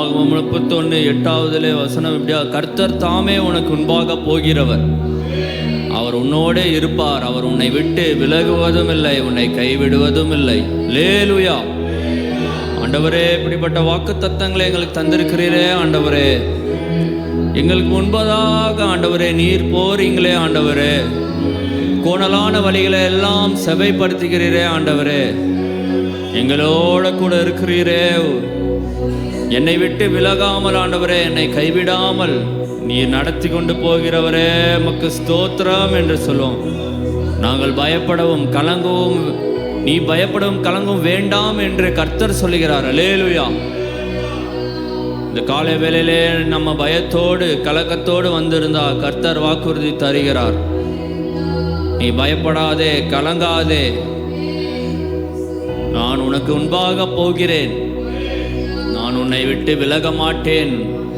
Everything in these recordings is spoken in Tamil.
உபாகமம் 31:8 இப்படியா, கர்த்தர் தாமே உனக்கு முன்பாக போகிறவர், அவர் உன்னோடே இருப்பார், அவர் உன்னை விட்டு விலகுவதும் இல்லை, உன்னை கைவிடுவதும் இல்லை. அல்லேலூயா. ஆண்டவரே, இப்படிப்பட்ட வாக்கு தத்தங்களை எங்களுக்கு தந்திருக்கிறீரே ஆண்டவரே. எங்களுக்கு முன்பதாக ஆண்டவரே நீர் போறீங்களே ஆண்டவரே. கோணலான வழிகளை எல்லாம் செவைப்படுத்துகிறீரே ஆண்டவரே. எங்களோட கூட இருக்கிறீரே. என்னை விட்டு விலகாமல் ஆண்டவரே, என்னை கைவிடாமல் நீர் நடத்தி கொண்டு போகிறவரே, உமக்கு ஸ்தோத்திரம் என்று சொல்லுவோம். நாங்கள் பயப்படவும் கலங்கவும், நீ பயப்படவும் கலங்கவும் வேண்டாம் என்று கர்த்தர் சொல்லுகிறார். அல்லேலூயா. இந்த காலை வேளையிலே நம்ம பயத்தோடு கலக்கத்தோடு வந்திருந்தா கர்த்தர் வாக்குறுதி தருகிறார். நீ பயப்படாதே, கலங்காதே, நான் உனக்கு முன்பாக போகிறேன், நான் உன்னை விட்டு விலக மாட்டேன்,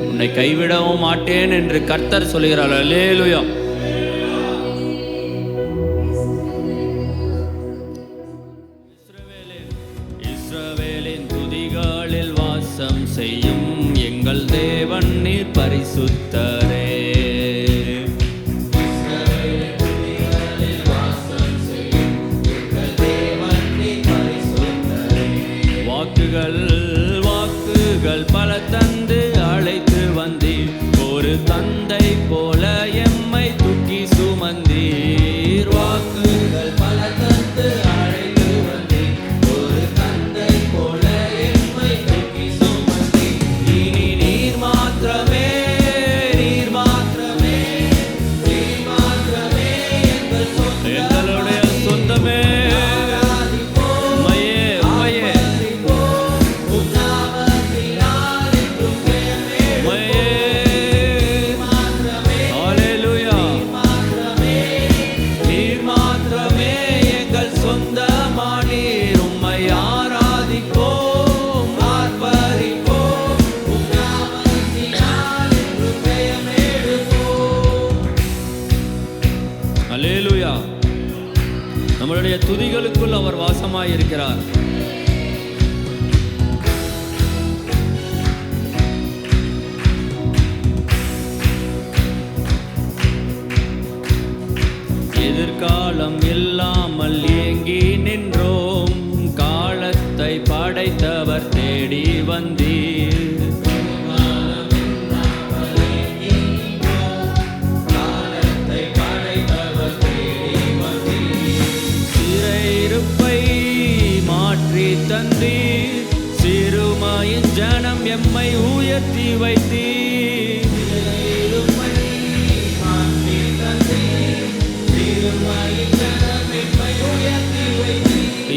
உன்னை கைவிடவும் மாட்டேன் என்று கர்த்தர் சொல்கிறார். அல்லேலூயா. இஸ்ரவேலின் துதிகளில் வாசம் செய்யும் எங்கள் தேவன் நீர் பரிசுத்தரே. வாக்குகள் பல தந்து அழைத்து வந்தீர், ஒரு தந்தை போல எம்மை தூக்கி சுமந்தீர். வாக்குகள் பல தந்து அழைத்து வந்தீர், ஒரு தந்தை போல எம்மை தூக்கி சுமந்தீர். இனி நீர் மாத்திரமே, நீர் மாத்திரமே, நீர் மாத்திரமே எங்களுடைய சொந்தமே. அல்லேலூயா. நம்மளுடைய துதிகளுக்குள் அவர் வாசமாய் இருக்கிறார். எதிர்காலம் இல்லாமல் ஏங்கி நின்றோம், காலத்தை படைத்தவர் தேடி வந்தீர். தந்தீர், சிறுமையின் ஜனம் எம்மை உயர்த்தி வைத்தீர்.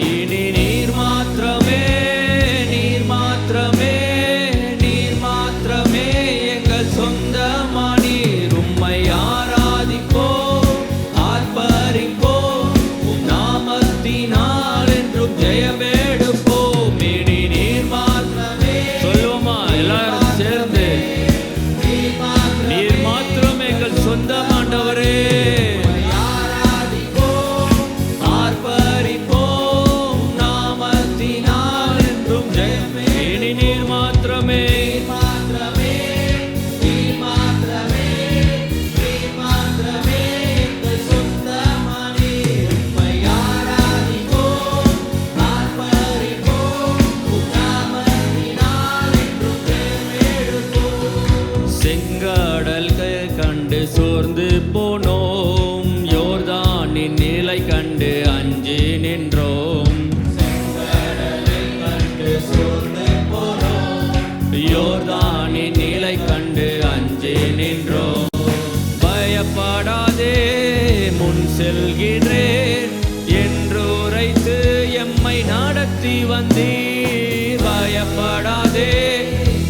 இனி நீர் மாத்திரமே, நீர் மாத்திரமே, நீர் மாத்திரமே எங்கள் சொந்தமானீர். உம்மை ஆராதிப்போம், ஆர்ப்பரிப்போம், நாமத்தினால் என்றும் ஜெயமே. சோர்ந்து போனோம், யோர்தானின் நிலை கண்டு அஞ்சி நின்றோம். யோர்தானின் நிலை கண்டு அஞ்சி நின்றோம். பயப்படாதே, முன் செல்கிறேன் என்று உரைத்து எம்மை நடத்தி வந்தீர். பயப்படாதே,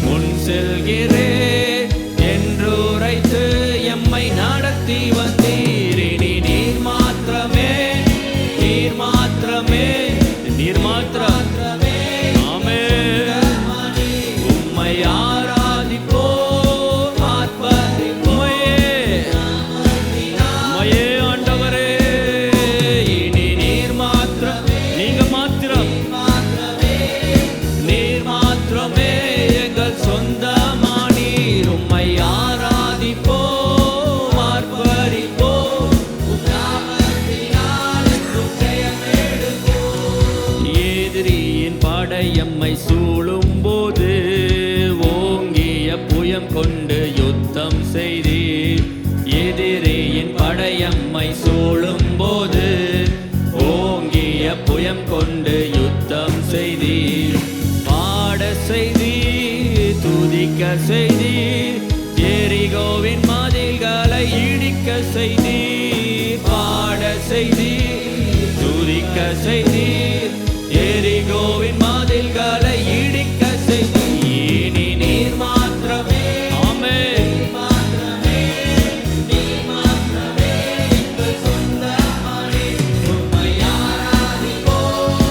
முன் செல்கிறேன் என்று உரைத்து எம்மை நடத்தி வந்தீர். இனி நீர் மாத்திரமே, நீர் மாத்திரமே, நீர் மாத்திரமே. ஆமென். உம்மை ஆராதிப்போம், ஆர்ப்பரிப்போம். உம்மையே ஆண்டவரே. இனி நீர் மாத்திரம், நீங்க மாத்திரம், நீர் மாத்திரமே எங்கள் சொந்த எதிரியின் படை எம்மை சூழும் போது ஓங்கிய புயம் கொண்டு யுத்தம் செய்தீர். எதிரியின் படை எம்மை சூழும் போது ஓங்கிய புயம் கொண்டு யுத்தம் செய்தீர். பாட செய்தீர், துதிக்க செய்தீர், எரிகோவின் மதில்களை இடிக்க செய்தீர். பாட செய்தீர், துதிக்க செய்தீர், எரிகோவின் மதில்களை இடிக்க செய்தீர். இனி நீர் மாத்திரமே, ஆமென், நீர் மாத்திரமே எங்கள் சொந்தமானே. உம்மை ஆராதிப்போம்,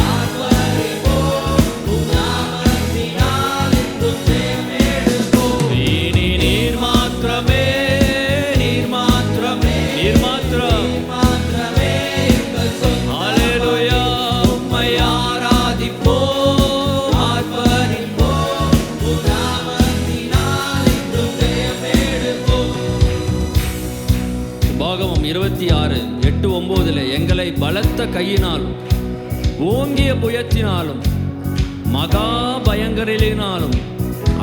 ஆர்ப்பரிப்போம், உம் நாமத்தினால் என்றும் ஜெயம் எடுப்போம். இனி நீர் மாத்திரமே, நீர் மாத்திரமே, நீர் மாத்திரம், மாத்திரமே எங்கள் சொந்தம். ஹல்லேலூயா. உம்மை ஆராதிப்போம், ஆர்ப்பரிப்போம், உம் நாமத்தினால் என்றும் ஜெயம் எடுப்போம். உபாகமம் 26:8-9 எங்களை பலத்த கையினாலும் ஓங்கிய புயத்தினாலும் மகா பயங்கரங்களினாலும்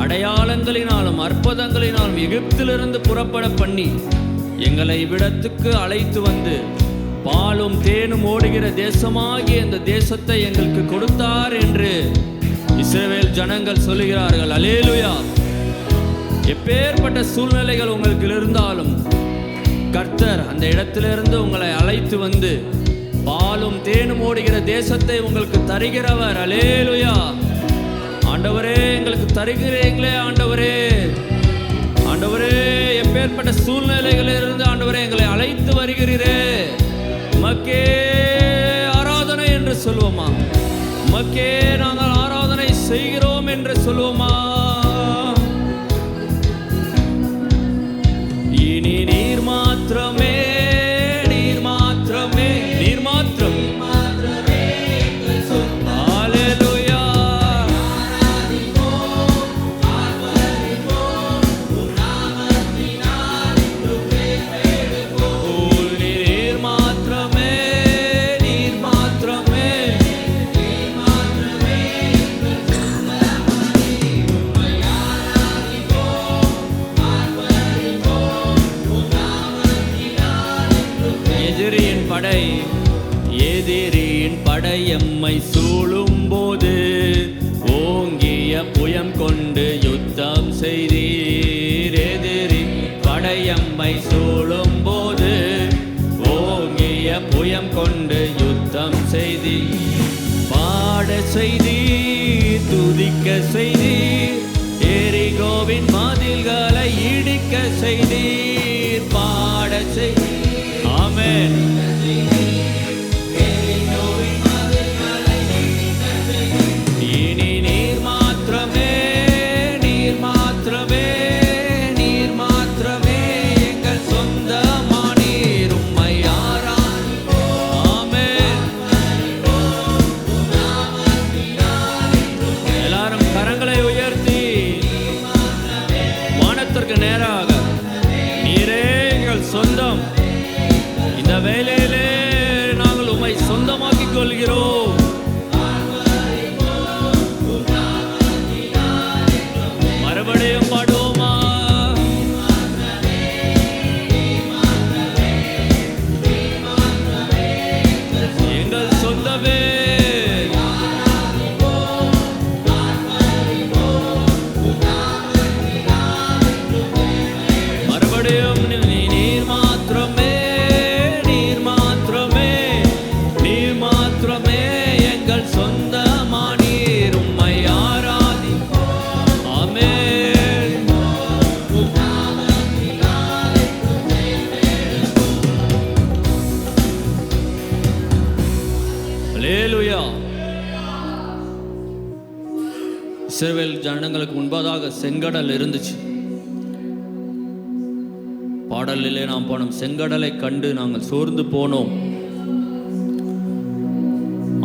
அடையாளங்களினாலும் அற்புதங்களினாலும் எகிப்திலிருந்து புறப்பட பண்ணி எங்களை இவ்விடத்துக்கு அழைத்து வந்து பாலும் தேனும் ஓடுகிற தேசமாகிய இந்த தேசத்தை எங்களுக்கு கொடுத்தார் என்று இஸ்ரவேல் ஜனங்கள் சொல்லுகிறார்கள். அல்லேலூயா. எப்பேற்பட்ட சூழ்நிலைகள் உங்களுக்கு இருந்தாலும் கர்த்தர் அந்த இடத்திலிருந்து உங்களை அழைத்து வந்து பாலும் தேனும் ஓடுகிற தேசத்தை உங்களுக்கு தருகிறவர். அல்லேலூயா. ஆண்டவரே, எங்களுக்கு தருகிறீங்களே ஆண்டவரே. ஆண்டவரே, எப்பேற்பட்ட சூழ்நிலைகளிலிருந்து ஆண்டவரே எங்களை அழைத்து வருகிறீரே. உமக்கே ஆராதனை என்று சொல்வோமா? உமக்கே நாங்கள் ஆராதனை செய்கிறோம் என்று சொல்வோமா? இனி நீர் மாத்திரமே, நீர் மாத்திரமே, நீர் மாத்திரம், ஹல்லேலூயா. நீர் மாத்திரமே, நீர் மாத்திரமே, எதிரியின் படை, எதிரியின் படை எம்மை சூழும் போது ஓங்கிய புயம் கொண்டு யுத்தம் செய்தீர். எதிரி படை எம்மை சூழும் போது ஓங்கிய புயம் கொண்டு யுத்தம் செய்தீர். பாட செய்தீர், துதிக்க செய்தீர், எரிகோவின் மதில்களை இடிக்க செய்தீர். பாட செய்தீர், ஆமென். இனி நீர் மாத்திரமே, நீர் மாத்திரமே, நீர் மாத்திரமே எங்கள் சொந்தமானீர். உம்மை ஆராதிப்போம், ஆமென். எல்லாரும் கரங்களை உயர்த்தி வானத்திற்கு நேராக, நீரே எங்கள் சொந்தம். இந்த வேளையிலே நாங்கள் உம்மை சொந்தமாக்கிக் கொள்கிறோம். மறுபடியும் பாடுவோமா? எங்கள் சொந்தமே, மறுபடியும் நீர் மாத்திரமே, நீர் மாத்திரமே, நீர் மாத்திரமே எங்கள் சொந்தமானீர். உம்மை ஆராதிப்போம், ஆமென். அல்லேலூயா. இஸ்ரவேல் ஜனங்களுக்கு முன்பதாக செங்கடல் இருந்துச்சு. பாடலிலே நாம் போனோம், செங்கடலை கண்டு நாங்கள் சோர்ந்து போனோம்,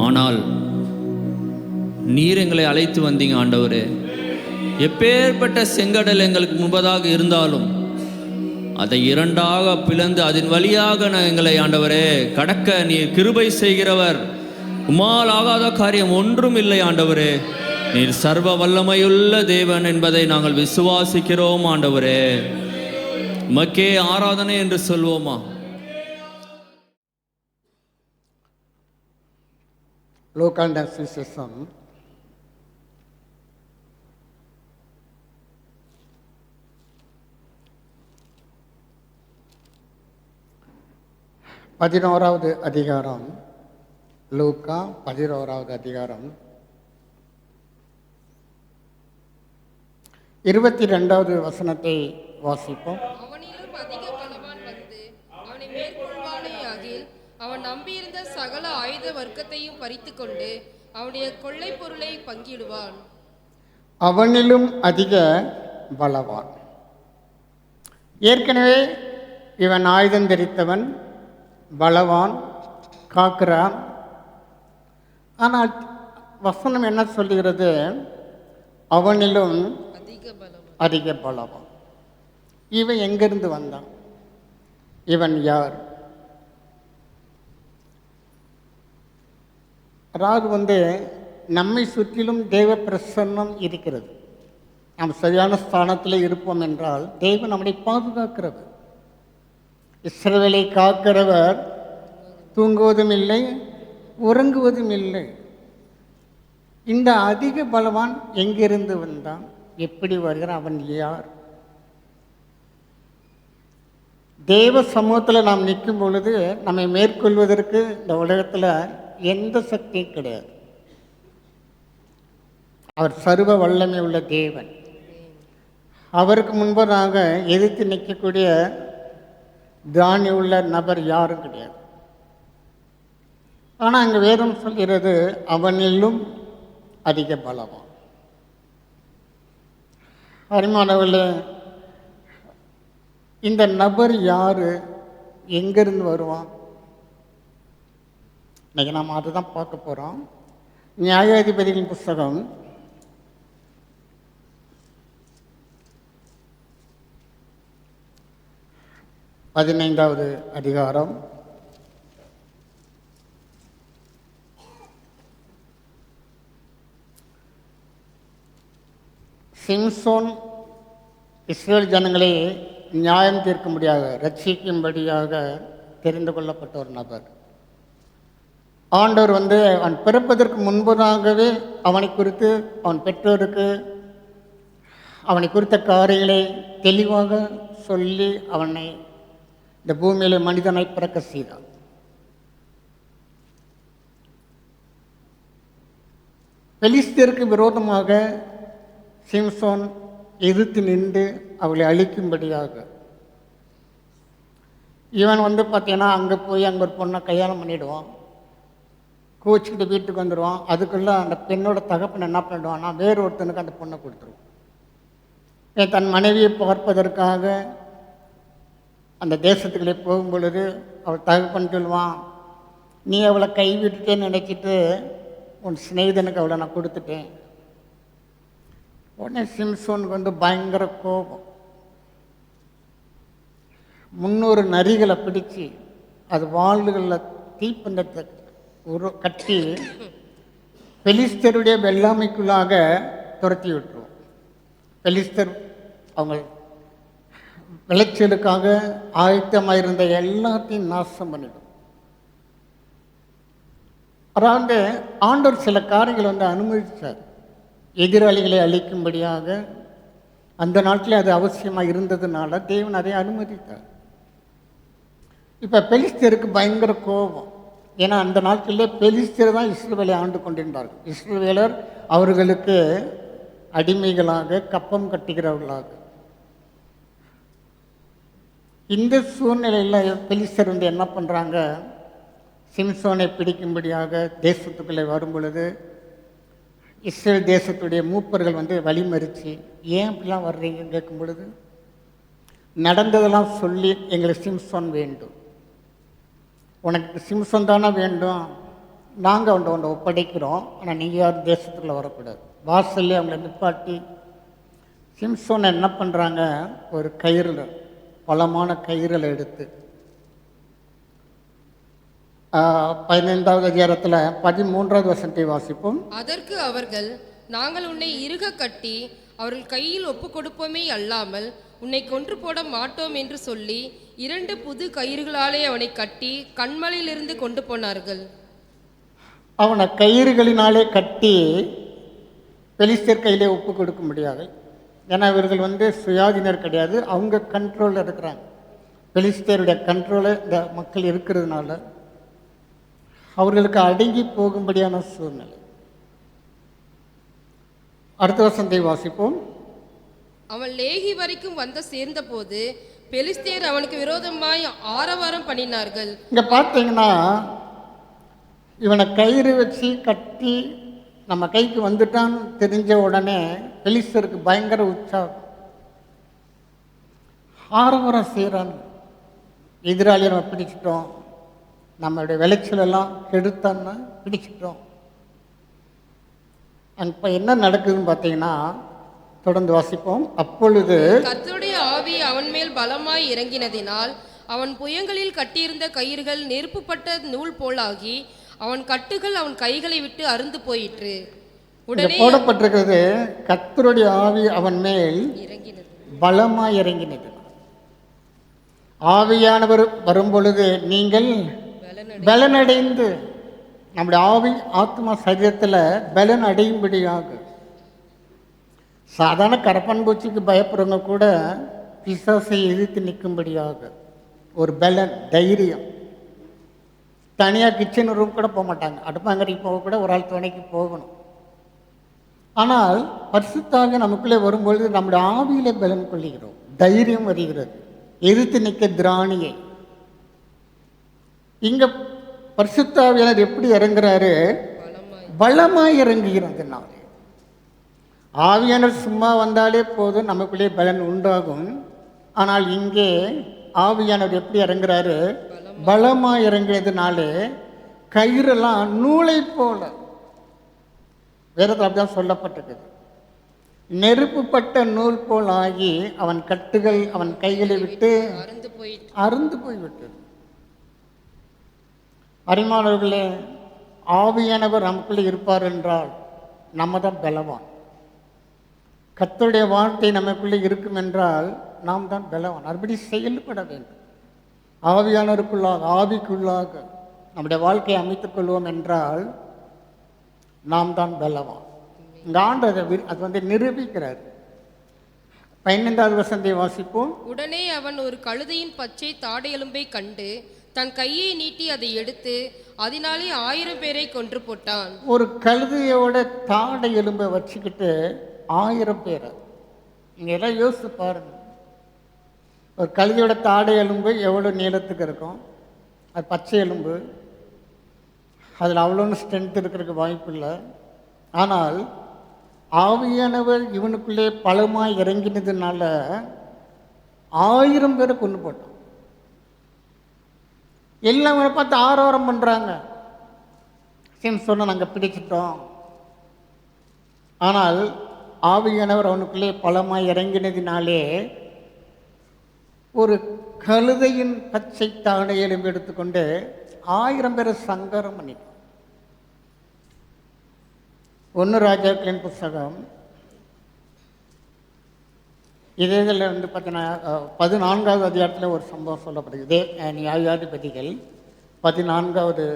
ஆனால் நீர் எங்களை அழைத்து வந்தீங்க ஆண்டவரே. எப்பேற்பட்ட செங்கடல் எங்களுக்கு முன்பதாக இருந்தாலும் அதை இரண்டாக பிளந்து அதன் வழியாக எங்களை ஆண்டவரே கடக்க நீர் கிருபை செய்கிறவர். உம்மால் ஆகாத காரியம் ஒன்றும் இல்லை ஆண்டவரே. நீர் சர்வ வல்லமையுள்ள தேவன் என்பதை நாங்கள் விசுவாசிக்கிறோம் ஆண்டவரே. உமக்கே ஆராதனை என்று சொல்வோமா? லூக்கான சுவிசேஷம் 11வது அதிகாரம். லூக்கா 11வது அதிகாரம் 22வது வசனத்தை வாசிப்போம். அவனிலும் அதிக பலவான் வந்து அவனை மேற்கொள்வானேயாகில் அவன் நம்பியிருந்த சகல ஆயுத வர்க்கத்தையும் பறித்து கொண்டு அவனுடைய கொள்ளை பொருளை பங்கிடுவான். அவனிலும் அதிக பலவான். ஏற்கனவே இவன் ஆயுதம் தரித்தவன், பலவான், காக்கிறான். ஆனால் வசனம் என்ன சொல்லுகிறது? அவனிலும் அதிக பலவான். இவன் எங்கிருந்து வந்தான்? இவன் யார்? அதாவது நம்மை சுற்றிலும் தேவ பிரசன்னம் இருக்கிறது. நாம் சரியான ஸ்தானத்தில் இருப்போம் என்றால் தேவன் நம்மை பாதுகாக்கிறவர். இஸ்ரவேலை காக்கிறவர் தூங்குவதும் இல்லை, உறங்குவதும் இல்லை. இந்த அதிக பலவான் எங்கிருந்து வந்தான்? எப்படி வருகிறான்? அவன் யார்? தேவ சமூகத்தில் நாம் நிற்கும் பொழுது நம்மை மேற்கொள்வதற்கு இந்த உலகத்தில் எந்த சக்தியும் கிடையாது. அவர் சர்வ வல்லமை உள்ள தேவன். அவருக்கு முன்பதாக எதிர்த்து நிற்கக்கூடிய தானி உள்ள நபர் யாரும் கிடையாது. ஆனால் அங்கே வேதம் சொல்கிறது அவனிலும் அதிக பலவான். அருமையானவர்களே, இந்த நபர் யார்? எங்கிருந்து வருவான்? இன்னைக்கு நாம் அதை தான் பார்க்க போகிறோம். நியாயாதிபதிகளின் புஸ்தகம் 15வது அதிகாரம் 'சிம்சோன் இஸ்ரேல் ஜனங்களை நியாயம் தீர்க்கும்படியாக, ரட்சிக்கும்படியாக தெரிந்து கொள்ளப்பட்ட ஒரு நபர். ஆண்டவர் அவன் பிறப்பதற்கு முன்பதாகவே அவனை குறித்து, அவன் பெற்றோருக்கு அவனை குறித்த காரியங்களை தெளிவாக சொல்லி அவனை இந்த பூமியிலே மனிதனை பிறக்க செய்தான். பெலிஸ்தருக்கு விரோதமாக சிம்சோன் எதிர்த்து நின்று அவளை அழிக்கும்படியாக இவன் பார்த்தீங்கன்னா அங்கே போய் அங்கே ஒரு பொண்ணை கல்யாணம் பண்ணிவிடுவான். கோச்சிக்கிட்டு வீட்டுக்கு வந்துடுவான். அதுக்குள்ளே அந்த பெண்ணோட தகப்பன் என்ன பண்ணிடுவான்னா வேறு ஒருத்தனுக்கு அந்த பொண்ணை கொடுத்துருவான். தன் மனைவியை பார்ப்பதற்காக அந்த தேசத்துக்குள்ளே போகும் பொழுது அவள் தகப்பன் சொல்லுவான், நீ அவளை கைவிட்டுட்டேன்னு நினச்சிட்டு உன் சிநேகிதனுக்கு அவளை நான் கொடுத்துட்டேன். உடனே சிம்சோனுக்கு பயங்கர கோபம். 300 நரிகளை பிடிச்சி அது வாள்களில் தீப்பந்தத்தை கட்டி பெலிஸ்தருடைய வெள்ளாமைக்குள்ளாக துரத்தி விட்டுருவோம். பெலிஸ்தர் அவங்க விளைச்சலுக்காக ஆயத்தமாக இருந்த எல்லாத்தையும் நாசம் பண்ணிடும். அதாவது ஆண்டவர் சில காரியங்களை அனுமதித்தார், எதிராளிகளை அழிக்கும்படியாக. அந்த நாட்டில் அது அவசியமாக இருந்ததுனால தேவன் அதை அனுமதித்தார். இப்போ பெலிஸ்தருக்கு பயங்கர கோபம். ஏன்னா அந்த நாட்களிலே பெலிஸ்தர் தான் இஸ்ரவேலை ஆண்டு கொண்டிருந்தார்கள். இஸ்ரவேலர் அவர்களுக்கு அடிமைகளாக, கப்பம் கட்டுகிறவர்களாக. இந்த சூழ்நிலையில் பெலிஸ்தர் என்ன பண்ணுறாங்க, சிம்சோனை பிடிக்கும்படியாக தேசத்துக்குள்ளே வரும் பொழுது இஸ்ரேல் தேசத்துடைய மூப்பர்கள் வழிமறித்து, ஏன் இப்படிலாம் வர்றீங்கன்னு கேட்கும் பொழுது நடந்ததெல்லாம் சொல்லி, எங்களுக்கு சிம்சோன் வேண்டும், உனக்கு சிம்சோன் தானே வேண்டும், நாங்கள் அவன்கிட்ட ஒப்படைக்கிறோம், ஆனால் நீங்கள் யாரும் தேசத்துக்குள்ளே வரக்கூடாது. வாசல்லே அவங்கள நிப்பாட்டி சிம்சோனை என்ன பண்ணுறாங்க, ஒரு கயிறில், பலமான கயிறில் எடுத்து 15வது அதிகாரத்தில் 13வது வசனத்தை வாசிப்போம். அதற்கு அவர்கள், நாங்கள் உன்னை இறுக கட்டி அவர்கள் கையில் ஒப்பு கொடுப்போமே அல்லாமல் உன்னை கொன்று போட மாட்டோம் என்று சொல்லி 2 புது கயிறுகளாலே அவனை கட்டி கண்மலையிலிருந்து கொண்டு போனார்கள். அவனை கயிறுகளினாலே கட்டி பெலிஸ்தர் கையிலே ஒப்பு கொடுக்க முடியாது. ஏன்னா இவர்கள் சுயாதீனர் கிடையாது, அவங்க கண்ட்ரோலில் இருக்கிறாங்க. பெலிஸ்தருடைய கண்ட்ரோலில் இந்த மக்கள் இருக்கிறதுனால அவர்களுக்கு அடங்கி போகும்படியான சூழ்நிலை. அடுத்த வசனத்தை வாசிப்போம். அவன் லேகி வரைக்கும் சேர்ந்த போது பெலிஸ்தேர் அவனுக்கு விரோதமாய் ஆரவாரம் பண்ணினார்கள். இங்கே பார்த்தீங்கன்னா இவனை கயிறு வச்சு கட்டி நம்ம கைக்கு வந்துட்டான்னு தெரிஞ்ச உடனே பெலிஸ்தருக்கு பயங்கர உற்சாகம், ஆரவாரம் செய்கிறான். எதிராளியை நம்ம பிடிச்சிட்டோம், நம்மளுடைய விளைச்சலெல்லாம் கெடுத்தான்னு பிடிச்சிட்டோம். இப்போ என்ன நடக்குதுன்னு பார்த்தீங்கன்னா, தொடர்ந்து வாசிப்போம். அப்பொழுது கர்த்தருடைய ஆவி அவன் மேல் பலமாய் இறங்கினதினால் அவன் புயங்களில் கட்டியிருந்த கயிறுகள் நெருப்புப்பட்ட நூல் போலாகி அவன் கட்டுகள் அவன் கைகளை விட்டு அருந்து போயிற்று. உடனே போடப்பட்டிருக்கிறது, கர்த்தருடைய ஆவி அவன் மேல் இறங்கினது, பலமாய் இறங்கினது. ஆவியானவர் வரும்பொழுது நீங்கள் பலனடைந்து, நம்முடைய ஆவி ஆத்மா சரீரத்தில் பலன் அடையும்படியாக. சாதாரண கரப்பான்பூச்சிக்கு பயப்படுறவங்க கூட பிசாசை எதிர்த்து நிற்கும்படியாக ஒரு பலன், தைரியம். தனியாக கிச்சன் ரூம் கூட போக மாட்டாங்க, அடுப்பாங்கரைக்கு போக கூட ஒரு ஆள் துணைக்கு போகணும். ஆனால் பரிசுத்தாக நமக்குள்ளே வரும்பொழுது நம்முடைய ஆவியிலே பலன் கொள்ளுகிறோம், தைரியம் வருகிறது, எதிர்த்து நிற்க திராணியை. இங்கே பரிசுத்தாவியானவர் எப்படி இறங்குறாரு? பலமாய் இறங்குகிறதுனால. ஆவியானவர் சும்மா வந்தாலே போதும், நமக்குள்ளே பலன் உண்டாகும். ஆனால் இங்கே ஆவியானவர் எப்படி இறங்குறாரு? பலமாய் இறங்கியதுனால கயிறெல்லாம் நூலை போல, வேறத்தில் அப்படிதான் சொல்லப்பட்டிருக்குது, நெருப்புப்பட்ட நூல் போல் ஆகி அவன் கட்டுகள் அவன் கைகளை விட்டு அருந்து போய்விட்டது. அரிமானவர்களே, ஆவியானவர் நமக்குள்ளே இருப்பார் என்றால் நம்ம தான் பலவான். கர்த்தருடைய வார்த்தை நமக்குள்ளே இருக்கும் என்றால் நாம் தான் பலவான். அப்படி செயல்பட வேண்டும். ஆவியானவருக்குள்ளாக, ஆவிக்குள்ளாக நம்முடைய வாழ்க்கையை அமைத்துக் கொள்வோம் என்றால் நாம் தான் பலவான். இந்த ஆண்டு அது நிரூபிக்கிறார். 15வது வசனத்தை வாசிப்போம். உடனே அவன் ஒரு கழுதையின் பச்சை தாடையெலும்பை கண்டு தன் கையை நீட்டி அதை எடுத்து அதனாலே 1000 பேரை கொன்று போட்டான். ஒரு கழுதையோட தாடை எலும்பை வச்சுக்கிட்டு 1000 பேரை, நீங்கள் எல்லாம் யோசித்து பாருங்க. ஒரு கழுதையோட தாடை எலும்பு எவ்வளோ நீளத்துக்கு இருக்கும்? அது பச்சை எலும்பு, அதில் அவ்வளோன்னு ஸ்ட்ரென்த் இருக்கிறதுக்கு வாய்ப்பு இல்லை. ஆனால் ஆவியானவர் இவனுக்குள்ளே பலமாய் இறங்கினதுனால 1000 பேரை கொண்டு போட்டான். எல்லாம் பார்த்து ஆரவாரம் பண்ணுறாங்க. சொன்ன நாங்கள் பிடிச்சிட்டோம். ஆனால் ஆவியானவர் அவனுக்குள்ளே பலமாய் இறங்கினதினாலே ஒரு கழுதையின் பச்சை தாடை எலும்பு எடுத்துக்கொண்டு 1000 பேரை சங்காரம் பண்ணிட்டான். 1 ராஜாக்களின் புஸ்தகம் இதில் பார்த்தீங்கன்னா 14வது அதிகாரத்தில் ஒரு சம்பவம் சொல்லப்படுது. இதே நியாயாதிபதிகள் 14வது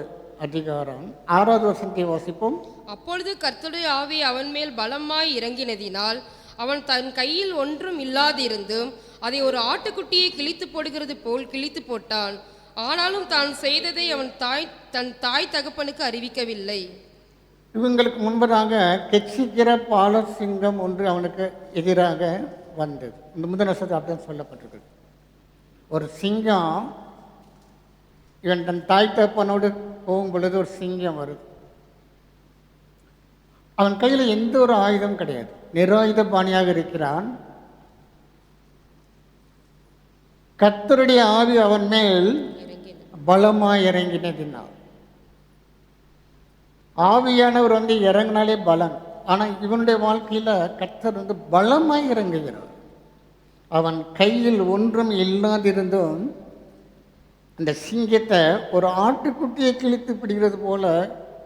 அதிகாரம் 6வது வசனத்தை வாசிப்போம். அப்பொழுது கர்த்தருடைய ஆவி அவன் மேல் பலமாய் இறங்கினதினால் அவன் தன் கையில் ஒன்றும் இல்லாதிருந்தும் அதை ஒரு ஆட்டுக்குட்டியை கிழித்து போடுகிறது போல் கிழித்து போட்டான். ஆனாலும் தான் செய்ததை அவன் தன் தாய் தகப்பனுக்கு அறிவிக்கவில்லை. இவங்களுக்கு முன்பதாக கெச்சிக்கிற பாலசிங்கம் ஒன்று அவனுக்கு எதிராக வந்தது. இந்த முதல் வருஷத்தை அப்படிதான் சொல்லப்பட்டிருக்கு. ஒரு சிங்கம் இவன் தன் தாய் தகப்பனோடு போகும் பொழுது ஒரு சிங்கம் வருது. அவன் கையில் எந்த ஒரு ஆயுதம் கிடையாது, நிராயுத பாணியாக இருக்கிறான். கர்த்தருடைய ஆவி அவன் மேல் பலமாய் இறங்கினதினால். ஆவியானவர் இறங்கினாலே பலன். ஆனால் இவனுடைய வாழ்க்கையில் கர்த்தர் பலமாய் இறங்குகிறார். அவன் கையில் ஒன்றும் இல்லாதிருந்தும் அந்த சிங்கத்தை ஒரு ஆட்டுக்குட்டியை கிழித்து பிடிக்கிறது போல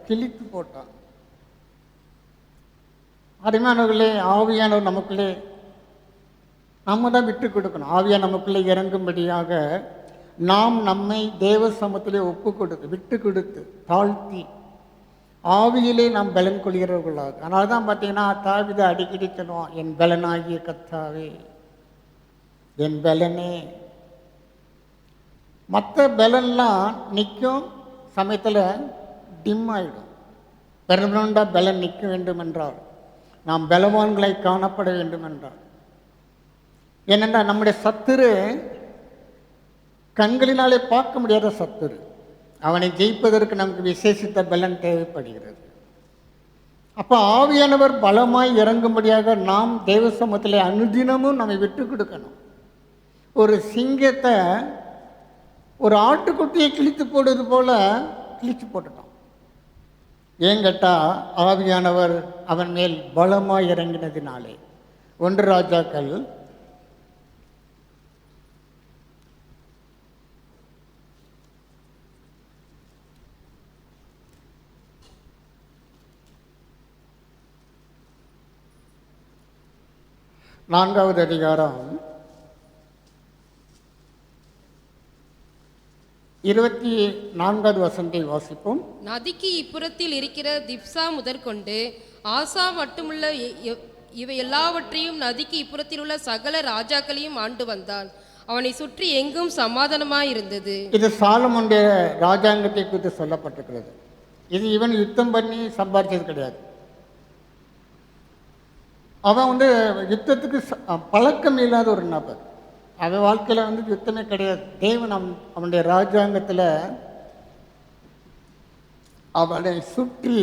கிழித்து போட்டான். அருமையானவர்களே, ஆவியானவர் நமக்குள்ளே நம்ம தான் விட்டு கொடுக்கணும். ஆவியார் நமக்குள்ளே இறங்கும்படியாக நாம் நம்மை தேவ சமத்திலே ஒப்பு கொடுத்து விட்டு கொடுத்து தாழ்த்தி ஆவியிலே நாம் பலன் கொள்கிறவர்களாக. அதனால தான் பார்த்தீங்கன்னா தாவீது அடிக்கடி சொல்லுவான், என் பலனாகிய கர்த்தாவே, என் பலனே. மற்ற பலன்லாம் நிற்கும் சமயத்தில் டிம் ஆகிடும். பெர்மனண்டாக பலன் நிற்க வேண்டும் என்றால் நாம் பலவான்களை காணப்பட வேண்டும் என்றால். ஏனென்றால் நம்முடைய சத்துரு கண்களினாலே பார்க்க முடியாத சத்துரு. அவனை ஜெயிப்பதற்கு நமக்கு விசேஷித்த பலன் தேவைப்படுகிறது. அப்போ ஆவியானவர் பலமாய் இறங்கும்படியாக நாம் தேவ சமூகத்திலே அனுதினமும் நம்மை விட்டு கொடுக்கணும். ஒரு சிங்கத்தை ஒரு ஆட்டுக்குட்டியை கிழித்து போடுவது போல கிழித்து போட்டுட்டான். ஏன் கேட்டால் ஆவியானவர் அவன் மேல் பலமாய் இறங்கினதினாலே. 1 ராஜாக்கள் 4வது அதிகாரம் 24வது வசனத்தை வாசிப்போம். நதிக்கு இப்புறத்தில் இருக்கிற திப்சா முதற்கொண்டு ஆசா மட்டுமுள்ள இவை எல்லாவற்றையும் நதிக்கு இப்புறத்தில் உள்ள சகல ராஜாக்களையும் ஆண்டு வந்தான். அவனை சுற்றி எங்கும் சமாதானமாயிருந்தது. இது சாலமோனுடைய ராஜாங்கத்தை குறித்து சொல்லப்பட்டிருக்கிறது. இது இவன் யுத்தம் பண்ணி சம்பாதிச்சது கிடையாது. அவன் யுத்தத்துக்கு பழக்கம் இல்லாத ஒரு நபர். அவன் வாழ்க்கையில் யுத்தமே கிடையாது. தேவன் அவனுடைய ராஜாங்கத்தில் அவனை சுற்றி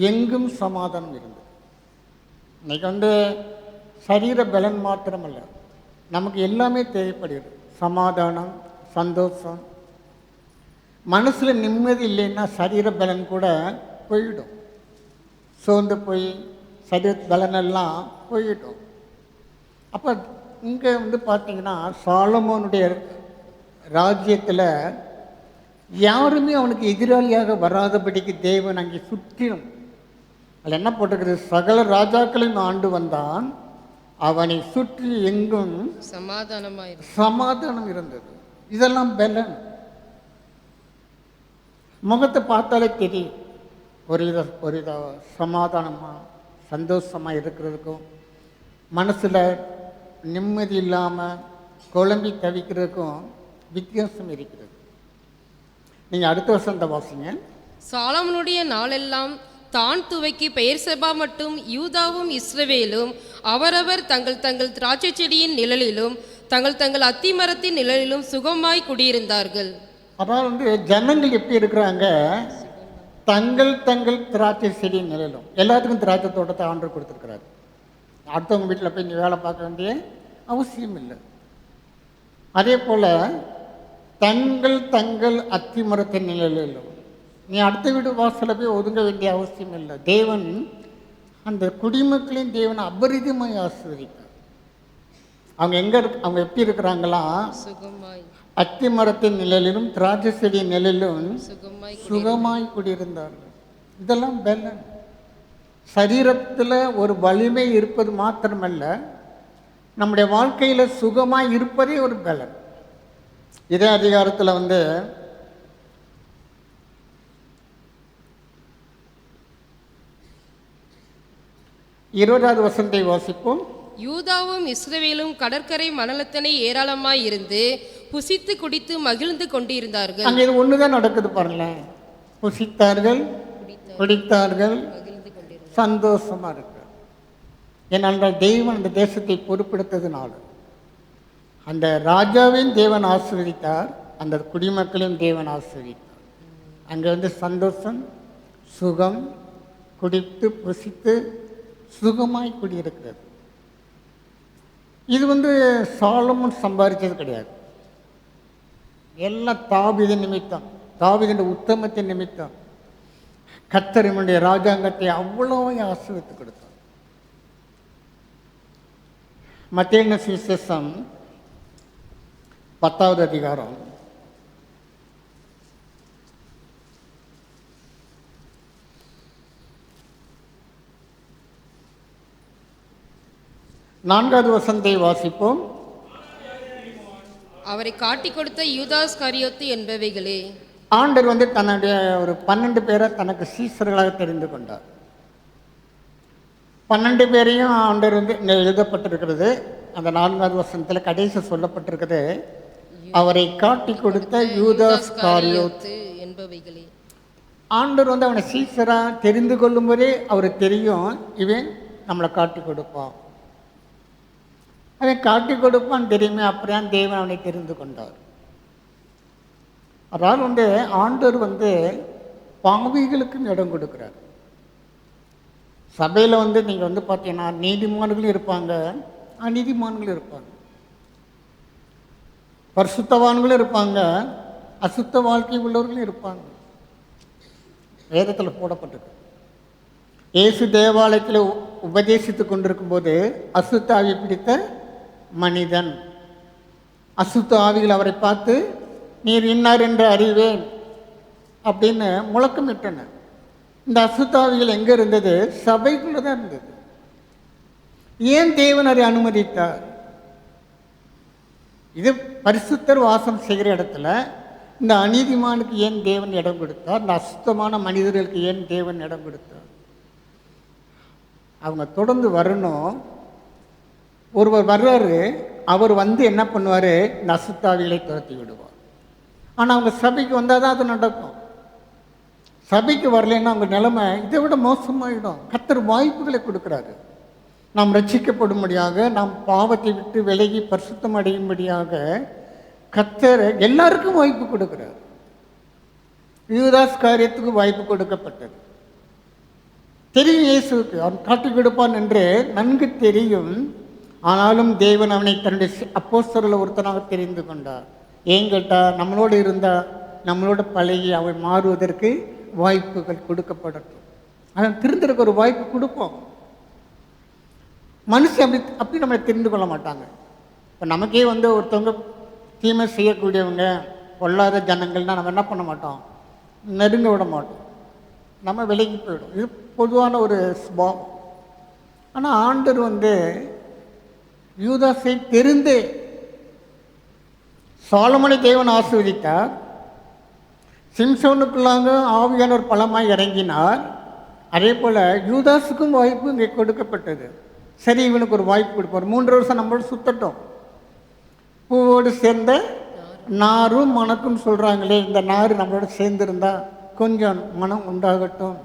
எங்கும் சமாதானம் இருந்தது. இன்னைக்கு சரீர பலன் மாத்திரமல்ல, நமக்கு எல்லாமே தேவைப்படுகிறது. சமாதானம், சந்தோஷம். மனசில் நிம்மதி இல்லைன்னா சரீர பலன் கூட போயிடும். சோர்ந்து போய் சரீர பலனெல்லாம் போயிடும். அப்போ இங்கே பார்த்தீங்கன்னா சாலமோனுடைய ராஜ்யத்தில் யாருமே அவனுக்கு எதிராளியாக வராதபடிக்கு தேவன் அங்கே சுற்றிலும் அதில் என்ன போட்டிருக்கிறது, சகல ராஜாக்களையும் ஆண்டு வந்தான், அவனை சுற்றி எங்கும் சமாதானம் இருந்தது. இதெல்லாம் பலன். முகத்தை பார்த்தாலே தெரியும் ஒரு இத சமாதானமாக சந்தோஷமாக இருக்கிறதுக்கும் மனசில் நிம்மதி இல்லாமல் குழம்பி தவிக்கிறதுக்கும் வித்தியாசம் இருக்கிறது. நீங்கள் அடுத்த வருஷம் வாசிங்க. சாலமோனுடைய நாளெல்லாம் தான் துவக்கி பெயர்செபா மட்டும் யூதாவும் இஸ்ரவேலும் அவரவர் தங்கள் தங்கள் திராட்சை செடியின் நிழலிலும் தங்கள் தங்கள் அத்தி மரத்தின் நிழலிலும் சுகமாய் குடியிருந்தார்கள். அதாவது ஜனங்கள் எப்படி இருக்கிறாங்க, தங்கள் தங்கள் திராட்சை செடியின் நிழலும். எல்லாத்துக்கும் திராட்சை தோட்டத்தை ஆண்டவர் கொடுத்துருக்கிறாரு. அடுத்தவங்க வீட்டில் போய் நீ வேலை பார்க்க வேண்டிய அவசியம் இல்லை. அதே போல் தங்கள் தங்கள் அத்தி மரத்தின் நிழலிலும் நீ அடுத்த வீடு வாசலில் போய் ஒதுங்க வேண்டிய அவசியம் இல்லை. தேவன் அந்த குடிமக்களின் தேவனை அபரிதமாய் ஆசீர்வதிப்பார். அவங்க எப்படி இருக்கிறாங்களா, அத்தி மரத்தின் நிழலிலும் திராட்சை செடியின் நிழலிலும் சுகமாய் குடியிருந்தார்கள். இதெல்லாம் பலன். சரீரத்தில் ஒரு வலிமை இருப்பது மாத்திரமல்ல, நம்முடைய வாழ்க்கையில் சுகமாய் இருப்பதே ஒரு பலன். இதே அதிகாரத்தில் 20வது வசனத்தை வாசிப்போம். யூதாவும் இஸ்ரவேலும் கடற்கரை மணலத்தனை ஏராளமாய் இருந்து புசித்து குடித்து மகிழ்ந்து கொண்டிருந்தார்கள். அங்கே இது ஒண்ணுதான் நடக்குது பாருங்களேன். புசித்தார்கள், குடித்தார்கள், சந்தோஷமா இருக்கு. ஏனென்றால் தேவன் அந்த தேசத்தை பொறுப்பெடுத்ததுனால அந்த ராஜாவையும் தேவன் ஆசீர்வதித்தார், அந்த குடிமக்களையும் தேவன் ஆசீர்வதித்தார். அங்கே சந்தோஷம், சுகம், குடித்து புசித்து சுகமாய் குடியிருக்கிறது. இது சாலமோன் சம்பாதிச்சது கிடையாது. எல்லாம் தாவீதின் நிமித்தம், தாவீதின் உத்தமத்தின் நிமித்தம் கர்த்தர் இவனுடைய ராஜாங்கத்தை அவ்வளோ ஆசீர்வதித்து கொடுத்தார். மத்தேயு சுவிசேஷம் 10வது அதிகாரம் 4வது வசனத்தை வாசிப்போம். அவரை காட்டிக் கொடுத்த யூதாஸ் காரியோத்து என்பவைகளே. ஆண்டவர் தன்னுடைய ஒரு 12 பேரை தனக்கு சீசர்களாக தெரிந்து கொண்டார். 12 பேரையும் ஆண்டவர் இங்கே எழுதப்பட்டிருக்கிறது. அந்த 4வது வசனத்தில் கடைசி சொல்லப்பட்டிருக்கிறது, அவரை காட்டி கொடுத்த யூதாஸ் காரியோத்து என்பவைகளே. ஆண்டவர் அவனை சீசராக தெரிந்து கொள்ளும் போதே அவருக்கு தெரியும், இவன் நம்மளை காட்டி கொடுப்பான், அவன் காட்டி கொடுப்பான்னு தெரியுமே. அப்புறம் தேவன் அவனை தெரிந்து கொண்டார். அதாவது ஆண்டவர் பாவிகளுக்கும் இடம் கொடுக்குறார். சபையில் நீங்கள் பார்த்தீங்கன்னா நீதிமான்களும் இருப்பாங்க, அநீதிமான்களும் இருப்பாங்க, பரிசுத்தவான்களும் இருப்பாங்க, அசுத்த வாழ்க்கை உள்ளவர்களும் இருப்பாங்க. வேதத்தில் போடப்பட்டிருக்கு. இயேசு தேவாலயத்தில் உபதேசித்து கொண்டிருக்கும் போது அசுத்த ஆவி பிடித்த மனிதன், அசுத்த ஆவிகள் அவரை பார்த்து நீர் இன்னார் என்று அறிவேன் அப்படின்னு முழக்கமிட்டனர். இந்த அசுத்த ஆவிகள் எங்கே இருந்தது? சபைக்குள்ளே தான் இருந்தது. ஏன் தேவன் அதை அனுமதித்தார்? இது பரிசுத்தர் வாசம் செய்கிற இடத்துல இந்த அநீதிமானுக்கு ஏன் தேவன் இடம் கொடுத்தார்? இந்த அசுத்தமான மனிதர்களுக்கு ஏன் தேவன் இடம் கொடுத்தார்? அவங்க தொடர்ந்து வரணும். ஒருவர் வர்றாரு, அவர் என்ன பண்ணுவார்? இந்த அசுத்தாவிகளை துரத்தி விடுவார். ஆனால் அவங்க சபைக்கு வந்தால் தான் அது நடக்கும். சபைக்கு வரலைன்னா அவங்க நிலைமை இதை விட மோசமாயிடும். கர்த்தர் வாய்ப்புகளை கொடுக்குறாரு. நாம் ரட்சிக்கப்படும்படியாக, நாம் பாவத்தை விட்டு விலகி பரிசுத்தம் அடையும்படியாக கர்த்தர் எல்லாருக்கும் வாய்ப்பு கொடுக்குறார். யூதாஸ் காரியத்துக்கு வாய்ப்பு கொடுக்கப்பட்டது. தெரியும் இயேசுக்கு அவன் காட்டி கொடுப்பான் என்று நன்கு தெரியும். ஆனாலும் தேவன் அவனை தன்னுடைய அப்போஸ்தலரில் ஒருத்தனாக தெரிந்து கொண்டார். ஏன் கேட்டால், நம்மளோடு இருந்தால் நம்மளோட பழகி அவன் மாறுவதற்கு வாய்ப்புகள் கொடுக்கப்படட்டும். அவன் திருந்தருக்கு ஒரு வாய்ப்பு கொடுப்போம். மனுஷன் அப்படி நம்மளை தெரிந்து கொள்ள மாட்டாங்க. இப்போ நமக்கே ஒருத்தவங்க தீமை செய்யக்கூடியவங்க, பொல்லாத ஜனங்கள்னால் நம்ம என்ன பண்ண மாட்டோம்? நெருங்க விட மாட்டோம், நம்ம விலகி போயிடும். இது பொதுவான ஒரு சுபாவம். ஆனால் ஆண்டவர் யூதாசை தெரிந்து சாலமோனை தேவன் ஆசீர்வதித்தார். சிம்சோனுக்குள்ளாங்க ஆவியானவர் பலமாய் இறங்கினார். அதே போல் யூதாஸுக்கும் வாய்ப்பு இங்கே கொடுக்கப்பட்டது. சரி, இவனுக்கு ஒரு வாய்ப்பு கொடுப்பார். 3 வருஷம் நம்மளோட சுத்தட்டும். பூவோடு சேர்ந்த நாரும் மணக்கும் சொல்கிறாங்களே, இந்த நார் நம்மளோட சேர்ந்துருந்தா கொஞ்சம் மனம் உண்டாகட்டும்.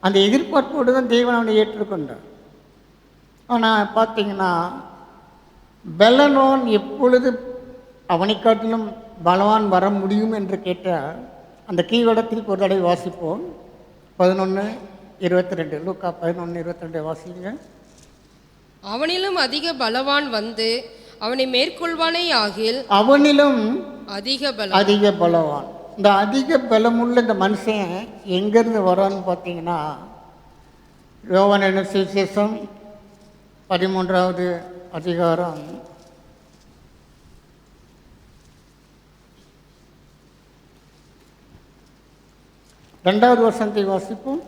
அந்த எதிர்பார்ப்போடு தான் தேவன் அவனை ஏற்றுக்கொண்டார். ஆனால் பார்த்தீங்கன்னா, பெலனோன் எப்பொழுது அவனை காட்டிலும் பலவான் வர முடியும் என்று கேட்டால், அந்த கீழ்வடத்திற்கு ஒரு தடவை வாசிப்போம். 11:22, லூக்கா 11:22 வாசிங்க. அவனிலும் அதிக பலவான் வந்து அவனை மேற்கொள்வானே ஆகில், அவனிலும் அதிக பலவான். இந்த அதிக பலமுள்ள இந்த மனுஷன் எங்கேருந்து வரான்னு பார்த்தீங்கன்னா, யோவான் சுவிசேஷம் 13வது அதிகாரம் 2வது வசனத்தை வாசிப்போம்.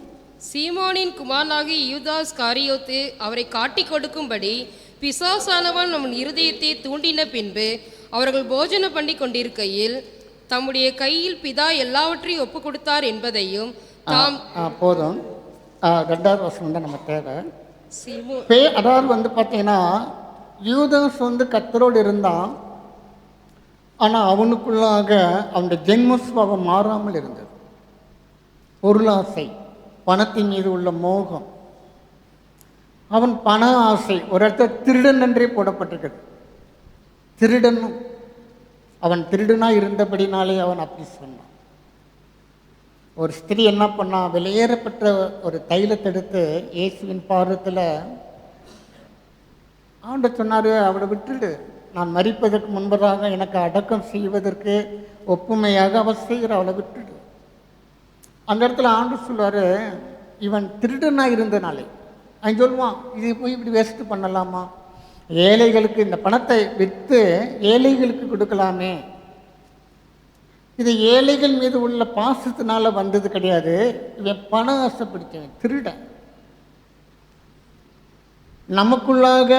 சீமோனின் குமாரனாகிய யூதாஸ் காரியோத்து அவரை காட்டிக் கொடுக்கும்படி பிசாசானவன் அவன் இருதயத்தை தூண்டின பின்பு அவர்கள் போஜனம் பண்ணி கொண்டிருக்கையில் தம்முடைய கையில் பிதா எல்லாவற்றையும் ஒப்பு கொடுத்தார் என்பதையும் தாம் போதும். 2வது வசனம் தான் நம்ம தேவை. அதாவது பார்த்தீங்கன்னா, யூதாஸ் கர்த்தரோடு இருந்தான். ஆனால் அவனுக்குள்ளாக அவனுடைய ஜென்மஸ்வபாவம் மாறாமல் இருந்தது. பொருளாசை, பணத்தின் மீது உள்ள மோகம், அவன் பண ஆசை. ஒரு இடத்துல திருடன் என்றே போடப்பட்டிருக்கிறது. திருடன், அவன் திருடனாக இருந்தபடினாலே அவன் அப்படி சொன்னான். ஒரு ஸ்திரீ என்ன பண்ணா, வெளியேறப்பட்ட ஒரு தைலத்தை எடுத்து இயேசுவின் பாதத்தில் ஆண்டவர் சொன்னார், அவளை விட்டுடு, நான் மரிப்பதற்கு முன்பதாக எனக்கு அடக்கம் செய்வதற்கு ஒப்புமையாக அவள் செய்கிற, அவளை விட்டுடு. அந்த இடத்துல ஆண்டவர் சொல்வார், இவன் திருடனாக இருந்தனாலே அவன் சொல்லுவான், இது போய் இப்படி வேஸ்ட் பண்ணலாமா, ஏழைகளுக்கு இந்த பணத்தை விற்று ஏழைகளுக்கு கொடுக்கலாமே. இது ஏழைகள் மீது உள்ள பாசத்தினால வந்தது கிடையாது. இவன் பண ஆசைப்படுத்தவன், திருடன். நமக்குள்ளாக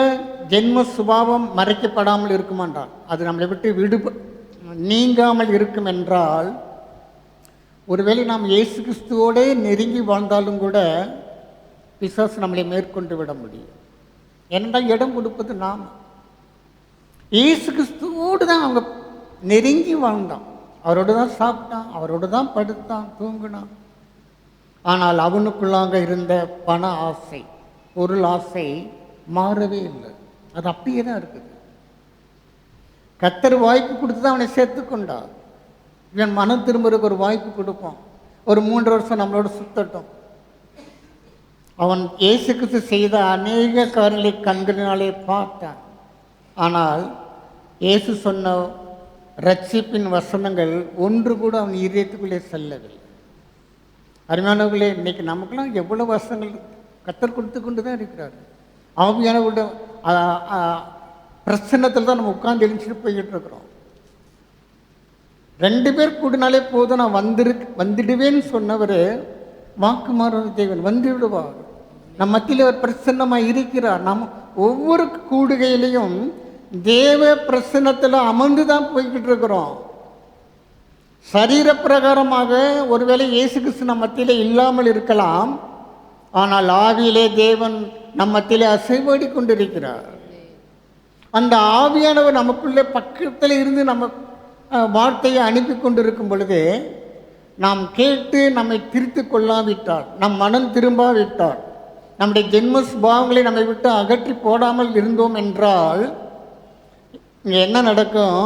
ஜென்ம சுபாவம் மறைக்கப்படாமல் இருக்குமென்றால், அது நம்மளை விட்டு நீங்காமல் இருக்கும் என்றால், ஒருவேளை நாம் இயேசு கிறிஸ்துவோடே நெருங்கி வாழ்ந்தாலும் கூட பிசாசு நம்மளை மேற்கொண்டு விட முடியும். ஏனென்றால் இடம் கொடுப்பது நாம். இயேசு கிறிஸ்துவோடு தான் அவங்க நெருங்கி வாழ்ந்தான், அவரோடு தான் சாப்பிட்டான், அவரோடு தான் படுத்தான், தூங்கினான். ஆனால் அவனுக்குள்ளாக இருந்த பண ஆசை, பொருள் ஆசை மாறவே இல்லை. அது அப்படியே தான் இருக்குது. கர்த்தர் வாய்ப்பு கொடுத்து தான் அவனை சேர்த்துக்கொண்டார். இவன் மனம் திரும்புறதுக்கு ஒரு வாய்ப்பு கொடுப்போம். ஒரு 3 வருஷம் நம்மளோட சுத்தட்டும். அவன் இயேசு கிறிஸ்து செய்த அநேக காரியங்களை கண்களினாலே பார்த்தான். ஆனால் இயேசு சொன்ன ரட்சிப்பின் வசனங்கள் ஒன்று கூட அவன் இதயத்துக்குள்ளே செல்லவில்லை. அருமையானவர்களே, இன்னைக்கு நமக்குலாம் எவ்வளோ வசனங்கள் கர்த்தர் கொடுத்து கொண்டு தான் இருக்கிறார். ஆவியானவர்களோட பிரசன்னத்தில் தான் நம்ம உட்கார்ந்து எழுச்சிட்டு போய்கிட்டு இருக்கிறோம். 2 பேர் கூடினாலே போதும், நான் வந்துடுவேன்னு சொன்னவர் வாக்கு மாறாத தேவன் வந்து விடுவார். நம் மத்தியில் அவர் பிரசன்னமாக இருக்கிறார். நம் ஒவ்வொரு கூடுகையிலையும் தேவ பிரசன்னத்தில் அமர்ந்து தான் போய்கிட்டு இருக்கிறோம். சரீர பிரகாரமாக ஒருவேளை இயேசு கிறிஸ்து நம் மத்தியில் இல்லாமல் இருக்கலாம். ஆனால் ஆவியிலே தேவன் நம் மத்தியிலே அசைவாடி கொண்டிருக்கிறார். அந்த ஆவியானவர் நமக்குள்ளே பக்கத்தில் இருந்து நம்ம வார்த்தையை அனுப்பி கொண்டிருக்கும் பொழுது, நாம் கேட்டு நம்மை திருத்தி கொள்ளாவிட்டால், நம் மனம் திரும்பாவிட்டால், நம்முடைய ஜென்ம சுபாவங்களை நம்மை விட்டு அகற்றி போடாமல் இருந்தோம் என்றால் இங்கே என்ன நடக்கும்?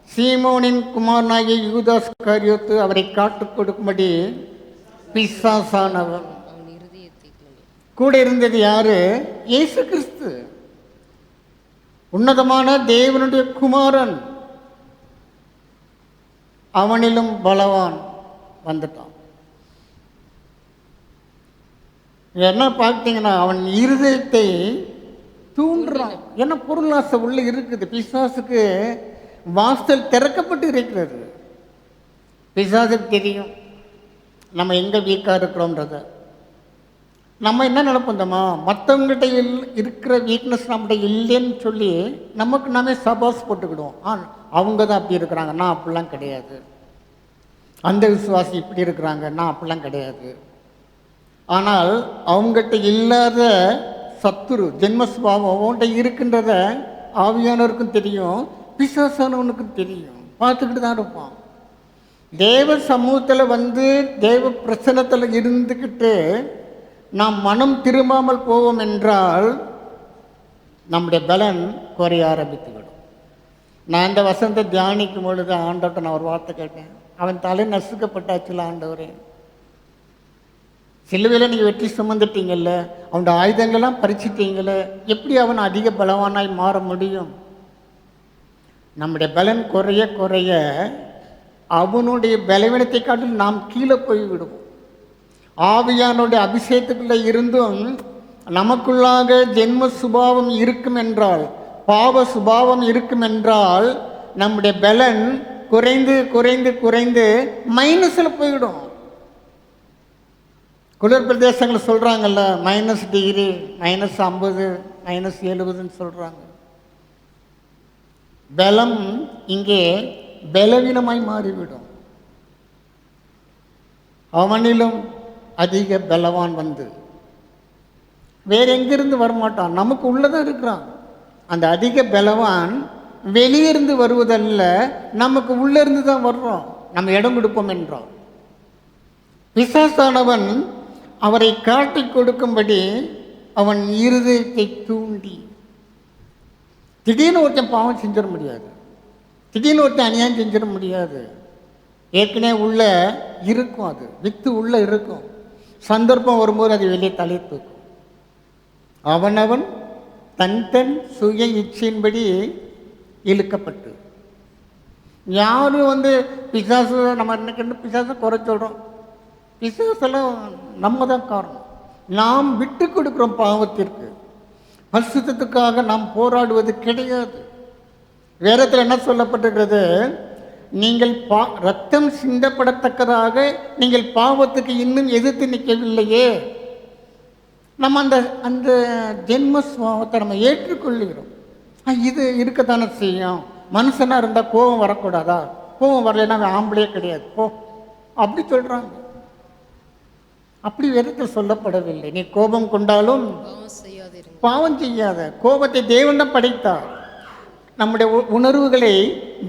சீமோனின் குமாரனாகிய யூதாஸ் காரியோத்து அவரை காட்டுக் கொடுக்கும்படி பிசாசானவன். கூட இருந்தது யாரு? இயேசு கிறிஸ்து, உன்னதமான தேவனுடைய குமாரன். அவனிலும் பலவான் வந்துட்டான். என்ன பார்த்தீங்கன்னா, அவன் இருதயத்தை தூண்டுறான். என்ன பொருளாசை உள்ள இருக்குது. பிசாசுக்கு வாசல் திறக்கப்பட்டு இருக்கிறது. பிசாசுக்கு தெரியும் நம்ம எங்கே வீக்காக இருக்கிறோன்றத. நம்ம என்ன நினைப்போம்மா, மற்றவங்ககிட்ட இருக்கிற வீக்னஸ் நம்மகிட்ட இல்லைன்னு சொல்லி நமக்கு நாமே சபாஸ் போட்டுக்கிடுவோம். அவங்க தான் அப்படி இருக்கிறாங்க, நான் அப்படிலாம் கிடையாது. அந்த விசுவாசி இப்படி இருக்கிறாங்க, நான் அப்படிலாம் கிடையாது. ஆனால் அவங்ககிட்ட இல்லாத சத்துரு ஜென்மஸ்பாவம் அவன்கிட்ட இருக்கின்றத ஆவியானவருக்கும் தெரியும், பிசாசானவனுக்கும் தெரியும். பார்த்துக்கிட்டு தான் இருப்பான். தேவ சமூகத்தில் வந்து தேவ பிரசனத்தில் இருந்துக்கிட்டு நாம் மனம் திரும்பாமல் போவோம் என்றால் நம்முடைய பலன் குறைய ஆரம்பித்துவிடும். நான் இந்த வசனத்தை தியானிக்கும் பொழுது ஆண்டவர்கிட்ட நான் ஒரு வார்த்தை கேட்டேன். அவன் தலை நசுக்கப்பட்டாச்சுல ஆண்டவரே, சிலுவையில் நீங்கள் வெற்றி சுமந்துட்டீங்கல்ல, அவனோட ஆயுதங்கள்லாம் பறிச்சிட்டீங்கள, எப்படி அவன் அதிக பலவானாய் மாற முடியும்? நம்முடைய பலன் குறைய குறைய அவனுடைய பலவீனத்தை காட்டில் நாம் கீழே போய் விடுவோம். ஆவியானுடைய அபிஷேகத்துக்குள்ளே இருந்தும் நமக்குள்ளாக ஜென்ம சுபாவம் இருக்கும் என்றால், பாவ சுபாவம் இருக்கும் என்றால், நம்முடைய பலன் குறைந்து குறைந்து குறைந்து மைனஸில் போய்விடும். குளிர் பிரதேசங்கள் சொல்கிறாங்கல்ல, -டிகிரி, -50, -70ன்னு சொல்கிறாங்க. பலம் இங்கே பலவீனமாய் மாறிவிடும். அவனிலும் அதிக பலவான் வந்து வேறு எங்கிருந்து வரமாட்டான், நமக்கு உள்ளதான் இருக்கிறான். அந்த அதிக பலவான் வெளியிருந்து வருவதல்ல, நமக்கு உள்ளிருந்து தான் வர்றோம், நம்ம இடம் கொடுப்போம் என்றான். பிசாசானவன் அவரை காட்டி கொடுக்கும்படி அவன் இருதயத்தை தூண்டி, திடீர்னு ஒருத்தன் பாவம் செஞ்சிட முடியாது, திடீர்னு ஒருத்தன் அநியாயம் செஞ்சிட முடியாது. ஏற்கனவே உள்ள இருக்கும், அது வித்து உள்ள இருக்கும். சந்தர்ப்பம் வரும்போது அது வெளியே தலை தூக்கும். அவனவன் தன் தன் சுய இச்சையின்படி இழுக்கப்பட்டு, யாரும் வந்து பிசாசு, நம்ம இன்னைக்கு பிசாசை குறை சொல்கிறோம், பிசாசெல்லாம் நம்ம தான் காரணம். நாம் விட்டு கொடுக்குறோம் பாவத்திற்கு. பரிசுத்தத்துக்காக நாம் போராடுவது கிடையாது. வேதத்தில் என்ன சொல்லப்பட்டிருக்கிறது? நீங்கள் ரத்தம் சிந்தப்படத்தக்கதாக நீங்கள் பாவத்துக்கு இன்னும் எதிர்த்து நிற்கவில்லையே. நம்ம அந்த அந்த ஜென்ம சுபாவத்தை நம்ம ஏற்றுக்கொள்கிறோம். இது இருக்கத்தானே செய்யும். மனுஷனாக இருந்தால் கோபம் வரக்கூடாதா? கோபம் வரலைன்னா அவன் ஆம்பளையே கிடையாது போ அப்படி சொல்கிறாங்க. அப்படி வேதத்தில் சொல்லப்படவில்லை. நீ கோபம் கொண்டாலும் பாவம் செய்யாதிருங்கள். பாவம் செய்யாத. கோபத்தை தேவன் தான் படைத்தார். நம்முடைய உணர்வுகளை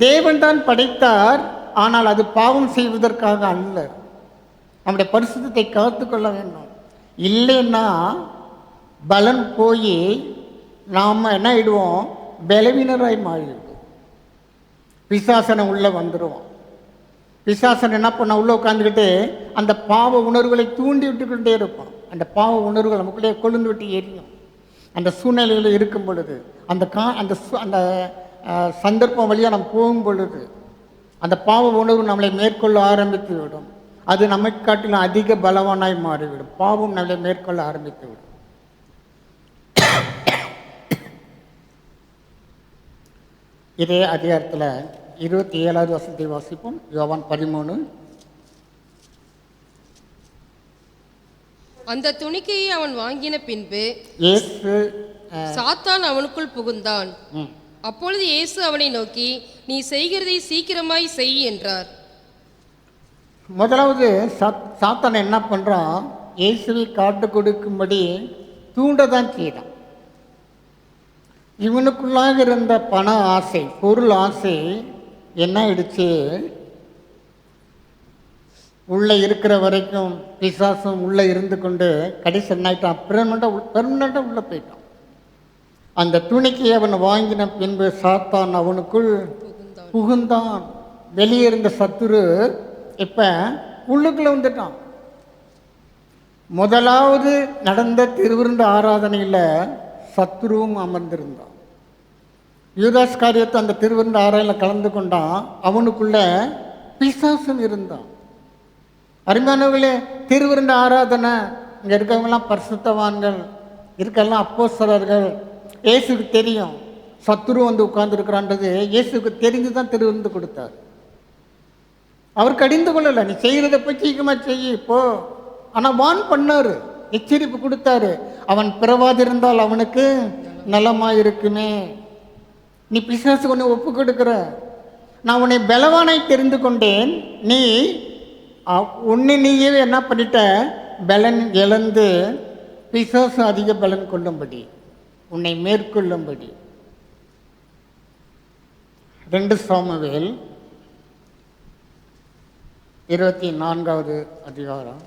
தேவன் தான் படைத்தார். ஆனால் அது பாவம் செய்வதற்காக அல்ல. நம்முடைய பரிசுத்தத்தை காத்துக்கொள்ள வேண்டும். இல்லைன்னா பலன் போய் நாம் என்ன ஆயிடுவோம், பலவீனராய் மாறிடுவோம். பிசாசனை உள்ளே வந்துடுவோம். பிசாசன் என்ன பண்ண உள்ளே உட்காந்துக்கிட்டு அந்த பாவ உணர்வுகளை தூண்டி விட்டுக்கிட்டே இருப்பான். அந்த பாவ உணர்வுகள் நமக்குள்ளே கொழுந்து விட்டு எரியும். அந்த சூழ்நிலையில் இருக்கும் பொழுது, அந்த சந்தர்ப்பம் வழியாக நம்ம போகும் பொழுது அந்த பாவ உணர்வு நம்மளை மேற்கொள்ள ஆரம்பித்து விடும். அது நம்மை காட்டிலும் அதிக பலவானாய் மாறிவிடும். பாவம் நம்மளை மேற்கொள்ள ஆரம்பித்து விடும். இதே அதிகாரத்தில் 27வது வசனத்தை வாசிப்போம். யோவான் 13. அந்த துணிக்கையை அவன் வாங்கின பின்பு இயேசு சாத்தான் அவனுக்குள் புகுந்தான். அப்பொழுது இயேசு அவனை நோக்கி, நீ செய்கிறதை சீக்கிரமாய் செய் என்றார். முதலாவது சாத்தான் என்ன பண்ணுறான், இயேசுவை காட்டு கொடுக்கும்படி தூண்டதான் செய்தான். இவனுக்குள்ளாக இருந்த பண ஆசை, பொருள் ஆசை என்ன ஆயிடுச்சு, உள்ளே இருக்கிற வரைக்கும் பிசாசும் உள்ளே இருந்து கொண்டு கடைசி என்னாயிட்டான், பெர்மனண்டாக உள்ளே போயிட்டான். அந்த துணிக்கு அவன் வாங்கின பின்பு சாத்தான் அவனுக்குள் புகுந்தான். வெளியே இருந்த சத்துரு இப்போ உள்ளுக்குள்ளே வந்துட்டான். முதலாவது நடந்த திருவிருந்த ஆராதனையில் சத்துருவும் அமர்ந்திருந்தான். யூதாஸ் காரியத்தை அந்த திருவிருந்த ஆராதனையில் கலந்து கொண்டான். அவனுக்குள்ள பிசாசும் இருந்தான். அருமையானவர்களே, திருவிருந்த ஆராதனை இங்கே இருக்கவங்கெல்லாம் பரிசுத்தவான்கள், இருக்கலாம் அப்போஸ்தலர்கள். இயேசுக்கு தெரியும் சத்துரு வந்து உட்கார்ந்துருக்கிறான்றது. இயேசுக்கு தெரிஞ்சு தான் திருவிருந்து கொடுத்தார். அவர் கடிந்து கொள்ளலை, நீ செய்கிறத போய் சீக்கிரமாக செய்ய போ. ஆனால் வான் பண்ணார், எச்சரிப்பு கொடுத்தாரு. அவன் பிறவாதிருந்தால் அவனுக்கு நலமாக இருக்குமே. நீ பிசாசுக்கு ஒன்று ஒப்பு கொடுக்குற, நான் உன்னை பலவானாய் தெரிந்து கொண்டேன். நீ ஒன்று நீயே என்ன பண்ணிட்ட, பலன் இழந்து பிசாசு அதிக பலன் கொள்ளும்படி, உன்னை மேற்கொள்ளும்படி. 2 சாமுவேல் 24வது அதிகாரம்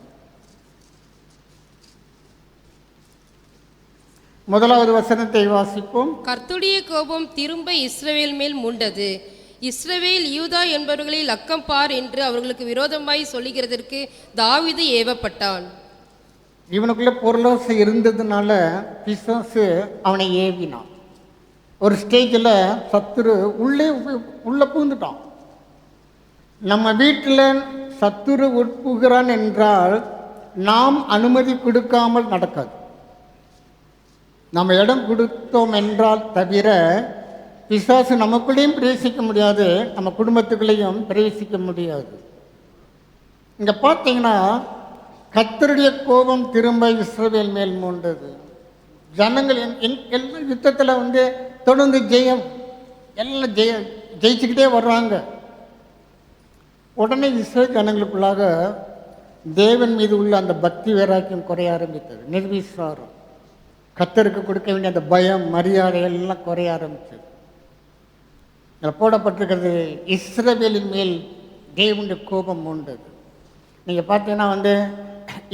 1வது வசனத்தை வாசிப்போம். கர்த்தருடைய கோபம் திரும்ப இஸ்ரவேல் மேல் மூண்டது. இஸ்ரவேல் யூதா என்பவர்களை லக்கம் பார் என்று அவர்களுக்கு விரோதமாய் சொல்லுகிறதற்கு தாவீது ஏவப்பட்டான். இவனுக்குள்ள பொருளாசை இருந்ததுனால பிசாசு அவனை ஏவினான். ஒரு ஸ்டேஜில் சத்துரு உள்ளே பூந்துட்டான். நம்ம வீட்டில் சத்துரு உட்புகிறான் என்றால் நாம் அனுமதி கொடுக்காமல் நடக்காது. நம்ம இடம் கொடுத்தோம் என்றால் தவிர பிசாசு நமக்குள்ளேயும் பிரவேசிக்க முடியாது, நம்ம குடும்பத்துக்குள்ளேயும் பிரவேசிக்க முடியாது. இங்கே பார்த்தீங்கன்னா கர்த்தருடைய கோபம் திரும்ப இஸ்ரவேல் மேல் மூண்டது. ஜனங்கள் எல்லாம் யுத்தத்தில் தொடர்ந்து ஜெயம், எல்லாம் ஜெயிச்சுக்கிட்டே வர்றாங்க. உடனே இஸ்ரவேல் ஜனங்களுக்குள்ளாக தேவன் மீது உள்ள அந்த பக்தி வைராக்கியம் குறைய ஆரம்பித்தது. நிர்விசாரம், கர்த்தருக்கு கொடுக்க வேண்டிய அந்த பயம் மரியாதை எல்லாம் குறைய ஆரம்பித்தது. இதில் போடப்பட்டிருக்கிறது, இஸ்ரவேலின் மேல் தேவனுடைய கோபம் உண்டது. நீங்கள் பார்த்தீங்கன்னா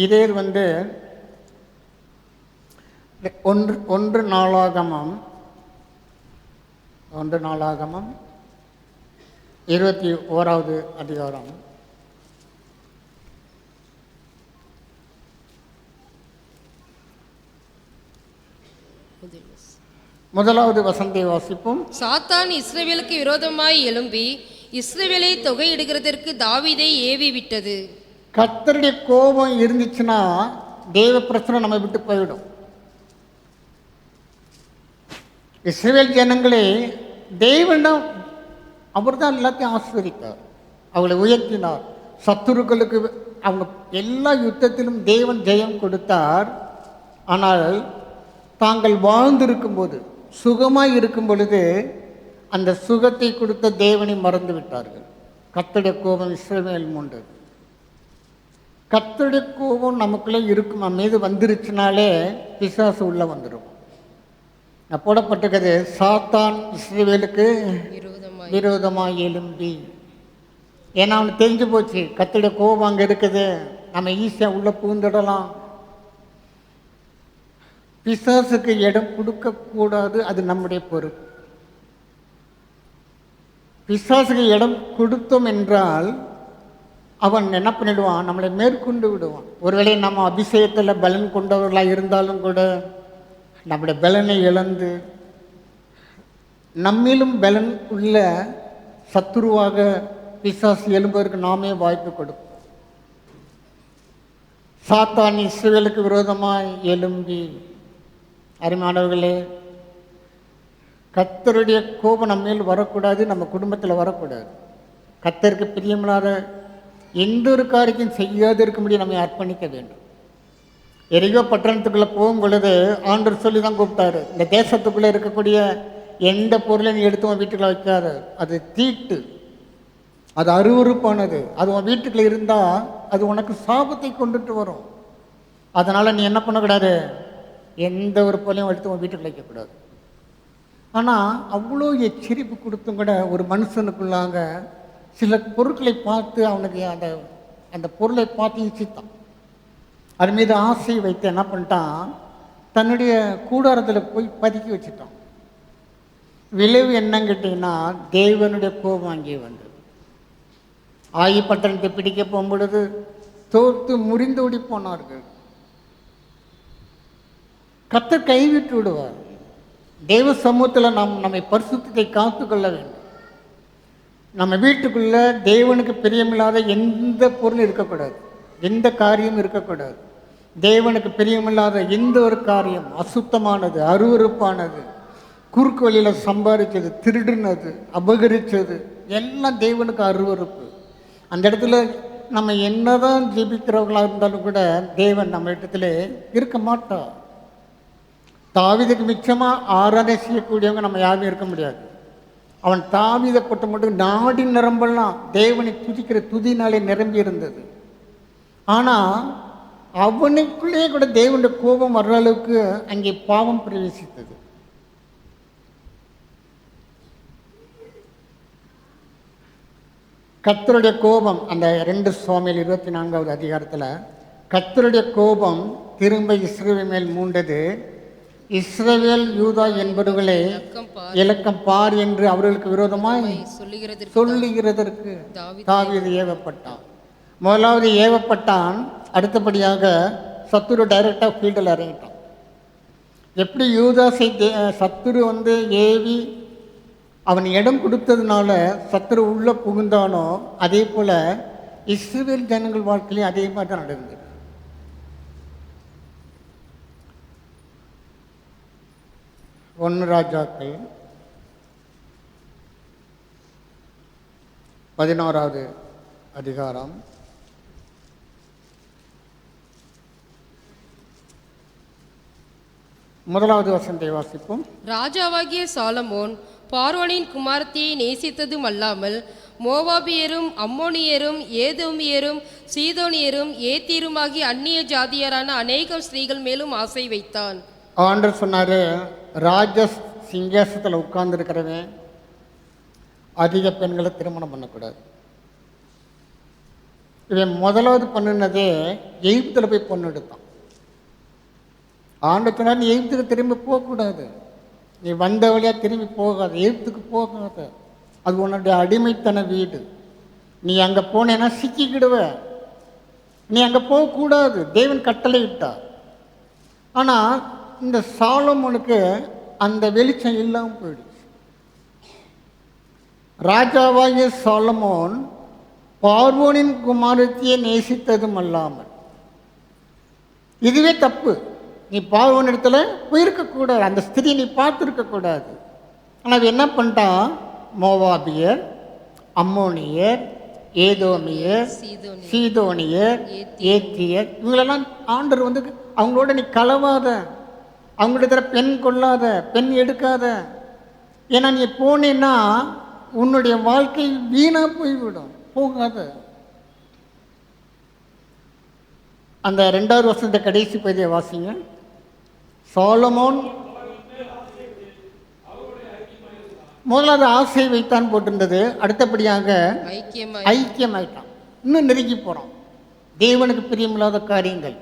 இதே 1 நாளாகமம் 21வது அதிகாரம் 1வது வசனத்தை வாசிப்போம். சாத்தான் இஸ்ரவேலுக்கு விரோதமாய் எழும்பி இஸ்ரவேலை தொகையிடுகிறதற்கு தாவீதை ஏவி விட்டது. கர்த்தருடைய கோபம் இருந்துச்சுன்னா தேவ பிரச்சனை நம்ம விட்டு போயிடும். இஸ்ரவேல் ஜனங்களே தேவனிடம் அவர் தான் எல்லாத்தையும் ஆசீர்வதித்தார், அவளை உயர்த்தினார். சத்துருக்களுக்கு அவங்க எல்லா யுத்தத்திலும் தேவன் ஜெயம் கொடுத்தார். ஆனால் தாங்கள் வாழ்ந்திருக்கும்போது, சுகமாய் இருக்கும் பொழுது அந்த சுகத்தை கொடுத்த தேவனை மறந்து விட்டார்கள். கர்த்தருடைய கோபம் இஸ்ரவேல் மூண்டது. கர்த்தருடைய கோபம் நமக்குள்ளே இருக்கும், நம்ம மீது வந்துருச்சுனாலே பிசாசு உள்ளே வந்துடும். போடப்பட்டிருக்கிறது, சாத்தான் இஸ்ரவேலுக்கு விரோதமாய் விரோதமாக எழும்பி. ஏன்னா அவனுக்கு தெரிஞ்சு போச்சு கர்த்தருடைய கோபம் அங்கே இருக்குது, நம்ம ஈஸியாக உள்ளே பூந்துடலாம். பிசாசுக்கு இடம் கொடுக்கக்கூடாது, அது நம்முடைய பொறுப்பு. பிசாசுக்கு இடம் கொடுத்தோம் என்றால் அவன் என்ன பண்ணிடுவான், நம்மளை மேற்கொண்டு விடுவான். ஒருவேளை நம்ம அபிஷேகத்தில் பலன் கொண்டவர்களாக இருந்தாலும் கூட நம்முடைய பலனை இழந்து நம்மிலும் பலன் உள்ள சத்துருவாக பிசாசு எழும்புவதற்கு நாமே வாய்ப்பு கொடுப்போம். சாத்தான் இஸ்ரவேலுக்கு விரோதமாய் எழும்பி. அருமையானவர்களே, கர்த்தருடைய கோபம் நம்ம மேல் வரக்கூடாது, நம்ம குடும்பத்தில் வரக்கூடாது. கர்த்தருக்கு பிரியமில்லாத எந்த ஒரு காரியத்தையும் செய்யாது இருக்கும்படி நம்மை அர்ப்பணிக்க வேண்டும். எரிகோ பட்டணத்துக்குள்ளே போகும் பொழுது ஆண்டவர் சொல்லி தான் கூப்பிட்டாரு, இந்த தேசத்துக்குள்ளே இருக்கக்கூடிய எந்த பொருளையும் நீ எடுத்து உன் வீட்டுக்குள்ளே வைக்காது, அது தீட்டு, அது அருவருப்பானது, அது உன் வீட்டுக்குள்ளே இருந்தால் அது உனக்கு சாபத்தை கொண்டுட்டு வரும். அதனால் நீ என்ன பண்ணக்கூடாது, எந்த ஒரு பொருளையும் எடுத்து உன் வீட்டுக்குள்ளே வைக்கக்கூடாது. ஆனால் அவ்வளோ எச்சரிப்பு கொடுத்தும் கூட ஒரு மனுஷனுக்குள்ளாக சில பொருட்களை பார்த்து அவனுக்கு அந்த பொருளை பார்த்து இச்சித்தான், அது மீது ஆசையை வைத்து என்ன பண்ணிட்டான், தன்னுடைய கூடாரத்தில் போய் பதுக்கி வச்சுட்டான். விளைவு என்னன்னு கேட்டிங்கன்னா, தேவனுடைய கோபம் அங்கே வந்தது. ஆயி பட்டணத்தை பிடிக்க போகும்பொழுது தோற்று முறிந்து ஓடி போனார்கள். கர்த்தர் கைவிட்டு விடுவார். தேவ சமூகத்தில் நம்மை பரிசுத்தத்தை காத்து கொள்ள வேண்டும். நம்ம வீட்டுக்குள்ளே தேவனுக்கு பிரியமில்லாத எந்த பொருளும் இருக்கக்கூடாது, எந்த காரியமும் இருக்கக்கூடாது. தேவனுக்கு பிரியமில்லாத எந்த ஒரு காரியம், அசுத்தமானது, அருவருப்பானது, குறுக்கு வழியில் சம்பாதிச்சது, திருடுனது, அபகரித்தது எல்லாம் தேவனுக்கு அருவருப்பு. அந்த இடத்துல நம்ம என்னதான் ஜெபிக்கிறவர்களாக இருந்தாலும் கூட தேவன் நம்ம இடத்துல இருக்க மாட்டார். தாவீதுக்கு மிச்சமாக ஆராதனை செய்யக்கூடியவங்க நம்ம யாருமே இருக்க முடியாது. அவன் தாவீதை பொறுத்த மட்டும் நாடி நிரம்பெல்லாம் தேவனை துதிக்கிற துதினாலே நிரம்பி இருந்தது. ஆனால் அவனுக்குள்ளேயே கூட தேவனுடைய கோபம் வர்ற அளவுக்கு அங்கே பாவம் பிரவேசித்தது. கர்த்தருடைய கோபம், அந்த 2 சாமுவேல் 24வது அதிகாரத்தில் கர்த்தருடைய கோபம் திரும்ப இஸ்ரவேல் மேல் மூண்டது. இஸ்ரவேல் யூதா என்பவர்களே இலக்கம் பார் என்று அவர்களுக்கு விரோதமாய் சொல்லுகிறதற்கு தாவீது ஏவப்பட்டான். முதலாவது ஏவப்பட்டான், அடுத்தபடியாக சத்துரு டைரக்டாக ஃபீல்டில் இறங்கிட்டான். எப்படி யூதாசை சத்துரு ஏவி அவன் இடம் கொடுத்ததுனால சத்துரு உள்ளே புகுந்தானோ, அதே போல் இஸ்ரவேல் ஜனங்கள் வாழ்க்கையிலையும் அதே மாதிரி தான் நடந்தது. ஒன்று ராஜாக்கள் 16வது அதிகாரம் 1வது வசனத்தை வாசிப்போம். ராஜாவாகிய சாலமோன் பார்வோனின் குமாரத்தியை நேசித்ததும் அல்லாமல் மோவாபியரும் அம்மோனியரும் ஏதோமியரும் சீதோனியரும் ஏத்தீருமாகி அந்நிய ஜாதியரான அநேகம் ஸ்திரீகள் மேலும் ஆசை வைத்தான். ஆண்டவர் சொன்னார், ராஜ சிங்காசத்தில் உட்கார்ந்துருக்கிறவன் அதிக பெண்களை திருமணம் பண்ணக்கூடாது. இவன் முதலாவது பண்ணினதே எகிப்தில் போய் பொண்ணு எடுத்தான். ஆண்டு சொன்னார், நீ எகிப்துக்கு திரும்பி போகக்கூடாது, நீ வந்த வழியாக திரும்பி போகாது, எகிப்துக்கு போகாத, அது உன்னுடைய அடிமைத்தன வீடு, நீ அங்கே போனேன்னா சிக்கிக்கிடுவ, நீ அங்கே போகக்கூடாது, தேவன் கட்டளை இட்டார். ஆனால் இந்த சாலமோனுக்கு அந்த வெளிச்சம் இல்லாமல் போயிடுச்சு. ராஜாவாகிய சாலமோன் பார்வோனின் குமாரத்தியை நேசித்ததும் அல்லாமல், இதுவே தப்பு, நீ பார்வோன் இடத்துல போயிருக்கக்கூடாது, அந்த ஸ்திரியை நீ பார்த்துருக்கக்கூடாது. ஆனால் என்ன பண்ணிட்டான், மோவாபியர், அம்மோனியர், ஏதோமியர், சீதோனியர், ஏத்தியர், இவங்களெல்லாம் ஆண்டவர் அவங்களோட நீ கலவாத, அவங்களோட பெண் கொள்ளாத, பெண் எடுக்காத. ஏன்னா நீ போனேன்னா உன்னுடைய வாழ்க்கை வீணாக போய்விடும். போகாத. அந்த 2வது வசனத்தை கடைசி பகுதியை வாசிங்க. சாலமோன் முதலாவது ஆசை வைத்தான் போட்டிருந்தது. அடுத்தபடியாக ஐக்கியமாயிட்டான். இன்னும் நெருங்கி போகிறான். தேவனுக்கு பிரியமில்லாத காரியங்கள்.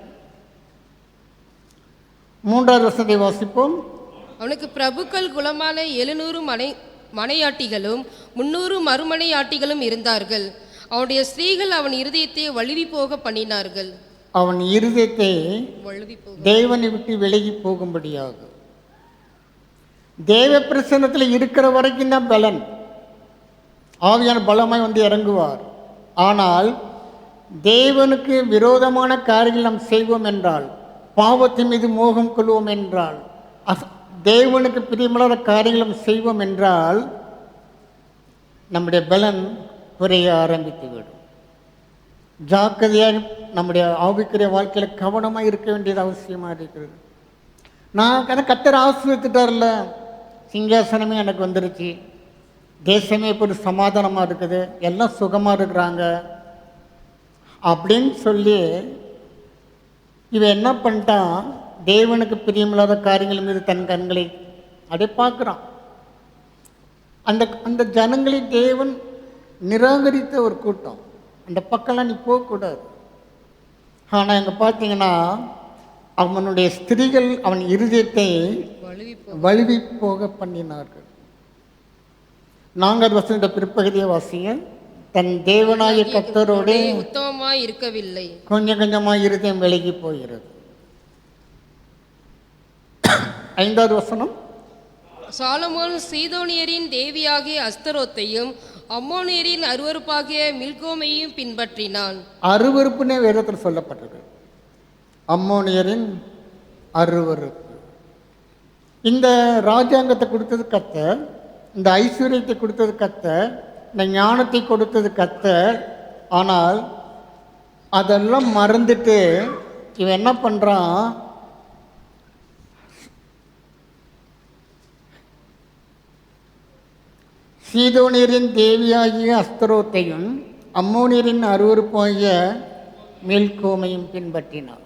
3வது வசனத்தை வாசிப்போம். அவனுக்கு பிரபுக்கள் குலமான 700 மனையாட்டிகளும் 300 மறுமனையாட்டிகளும் இருந்தார்கள். அவனுடைய ஸ்திரீகள் அவன் இருதயத்தை வழுவி போக பண்ணினார்கள். அவன் இருதயத்தை தேவனை விட்டு விலகி போகும்படியாக. தேவ பிரசன்னத்தில் இருக்கிற வரைக்கும் தான் பலன். ஆவியான பலமாய் வந்து இறங்குவார். ஆனால் தேவனுக்கு விரோதமான காரியங்கள் நாம் செய்வோம் என்றால், பாவத்தின் மீது மோகம் கொள்வோம் என்றால், தேவனுக்கு பிரியமில்லாத காரியங்களும் செய்வோம் என்றால் நம்முடைய பலன் குறைய ஆரம்பித்துவிடும். ஜாக்கிரதையாக நம்முடைய ஆவிக்குரிய வாழ்க்கையில் கவனமாக இருக்க வேண்டியது அவசியமாக இருக்கிறது. நான் கர்த்தர் ஆசீர்வதித்துட்டார்ல, சிங்காசனமே எனக்கு வந்துருச்சு, தேசமே இப்போ ஒரு சமாதானமாக இருக்குது, எல்லாம் சுகமாக இருக்கிறாங்க அப்படின்னு சொல்லி இவன் என்ன பண்ணிட்டான்? தேவனுக்கு பிரியமில்லாத காரியங்கள் மீது தன் கண்களை அப்படியே பார்க்குறான். அந்த அந்த ஜனங்களை தேவன் நிராகரித்த ஒரு கூட்டம். அந்த பக்கம்லாம் நீ போகக்கூடாது. ஆனால் இங்கே பார்த்தீங்கன்னா அவனுடைய ஸ்திரீகள் அவன் இருதயத்தை வழுவி போக பண்ணினார்கள். 4வது வசனத்தை பிற்பகுதியை வாசிங்க. தன் தேவனாய கர்த்தரோடு உத்தமமாய் இருக்கவில்லை. கொஞ்சம் கொஞ்சமாக இருதயம் விலகி போகிறது. 5வது வசனம். சாலமோன் சீதோனியரின் தேவியாகிய அஸ்தரோத்தையும் அம்மோனியரின் அருவருப்பாகிய மில்கோமையும் பின்பற்றினான். அருவருப்புனே வேதத்தில் சொல்லப்பட்டது. அம்மோனியரின் அருவருப்பு. இந்த ராஜாங்கத்தை கொடுத்தது கர்த்தர், இந்த ஐஸ்வர்யத்தை கொடுத்தது கர்த்தர், இந்த ஞானத்தை கொடுத்தது கர்த்தர். ஆனால் அதெல்லாம் மறந்துட்டு இவன் என்ன பண்ணுறான்? சீதோனியரின் தேவியாகிய அஸ்தரோத்தையும் அம்மோனியரின் அருவருப்பாகிய மில்கோமையும் பின்பற்றினான்.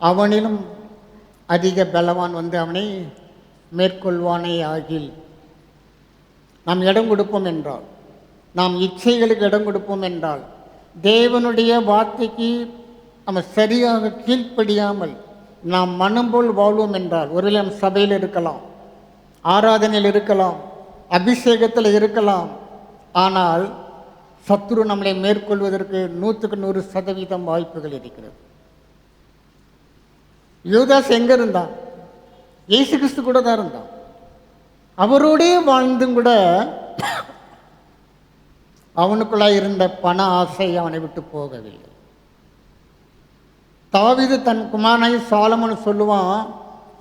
அவனிலும் அதிக பலவான் வந்து அவனை மேற்கொள்வானே ஆகில். நாம் இடம் கொடுப்போம் என்றால், நாம் இச்சைகளுக்கு இடம் கொடுப்போம் என்றால், தேவனுடைய வார்த்தைக்கு நம்ம சரியாக கீழ்ப்படியாமல் நாம் மனம் போல் வாழ்வோம் என்றால், ஒருவேளை நம் சபையில் இருக்கலாம், ஆராதனையில் இருக்கலாம், அபிஷேகத்தில் இருக்கலாம், ஆனால் சத்துரு நம்மளை மேற்கொள்வதற்கு 100க்கு 100% வாய்ப்புகள் இருக்கிறது. யூதாஸ் எங்கே இருந்தான்? இயேசு கிறிஸ்து கூட தான் இருந்தான். அவரோடே வாழ்ந்தும் கூட அவனுக்குள்ளாக இருந்த பண ஆசை அவனை விட்டு போகவில்லை. தாவீது தன் குமாரனாய் சாலமோன் சொல்லுவான்,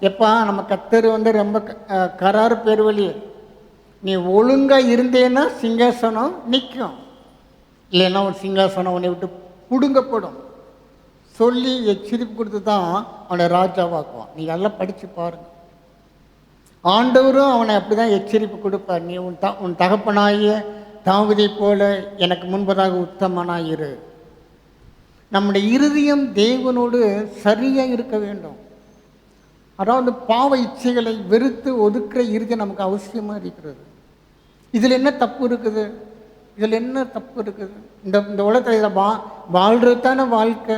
எப்பா நம்ம கர்த்தர் வந்து ரொம்ப கராறு பெருவழி, நீ ஒழுங்காக இருந்தேன்னா சிங்காசனம் நிற்கும், இல்லைன்னா ஒரு சிங்காசனம் அவனை விட்டு பிடுங்கப்படும் சொல்லி எச்சரிப்பு கொடுத்து தான் அவனை ராஜாவாக்குவான். நீங்கள் எல்லாம் படித்து பாருங்கள். ஆண்டவரும் அவனை அப்படி தான் எச்சரிப்பு கொடுப்பார். நீ உன் தகப்பனாகிய தாவீதை போல எனக்கு முன்பதாக உத்தமனாயிரு. நம்முடைய இருதயம் தேவனோடு சரியாக இருக்க வேண்டும். அதாவது பாவ இச்சைகளை வெறுத்து ஒதுக்குற இருதயம் நமக்கு அவசியமாக இருக்கிறது. இதில் என்ன தப்பு இருக்குது? இதில் என்ன தப்பு இருக்குது? இந்த உலகத்தில் இதில் வாழ்கிறது தானே வாழ்க்கை.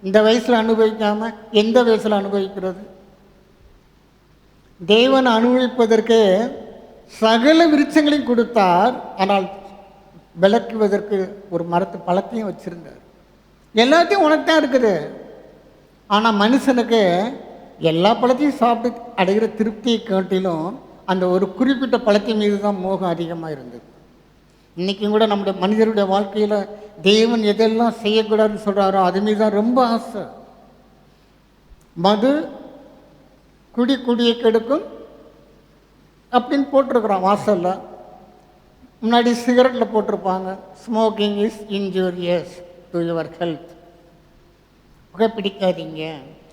இந்த வயசில் அனுபவிக்காமல் எந்த வயசில் அனுபவிக்கிறது? தேவன் அனுபவிப்பதற்கு சகல விருட்சங்களையும் கொடுத்தார், ஆனால் விளக்குவதற்கு ஒரு மரத்து பழத்தையும் வச்சுருந்தார். எல்லாத்தையும் உனக்கு தான் இருக்குது. ஆனால் மனுஷனுக்கு எல்லா பழத்தையும் சாப்பிட்டு அடைகிற திருப்தியை காட்டிலும் அந்த ஒரு குறிப்பிட்ட பழத்தின் மீது தான் மோகம் அதிகமாக இருந்தது. இன்றைக்கும் கூட நம்முடைய மனிதருடைய வாழ்க்கையில் தேவன் எதெல்லாம் செய்யக்கூடாதுன்னு சொல்கிறாரோ அது மீது தான் ரொம்ப ஆசை. மது குடியை கெடுக்கும் அப்படின்னு போட்டிருக்கிறான் வாசலில். முன்னாடி சிகரெட்டில் போட்டிருப்பாங்க, smoking is injurious to your health, புகை பிடிக்காதீங்க.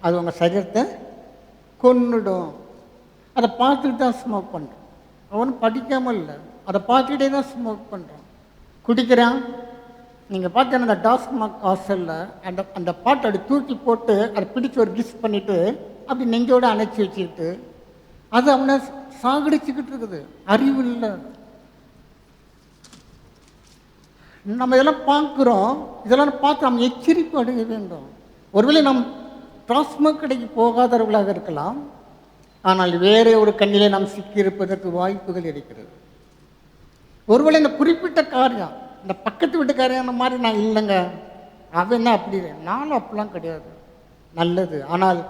அது உங்கள் சரீரத்தை கொன்னுடும். அதை பார்த்துட்டு தான் ஸ்மோக் பண்ணுறான். அவனும் படிக்காமல் இல்லை, அதை பார்த்துக்கிட்டே தான் ஸ்மோக் பண்ணுறான், குடிக்கிறான். நீங்கள் பார்த்தீங்கன்னா அந்த டாஸ்மாக் ஹாஸ்டலில் அந்த பாட்டை அப்படி தூக்கி போட்டு அதை பிடிச்சி ஒரு கிஸ் பண்ணிவிட்டு அப்படி நெஞ்சோடு அணைச்சி வச்சுக்கிட்டு அது அவனை சாகடிச்சுக்கிட்டு இருக்குது. அறிவு இல்லை. நம்ம இதெல்லாம் பார்க்குறோம். இதெல்லாம் பார்த்து நம்ம எச்சரிப்பு அடைய வேண்டும். ஒருவேளை நாம் டாஸ்மாக் கடைக்கு போகாதவர்களாக இருக்கலாம், ஆனால் வேறே ஒரு கண்ணிலே நாம் சிக்கியிருப்பதற்கு வாய்ப்புகள் இருக்கிறது. ஒருவேளை இந்த குறிப்பிட்ட காரியம், இந்த பக்கத்து வீட்டுக்காரியான மாதிரி நான் இல்லைங்க, அவன் என்ன அப்படி, நானும் அப்படிலாம் கிடையாது, நல்லது. ஆனால்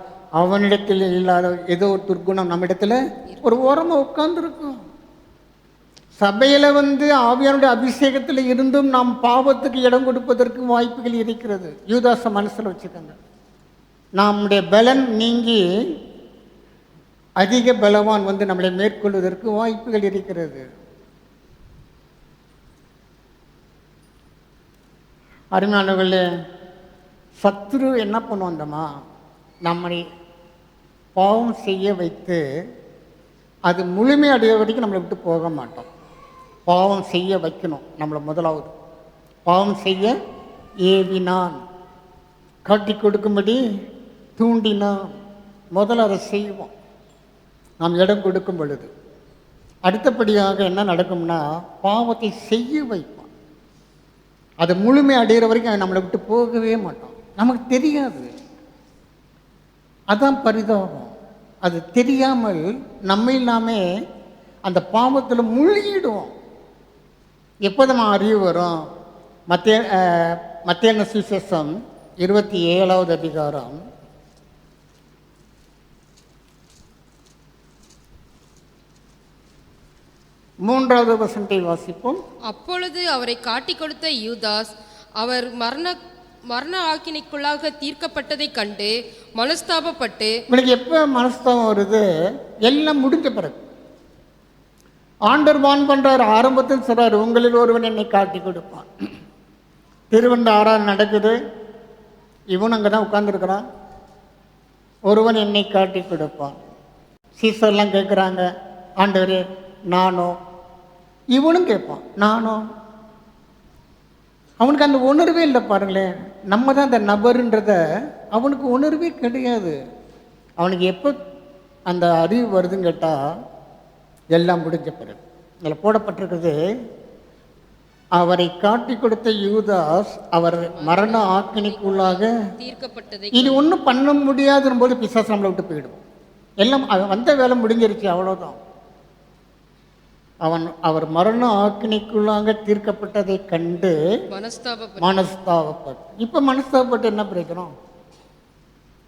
அவனிடத்தில் இல்லாத ஏதோ ஒரு துர்குணம் நம்மிடத்தில் ஒரு ஓரமாக உட்கார்ந்துருக்கும். சபையில் ஆவியானுடைய அபிஷேகத்தில் இருந்தும் நாம் பாவத்துக்கு இடம் கொடுப்பதற்கு வாய்ப்புகள் இருக்கிறது. யூதாச மனசில் வச்சுக்கோங்க. நம்முடைய பலன் நீங்கி அதிக பலவான் நம்மளை மேற்கொள்வதற்கு வாய்ப்புகள் இருக்கிறது. அருமையானவர்களே, சத்துரு என்ன பண்ணுவோம்மா, நம்மை பாவம் செய்ய வைத்து அது முழுமை அடைய வரைக்கும் நம்மளை விட்டு போக மாட்டோம். பாவம் செய்ய வைக்கணும். நம்மளை முதலாவது பாவம் செய்ய ஏவினான், காட்டி கொடுக்கும்படி தூண்டினான். முதல்ல அதை செய்வோம் நாம் இடம் கொடுக்கும் பொழுது. அடுத்தபடியாக என்ன நடக்கும்னா, பாவத்தை செய்ய வைப்பான். அது முழுமை அடைகிற வரைக்கும் நம்மளை விட்டு போகவே மாட்டோம். நமக்கு தெரியாது, அதான் பரிதாபம். அது தெரியாமல் நம்ம நாமே அந்த பாவத்தில் முழுகிடுவோம். எப்போ நம்ம அறிவு வரும்? மத்தேயு சுவிசேஷம் 27வது அதிகாரம் 3வது வசனத்தை வாசிப்போம். அப்பொழுது அவரை காட்டிக் கொடுத்த யூதாஸ் அவர் மரண ஆக்கினைக்குள்ளாக தீர்க்கப்பட்டதை கண்டு மனஸ்தாபப்பட்டு. உங்களுக்கு எப்போ மனஸ்தாபம் வருது? எல்லாம் முடிஞ்ச பிறகு. ஆண்டவர் வான் பண்றார். ஆரம்பத்தில் சொல்றார், உங்களில் ஒருவன் என்னை காட்டி கொடுப்பான். திருவண்ட ஆறாறு நடக்குது, இவன் அங்கே தான் உட்கார்ந்துருக்கிறான். ஒருவன் என்னை காட்டி கொடுப்பான். சீசர்லாம் கேட்குறாங்க, ஆண்டவரே நானோ? இவனும் கேட்பான், நானோ? அவனுக்கு அந்த உணர்வே இல்லை. பாருங்களேன், நம்ம தான் அந்த நபருன்றத அவனுக்கு உணர்வே கிடையாது. அவனுக்கு எப்போ அந்த அறிவு வருதுன்னு கேட்டால் எல்லாம் முடிஞ்ச பிறகு. இதில் போடப்பட்டிருக்குது, அவரை காட்டி கொடுத்த யூதாஸ் அவர் மரண ஆக்கினைக்குள்ளாக தீர்க்கப்பட்டதை. இனி ஒன்றும் பண்ண முடியாதுன்னு போது பிசாசு நம்மளை விட்டு போயிடும். எல்லாம் வந்த வேலை முடிஞ்சிருச்சு, அவ்வளோதான். அவர் மரண ஆக்கினைக்குள்ளாக தீர்க்கப்பட்டதை கண்டு மனஸ்தாபப்பட்டு. இப்போ மனஸ்தாபப்பட்டு என்ன பிரயோஜனம்?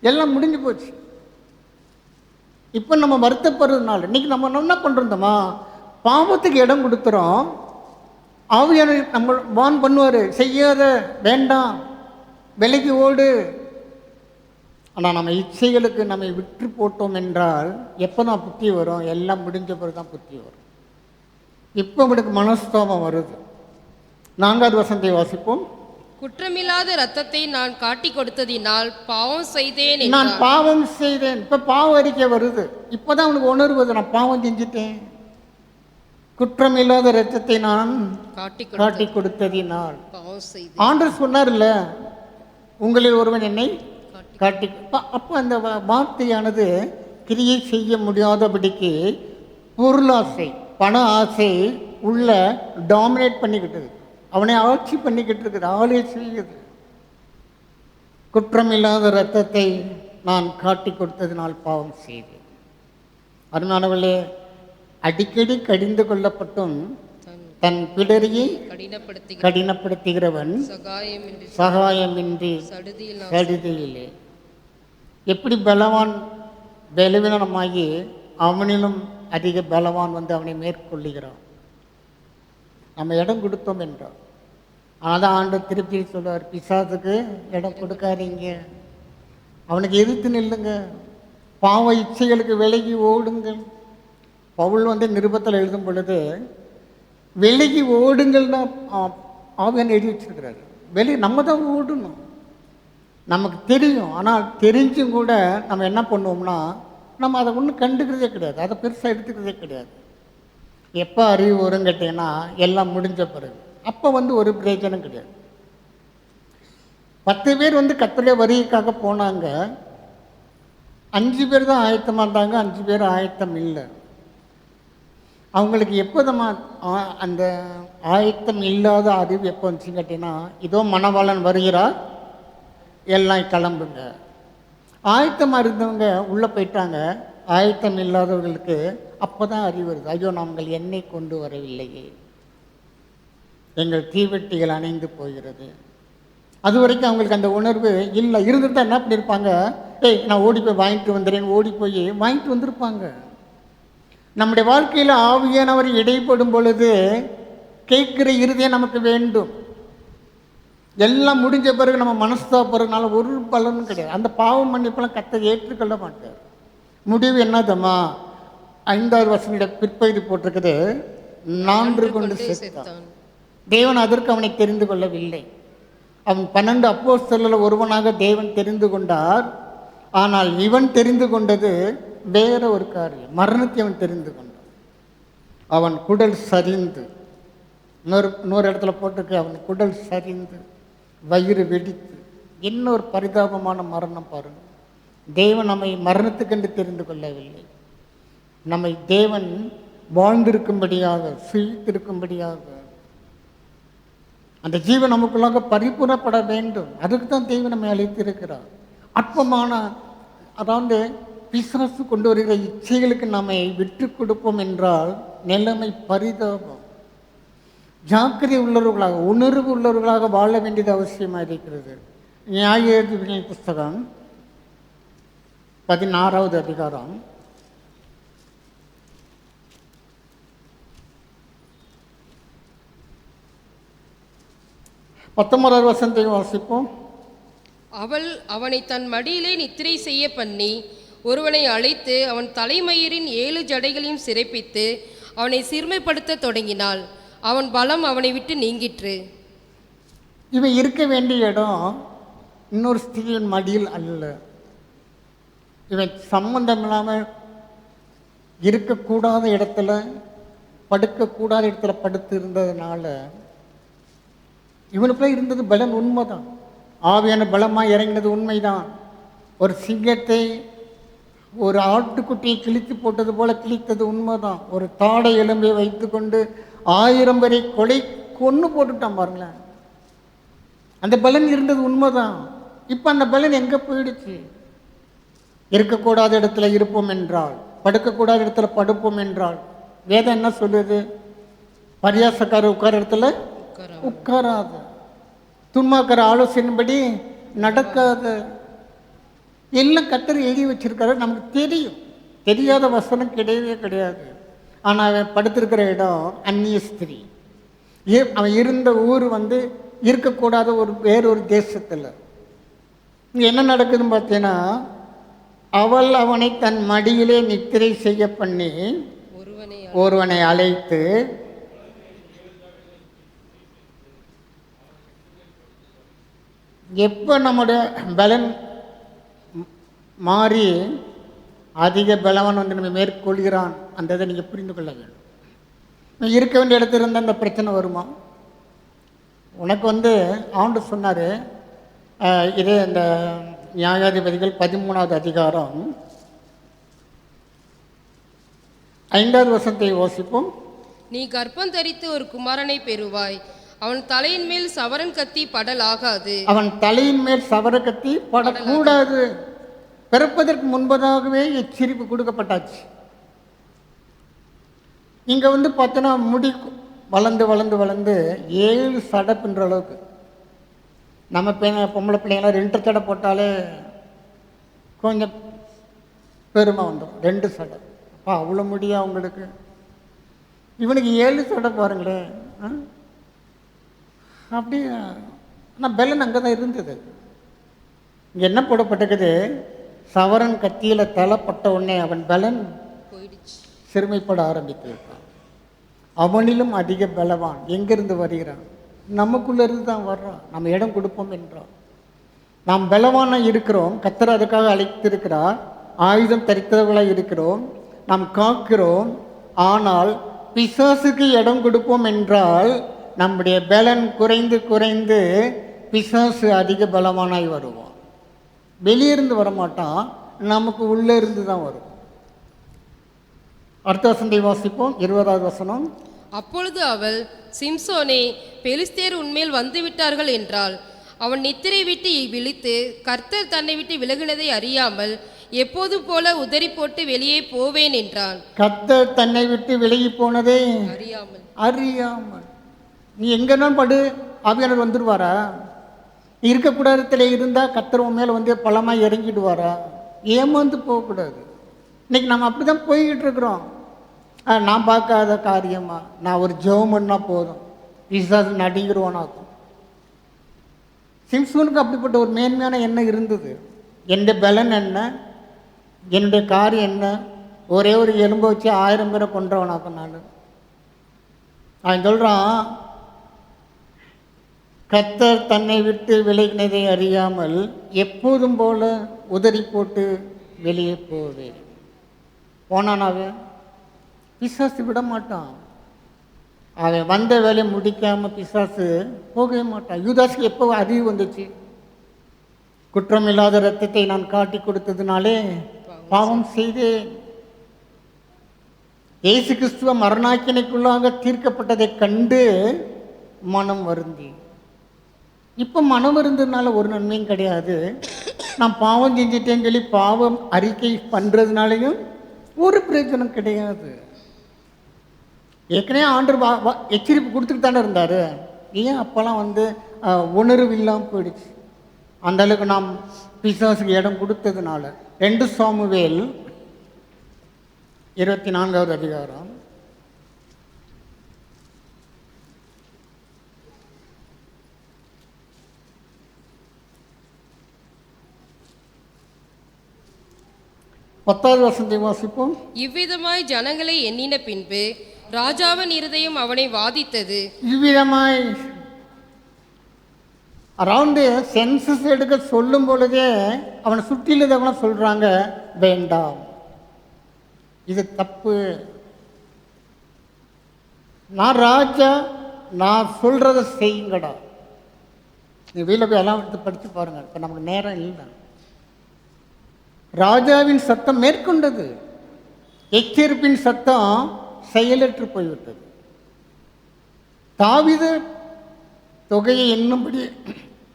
எல்லாம் முடிஞ்சு போச்சு. இப்போ நம்ம வருத்தப்படுறதுனால இன்னைக்கு நம்ம என்ன பண்ணுறோம்மா, பாவத்துக்கு இடம் கொடுத்துறோம். ஆவியான நம்ம வான் பண்ணுவார், செய்யாத, வேண்டாம், விலைக்கு ஓடு. ஆனால் நம்ம இச்சைகளுக்கு நம்மை விற்று போட்டோம் என்றால் எப்போ தான் புத்தி வரும்? எல்லாம் முடிஞ்ச பிறகு தான் புத்தி வரும். இப்போ அவனுக்கு மனஸ்தாபம் வருது. 4வது வசனத்தை வாசிப்போம். குற்றமில்லாத இரத்தத்தை நான் காட்டி கொடுத்ததினால் பாவம் செய்தேன். நான் பாவம் செய்தேன். இப்போ பாவ அறிக்கை வருது. இப்போதான் அவனுக்கு உணர்வு வருது, நான் பாவம் செஞ்சுட்டேன். குற்றமில்லாத இரத்தத்தை நான் காட்டி கொடுத்ததினால் பாவம் செய்தேன். ஆண்டவர் சொன்னார் இல்லை, உங்களில் ஒருவன் என்னை காட்டி. அப்போ அந்த வார்த்தையானது கிரியை செய்ய முடியாதபடிக்கு பொருளாசை, பண ஆசை உள்ள டாமினேட் பண்ணிக்கிட்டு, அவனை ஆட்சி பண்ணிக்கிட்டு இருக்குது, ஆளே செய்யுது. குற்றமில்லாத இரத்தத்தை நான் காட்டி கொடுத்ததினால் பாவம் செய்தேன். அருமையானவர்களே, அடிக்கடி கடிந்து கொள்ளப்பட்டும் தன் பிடரியை கடினப்படுத்துகிறவன் சகாயமின்றி சடுதியிலே. எப்படி பலவான் பலவீனமாகி அவனிலும் அதிக பலவான் அவனை மேற்கொள்ளுகிறான். நம்ம இடம் கொடுத்தோம் என்றார். அதான் ஆண்டு திருப்பி சொல்லுவார், பிசாசுக்கு இடம் கொடுக்காதீங்க, அவனுக்கு எதிர்த்து நில்லுங்க, பாவ இச்சைகளுக்கு விலகி ஓடுங்கள். பவுல் நிருபத்தில் எழுதும் பொழுது விலகி ஓடுங்கள்னா ஆவியான் எழுதி வச்சிருக்கிறாரு. நம்ம தான் ஓடணும். நமக்கு தெரியும். ஆனால் தெரிஞ்சும் கூட நம்ம என்ன பண்ணுவோம்னா, நம்ம அதை ஒன்றும் கண்டுக்கிறதே கிடையாது, அதை பெருசாக எடுத்துக்கிறதே கிடையாது. எப்போ அறிவு வரும் கேட்டீங்கன்னா, எல்லாம் முடிஞ்ச பிறகு. அப்போ ஒரு பிரயோஜனம் கிடையாது. 10 பேர் கர்த்தருடைய வருகைக்காக போனாங்க. 5 பேர் தான் ஆயத்தமாக இருந்தாங்க, 5 பேர் ஆயத்தம் இல்லை. அவங்களுக்கு எப்போ அந்த ஆயத்தம் இல்லாத அறிவு எப்போ வந்துச்சுன்னு கேட்டீங்கன்னா, இதோ மணவாளன் வருகிறார், எல்லாம் கிளம்புங்க. ஆயத்தமாக இருந்தவங்க உள்ளே போயிட்டாங்க. ஆயத்தம் இல்லாதவர்களுக்கு அப்போ தான் அறிவு வருது. ஐயோ, நாங்கள் எண்ணெய் கொண்டு வரவில்லையே, எங்கள் தீவெட்டிகள் அணைந்து போகிறது. அது வரைக்கும் அவங்களுக்கு அந்த உணர்வு இல்லை. இருந்துட்டு தான் என்ன பண்ணியிருப்பாங்க, ஏய் நான் ஓடி போய் வாங்கிட்டு வந்துடுறேன்னு ஓடி போய் வாங்கிட்டு வந்திருப்பாங்க. நம்முடைய வாழ்க்கையில் ஆவியானவர் இடைப்படும் பொழுது கேட்குற இருதயம் நமக்கு வேண்டும். எல்லாம் முடிஞ்ச பிறகு நம்ம மனஸ்தாபறதுனால ஒரு பலனும் கிடையாது. அந்த பாவம் மன்னிப்பெல்லாம் கர்த்தர் ஏற்றுக்கொள்ள மாட்டார். முடிவு என்னதம்மா, 5வது வசனம் பிற்பகுதி போட்டிருக்குது, நான்று கொண்டு செத்தான். தேவன் அதற்கு அவனை தெரிந்து கொள்ளவில்லை. அவன் 12 அப்போஸ்தலரில் ஒருவனாக தேவன் தெரிந்து கொண்டார். ஆனால் இவன் தெரிந்து கொண்டது வேற ஒரு காரியம். மரணத்தை அவன் தெரிந்து கொண்டான். அவன் குடல் சரிந்து, இன்னொரு இடத்துல போட்டிருக்கு, அவன் குடல் சரிந்து வயிறு வெடித்து. இன்னொரு பரிதாபமான மரணம் பாருங்கள். தேவன் நம்மை மரணத்துக்கென்று தெரிந்து கொள்ளவில்லை. நம்மை தேவன் வாழ்ந்திருக்கும்படியாக, சுயித்திருக்கும்படியாக, அந்த ஜீவன் நமக்குள்ளாக பரிபூர்ணப்பட வேண்டும். அதுக்கு தான் தேவன் நம்மை அழைத்திருக்கிறார். அற்பமான, அதாவது பிசாசு கொண்டு வருகிற இச்சைகளுக்கு நம்மை விட்டு கொடுப்போம் என்றால் நிலைமை பரிதாபம். ஜாக்கிரதை உள்ளவர்களாக, உணர்வு உள்ளவர்களாக வாழ வேண்டியது அவசியமாக இருக்கிறது. நியாயாதிபதிகளின் புஸ்தகம் 16வது அதிகாரம் 19வது வசனத்தை வாசிப்போம். அவள் அவனை தன் மடியிலே நித்திரை செய்ய பண்ணி ஒருவனை அழைத்து அவன் தலைமயிரின் 7 ஜடைகளையும் சிறைப்பித்து அவனை சிறுமைப்படுத்த தொடங்கினாள். அவன் பலம் அவனை விட்டு நீங்கிற்று. இவன் இருக்க வேண்டிய இடம் இன்னொரு ஸ்திரீயின் மடியில் அல்ல. இவன் சம்பந்தம் இல்லாமல் இருக்கக்கூடாத இடத்துல, படுக்கக்கூடாத இடத்துல படுத்து இருந்ததுனால இவனுக்குள்ள இருந்தது பலன். உண்மைதான், ஆவியான பலமாக இறங்கினது உண்மைதான். ஒரு சிங்கத்தை, ஒரு ஆட்டுக்குட்டியை கிழித்து போட்டது போல கிழித்தது உண்மைதான். ஒரு தாடை எலும்பை வைத்து கொண்டு 1000 பேரை கொன்று போட்டுட்டான் பாருங்களேன். அந்த பலன் இருந்தது உண்மைதான். இப்போ அந்த பலன் எங்கே போயிடுச்சு? இருக்கக்கூடாத இடத்துல இருப்போம் என்றால், படுக்கக்கூடாத இடத்துல படுப்போம் என்றால் வேதம் என்ன சொல்லுது? பரியாசக்கார உட்கார இடத்துல உட்காராத, துன்மாக்கிற ஆலோசனைப்படி நடக்காத. எல்லாம் கர்த்தர் எழுதி வச்சிருக்காரு. நமக்கு தெரியும், தெரியாத வசனம் கிடையவே கிடையாது. ஆனால் அவன் படுத்திருக்கிற இடம் அந்நிய ஸ்திரீ. அவன் இருந்த ஊர் இருக்கக்கூடாத வேறொரு தேசத்தில். இங்கே என்ன நடக்குதுன்னு பார்த்தீங்கன்னா, அவள் அவனை தன் மடியிலே நித்திரை செய்ய பண்ணி ஒருவனை அழைத்து எப்போ நம்முடைய பலன் மாறி அதிக பலவன் நம்ம மேற்கொள்கிறான், அந்த இதை நீங்கள் புரிந்து கொள்ள வேண்டும். இருக்க வேண்டிய இடத்துல இருந்தால் அந்த பிரச்சனை வருமா? உனக்கு ஆண்டு சொன்னார். இதே இந்த நியாயாதிபதிகள் 13வது அதிகாரம் 5வது வசனத்தை வாசிப்போம். நீ கர்ப்பம் தரித்து ஒரு குமாரனை பெறுவாய். அவன் தலையின் மேல் சவரன் கத்தி படல் ஆகாது. அவன் தலையின் மேல் சவர கத்தி படக்கூடாது. பிறப்பதற்கு முன்பதாகவே எச்சரிப்பு கொடுக்கப்பட்டாச்சு. இங்கே பார்த்தோன்னா முடி வளர்ந்து வளர்ந்து வளர்ந்து 7 சடப்புன்ற அளவுக்கு. நம்ம பொம்பளை பிள்ளைங்களாம் 2 சடை போட்டாலே கொஞ்சம் பெருமை வந்துடும். 2 சடை, அப்பா அவ்வளோ முடியா அவங்களுக்கு. இவனுக்கு 7 சடை பாருங்களேன். அப்படி ஆனால் பலன் அங்கே தான் இருந்தது. இங்கே என்ன போடப்பட்டிருக்குது? சவரன் கத்தியில் தலைப்பட்ட உடனே அவன் பலன் சிறுமைப்பட ஆரம்பித்து விட்டான். அவனிலும் அதிக பலவான் எங்கிருந்து வருகிறான்? நமக்குள்ளேருந்து தான் வர்றான். நம்ம இடம் கொடுப்போம் என்றான். நாம் பலவான இருக்கிறோம், கர்த்தர் அதுக்காக அழைத்திருக்கிறார். ஆயுதம் தரித்தவர்களாக இருக்கிறோம், நாம் காக்கிறோம். ஆனால் பிசாசுக்கு இடம் கொடுப்போம் என்றால் நம்முடைய பலன் குறைந்து குறைந்து பிசாசு அதிக பலவானாய் வருவான். வெளியிருந்து வரமாட்டான், நமக்கு உள்ளே இருந்து தான் வரும். அடுத்த வசனத்தை வாசிப்போம், 20வது வசனம். அப்பொழுது அவள், சிம்சோனே, பெலிஸ்தேர் உன்மேல் வந்து விட்டார்கள் என்றாள். அவன் நித்திரை விட்டு விழித்து கர்த்தர் தன்னை விட்டு விலகினதை அறியாமல் எப்போதும் போல உதறி போட்டு வெளியே போவேன் என்றான். கர்த்தர் தன்னை விட்டு விலகி போனதே அறியாமல். நீ எங்கன்னா படு, ஆவியானவர் வந்துடுவாரா? இருக்கக்கூடாதத்தில் இருந்தால் கர்த்தர் உன் மேலே வந்து பலமாக இறங்கிடுவாரா? ஏமாந்து போகக்கூடாது. இன்னைக்கு நம்ம அப்படி தான் போய்கிட்டு இருக்கிறோம். நான் பார்க்காத காரியமா, நான் ஒரு ஜெபம் பண்ணால் போதும், பிசாசு நடிங்கிடுவானாக்கும். சிம்சோனுக்கு அப்படிப்பட்ட ஒரு மேன்மையான எண்ணம் இருந்தது. என்னுடைய பலன் என்ன, என்னுடைய காரியம் என்ன, ஒரே ஒரு எலும்பை வச்சு 1000 பேரை கொன்றவனாக்கும் நான். அவன் சொல்கிறான், கர்த்தர் தன்னை விட்டு விலகினதை அறியாமல் எப்போதும் போல உதறி போட்டு வெளியே போவேன். போனானாவே பிசாசு விட மாட்டான். அவன் வந்த வேலையை முடிக்காமல் பிசாசு போகவே மாட்டான். யூதாஸுக்கு எப்போ அறிவு வந்துச்சு? குற்றமில்லாத இரத்தத்தை நான் காட்டி கொடுத்ததுனாலே பாவம் செய்தேன். இயேசு கிறிஸ்துவ மரணாக்கினைக்குள்ளாக தீர்க்கப்பட்டதை கண்டு மனம் வருந்தி. இப்போ மனம் வருந்ததுனால ஒரு நன்மையும் கிடையாது. நான் பாவம் செஞ்சிட்டேன்னு சொல்லி பாவம் அறிக்கை பண்ணுறதுனாலையும் ஒரு பிரயோஜனம் கிடையாது. ஏற்கனவே ஆண்டவர் எச்சரிப்பு கொடுத்துட்டு தானே இருந்தார். ஏன் அப்போல்லாம் வந்து உணர்வு இல்லாமல் போயிடுச்சு? அந்த அளவுக்கு நாம் பிசாசுக்கு இடம் கொடுத்ததுனால. 2 சாமுவேல் 24வது அதிகாரம் 10வது வசனத்தை வாசிப்போம். இவ்விதமாய் ஜனங்களை எண்ணின பின்பு ராஜாவின் இருதயம் அவனை வாதித்தது. இவ்விதமாய் அரவுண்டு சென்சஸ் எடுக்க சொல்லும் பொழுதே அவனை சுற்றிலுதவன சொல்கிறாங்க, வேண்டாம், இது தப்பு, நான் ராஜா, நான் சொல்கிறத செய்யுங்கடா. நீ வீட்டில் போய் எல்லாம் எடுத்து படித்து பாருங்கள். இப்போ நமக்கு நேரம் இல்லை. ராஜாவின் சத்தம் மேற்கொண்டது, எச்சரிப்பின் சத்தம் செயலற்று போய்விட்டது. தாவீது தொகையை எண்ணும்படி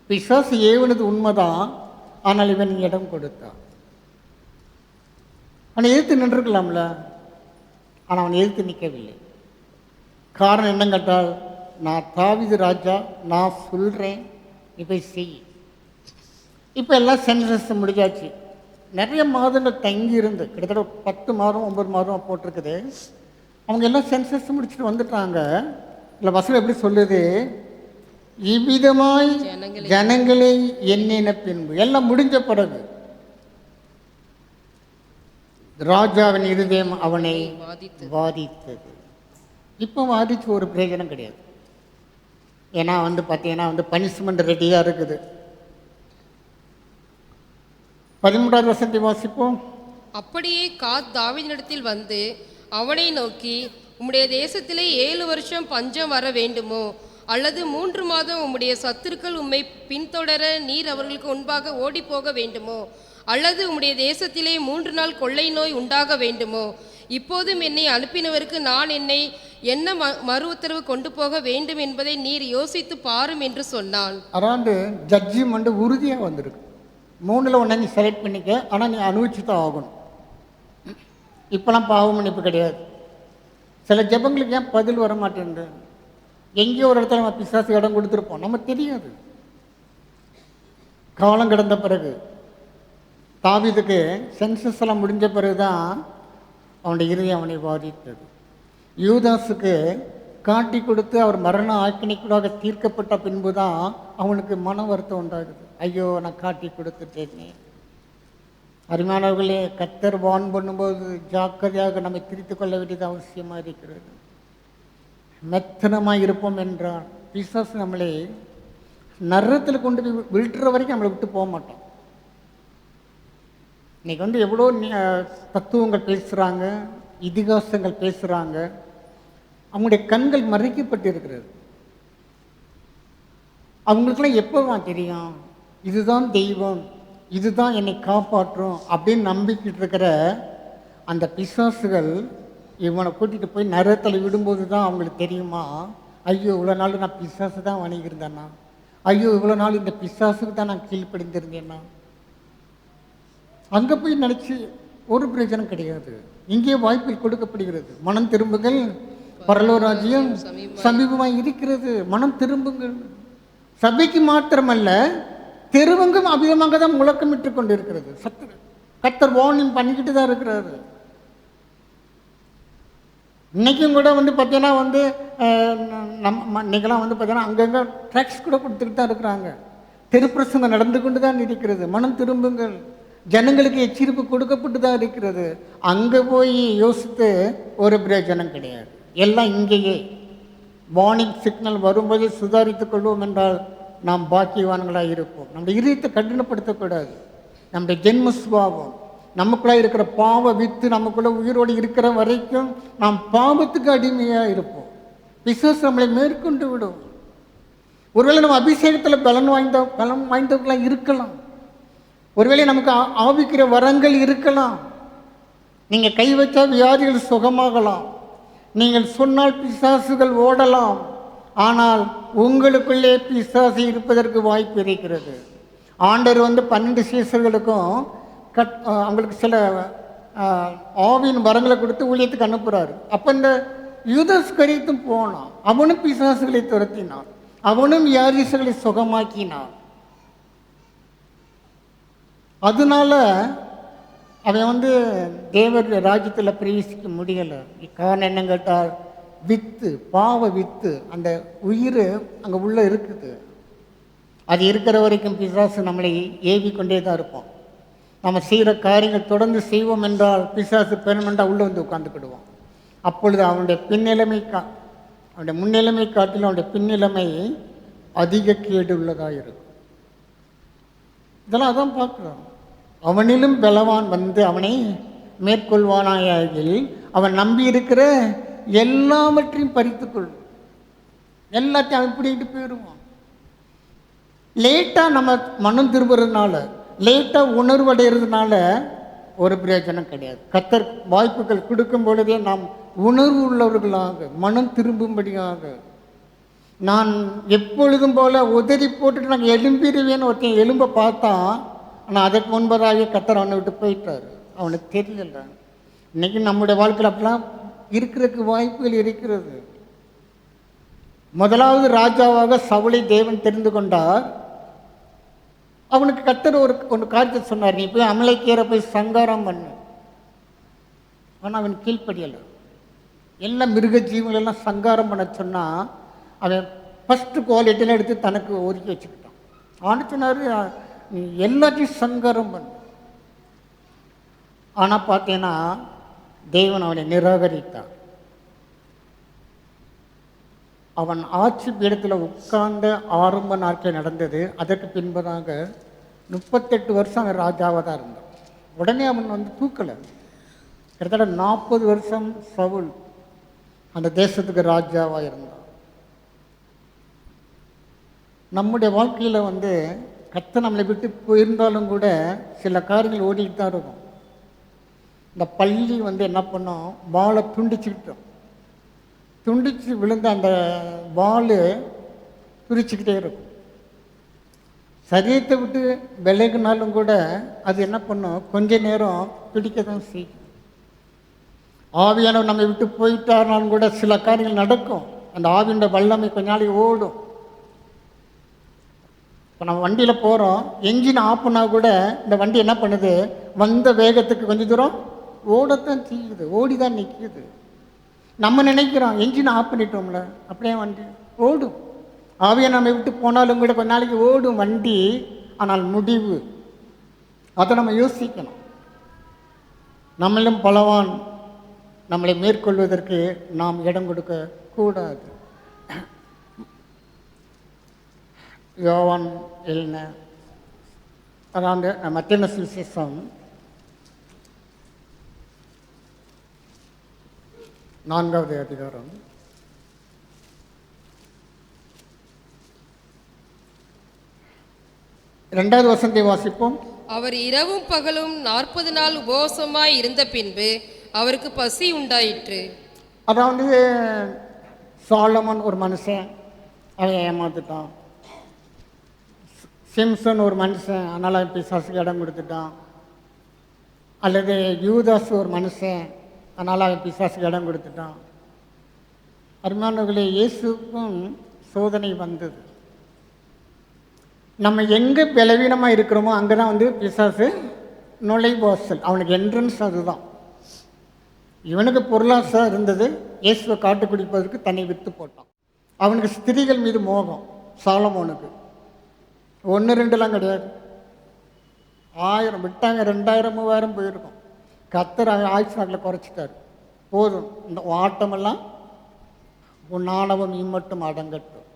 பிசாசு ஏவுனது உண்மைதான், ஆனால் இவன் இடம் கொடுத்தான். அவனை எதிர்த்து நின்றுக்கலாம்ல, ஆனால் அவன் எதிர்த்து நிற்கவில்லை. காரணம் என்னன்னு கேட்டால், நான் தாவீது ராஜா, நான் சொல்கிறேன், நீ போய் செய். இப்போ எல்லாம் சென்சஸ் முடிஞ்சாச்சு. நிறைய மாதங்கள் தங்கி இருந்து, கிட்டத்தட்ட 10 மாதம் 9 மாதம் போட்டிருக்குது. அவங்க எல்லாம் சென்சஸ் முடிச்சுட்டு வந்துட்டாங்க. இல்லை வசனம் எப்படி சொல்லுது? இவ்விதமாய் ஜனங்களை எண்ணின பின்பு, எல்லாம் முடிஞ்ச பிறகு ராஜாவின் இருதயம் அவனை வாதித்தது. இப்போ வாதிச்சு ஒரு பிரயோஜனம் கிடையாது. ஏன்னா வந்து பார்த்தீங்கன்னா வந்து பனிஷ்மெண்ட் ரெடியாக இருக்குது. 13வது வசனத்தை வாசிப்போம். அப்படியே காத் தாவீதினிடத்தில் வந்து அவனை நோக்கி, உம்முடைய தேசத்திலே 7 வருஷம் பஞ்சம் வர வேண்டுமோ, அல்லது 3 மாதம் உம்முடைய சத்துருக்கள் உம்மை பின்தொடர நீர் அவர்களுக்கு முன்பாக ஓடி போக வேண்டுமோ, அல்லது உம்முடைய தேசத்திலே 3 நாள் கொள்ளை நோய் உண்டாக வேண்டுமோ? இப்போதும் என்னை அனுப்பினவருக்கு நான் என்ன மறு உத்தரவு கொண்டு போக வேண்டும் என்பதை நீர் யோசித்து பாரும் என்று சொன்னான். அராண்டு ஜட்ஜ்மெண்ட் உறுதியாக வந்திருக்கு. 3ல் ஒன்றை நீ செலக்ட் பண்ணிக்க, ஆனால் நீ அனுபவிச்சு தான் ஆகணும். இப்போலாம் பாவ மன்னிப்பு கிடையாது. சில ஜெபங்களுக்கு ஏன் பதில் வர மாட்டேங்குது? எங்கேயோ ஒரு இடத்துல நம்ம பிசாசு இடம் கொடுத்துருப்போம், நம்ம தெரியாது. காலம் கடந்த பிறகு தாவீதுக்கு சென்சஸ் எல்லாம் முடிஞ்ச பிறகு தான் அவனுடைய இருதயம் அவனை பாதித்தது. யூதாஸுக்கு காட்டி கொடுத்து அவர் மரண ஆக்கினைக்குள்ளாக தீர்க்கப்பட்ட பின்பு தான் அவனுக்கு மன வருத்தம் உண்டாகுது. ஐயோ, நான் காட்டி கொடுத்துட்டேனே. அருமையானவர்களே, கர்த்தர் வான் பண்ணும்போது ஜாக்கிரதையாக நம்மை திரித்து கொள்ள வேண்டியது அவசியமாக இருக்கிறது. மெத்தனமாக இருப்போம் என்றால் பிசாசு நம்மளை நரகத்தில் கொண்டு போய் விழுட்டுற வரைக்கும் நம்மளை விட்டு போக மாட்டோம். இன்னைக்கு வந்து எவ்வளோ தத்துவங்கள் பேசுகிறாங்க, இதிகாசங்கள் பேசுகிறாங்க, அவங்களுடைய கண்கள் மறைக்கப்பட்டு இருக்கிறது. அவங்களுக்கெல்லாம் எப்போவா தெரியும் இதுதான் தெய்வம், இதுதான் என்னை காப்பாற்றும் அப்படின்னு நம்பிக்கிட்டு இருக்கிற அந்த பிசாசுகள் இவனை கூட்டிகிட்டு போய் நரகத்தில் விடும்போது தான் அவங்களுக்கு தெரியுமா, ஐயோ இவ்வளோ நாள் நான் பிசாசு தான் வணங்கியிருந்தேன்னா, ஐயோ இவ்வளோ நாள் இந்த பிசாசுக்கு தான் நான் கீழ்ப்படிந்திருந்தேன்னா. அங்கே போய் நினச்சி ஒரு பிரயோஜனம் கிடையாது. இங்கே வாய்ப்பு கொடுக்கப்படுகிறது. மனம் திரும்புங்கள், பரலோக ராஜ்யம் சமீபமாக இருக்கிறது. மனம் திரும்புங்கள். சபைக்கு மாத்திரமல்ல, தெருவங்கும் அபிதமாக தான் முழக்கமிட்டு கொண்டு இருக்கிறது. கர்த்தர் வார்னிங் பண்ணிக்கிட்டு தான் இருக்கிறாரு. இன்றைக்கும் கூட வந்து பார்த்தீங்கன்னா வந்து இன்றைக்கெல்லாம் வந்து பார்த்தீங்கன்னா அங்கங்கே ட்ராக்ஸ் கூட கொடுத்துக்கிட்டு தான் இருக்கிறாங்க. தெருப்பிரசங்கம் நடந்து கொண்டு தான் இருக்கிறது. மனம் திரும்புங்கள், ஜனங்களுக்கு எச்சரிப்பு கொடுக்கப்பட்டு தான் இருக்கிறது. அங்கே போய் யோசித்து ஒரு பிரயோஜனம் கிடையாது. எல்லாம் இங்கேயே வார்னிங் சிக்னல் வரும்போது சுதாரித்துக் கொள்வோம் என்றால் நாம் பாக்கியவான்களாக இருப்போம். நம்முடைய இதயத்தை கடினப்படுத்தக்கூடாது. நம்முடைய ஜென்ம சுபாவம், நமக்குள்ளே இருக்கிற பாவ வித்து நமக்குள்ளே உயிரோடு இருக்கிற வரைக்கும் நாம் பாவத்துக்கு அடிமையாக இருப்போம். பிசாசு நம்மளை மேற்கொண்டு விடும். ஒருவேளை நம்ம அபிஷேகத்தில் பலம் வாய்ந்தவர்களாக இருக்கலாம். ஒருவேளை நமக்கு ஆவிக்கிற வரங்கள் இருக்கலாம். நீங்கள் கை வச்சா வியாதிகள் சுகமாகலாம், நீங்கள் சொன்னால் பிசாசுகள் ஓடலாம். ஆனால் உங்களுக்குள்ளே பிசாசு இருப்பதற்கு வாய்ப்பு இருக்கிறது. ஆண்டவர் வந்து 12 சீசர்களுக்கும் அவங்களுக்கு சில ஆவியின் வரங்களை கொடுத்து ஊழியத்துக்கு அனுப்புகிறாரு. அப்போ இந்த யூதஸ்கரித்தும் போனான். அவனும் பிசாசுகளை துரத்தினான், அவனும் வியாதிகளை சுகமாக்கினான். அதனால அவன் வந்து தேவர் ராஜ்யத்தில் பிரவேசிக்க முடியலை. காரணம் என்ன கேட்டால், வித்து, பாவ வித்து, அந்த உயிர் அங்கே உள்ளே இருக்குது. அது இருக்கிற வரைக்கும் பிசாசு நம்மளை ஏவி கொண்டே தான் இருப்போம். நம்ம செய்கிற காரியங்கள் தொடர்ந்து செய்வோம் என்றால் பிசாசு பெருமெண்டா உள்ளே வந்து உட்காந்துக்கிடுவோம். அப்பொழுது அவனுடைய பின்னிலைமை அவனுடைய முன்னிலைமை காட்டிலும் அவனுடைய பின்னிலைமை அதிக கேடு உள்ளதாக இருக்கும். இதெல்லாம் அதான் பார்க்குறோம். அவனிலும் பலவான் வந்து அவனை மேற்கொள்வானாயில் அவன் நம்பி இருக்கிற எல்லாவற்றையும் பறித்துக்கொள்ளும். எல்லாத்தையும் அவன் பிடிக்கிட்டு போயிடுவான். லேட்டாக நம்ம மனம் திரும்புறதுனால, லேட்டாக உணர்வடைகிறதுனால ஒரு பிரயோஜனம் கிடையாது. கர்த்தர் வாய்ப்புகள் கொடுக்கும் பொழுதே நாம் உணர்வு உள்ளவர்களாக, மனம் திரும்பும்படியாக, நான் எப்பொழுதும் போல் உதறி போட்டுட்டு நாங்கள் எலும்பிடுவேன்னு ஒருத்தன் எலும்பை பார்த்தான். ஆனால் அதற்கு முன்பதாகவே கர்த்தர் அவனை விட்டு போயிட்டார். அவனுக்கு தெரியல. இன்றைக்கி நம்முடைய வாழ்க்கையில் அப்படிலாம் இருக்கிறதுக்கு வாய்ப்புகள் இருக்கிறது. முதலாவது ராஜாவாக சவுலை தேவன் தெரிந்து கொண்டார். அவனுக்கு கர்த்தர் ஒரு காரியத்தை சொன்னார், நீ போய் அமலேக்கியரை போய் சங்காரம் பண்ணு. ஆனால் அவன் கீழ்ப்படியலை. எல்லாம் மிருக ஜீவங்களெல்லாம் சங்காரம் பண்ண சொன்னால் அவன் ஃபஸ்ட்டு குவாலிட்டியில் எடுத்து தனக்கு ஒதுக்கி வச்சுக்கிட்டான். அவனு சொன்னார், நீ எல்லாத்தையும் சங்காரம் பண்ணு. ஆனால் பார்த்தீங்கன்னா தேவன் அவனை நிராகரித்தான். அவன் ஆட்சி பீடத்தில் உட்கார்ந்த ஆரம்ப நாட்கள் நடந்தது. அதற்கு பின்பதாக 38 வருஷம் அவன் ராஜாவாக தான் இருந்தான். உடனே அவன் வந்து தூக்கலை. கிட்டத்தட்ட 40 வருஷம் சவுல் அந்த தேசத்துக்கு ராஜாவாக இருந்தான். நம்முடைய வாழ்க்கையில் வந்து கர்த்தர் நம்மளை விட்டு போயிருந்தாலும் கூட சில காரியங்கள் ஓடிக்கிட்டு தான் இருக்கும். இந்த பள்ளி வந்து என்ன பண்ணோம், வாளை துண்டிச்சுக்கிட்டோம். துண்டிச்சு விழுந்த அந்த வாள் துடிச்சிக்கிட்டே இருக்கும். சரீரத்தை விட்டு விலகினாலும் கூட அது என்ன பண்ணும், கொஞ்ச நேரம் பிடிக்க தான் செய்யும். ஆவியானவர் நம்மை விட்டு போயிட்டாருனாலும் கூட சில காரியங்கள் நடக்கும். அந்த ஆவியோட வல்லமை கொஞ்ச நாளைக்கு ஓடும். இப்போ நம்ம வண்டியில் போகிறோம், என்ஜின் ஆஃப் பண்ணால் கூட இந்த வண்டி என்ன பண்ணுது, வந்த வேகத்துக்கு கொஞ்சம் தூரம் ஓடத்தான் செய்யுது, ஓடி தான் நிற்கிது. நம்ம நினைக்கிறோம் என்ஜின் ஆஃப் பண்ணிட்டோம்ல, அப்படியே வண்டி ஓடும். ஆவியை நம்ம விட்டு போனாலும் கூட கொஞ்ச நாளைக்கு ஓடும் வண்டி. ஆனால் முடிவு, அதை நம்ம யோசிக்கணும். நம்மளும் பலவான் நம்மளை மேற்கொள்வதற்கு நாம் இடம் கொடுக்க கூடாது. யோவான் எழுதின அதாவது மத்திய சுவிசேஷம் 4வது அதிகாரம் 2வது வசனத்தை வாசிப்போம். அவர் இரவும் பகலும் 40 நாள் உபவாசமாய் இருந்த பின்பு அவருக்கு பசி உண்டாயிற்று. அதாவது சாலமன் ஒரு மனுஷன், அவன் ஏமாத்துட்டான். சிம்சன் ஒரு மனுஷன், அதனால் அவன் பிசாசுக்கு இடம் கொடுத்துட்டான். அல்லது யூதாஸ் ஒரு மனுஷன், அதனால் அவன் பிசாசுக்கு இடம் கொடுத்துட்டான். அருமையானவர்களே, இயேசுக்கும் சோதனை வந்தது. நம்ம எங்கே பலவீனமாக இருக்கிறோமோ அங்கே தான் வந்து பிசாசு நுழைவாசல், அவனுக்கு என்ட்ரன்ஸ் அதுதான். இவனுக்கு பொருளாசை இருந்தது, இயேசுவை காட்டு குடிப்பதற்கு தன்னை விற்று போட்டான். அவனுக்கு ஸ்திரீகள் மீது மோகம், சாலமோனுக்கு 1 2லாம் கிடையாது, 1000 விட்டாங்க, 2000 3000 போயிருக்கும். கர்த்தர் ஆயுசு நாட்டில் குறைச்சிட்டார். போதும், இந்த ஆட்டமெல்லாம் உன் ஆணவம் மட்டும் அடங்கட்டும்,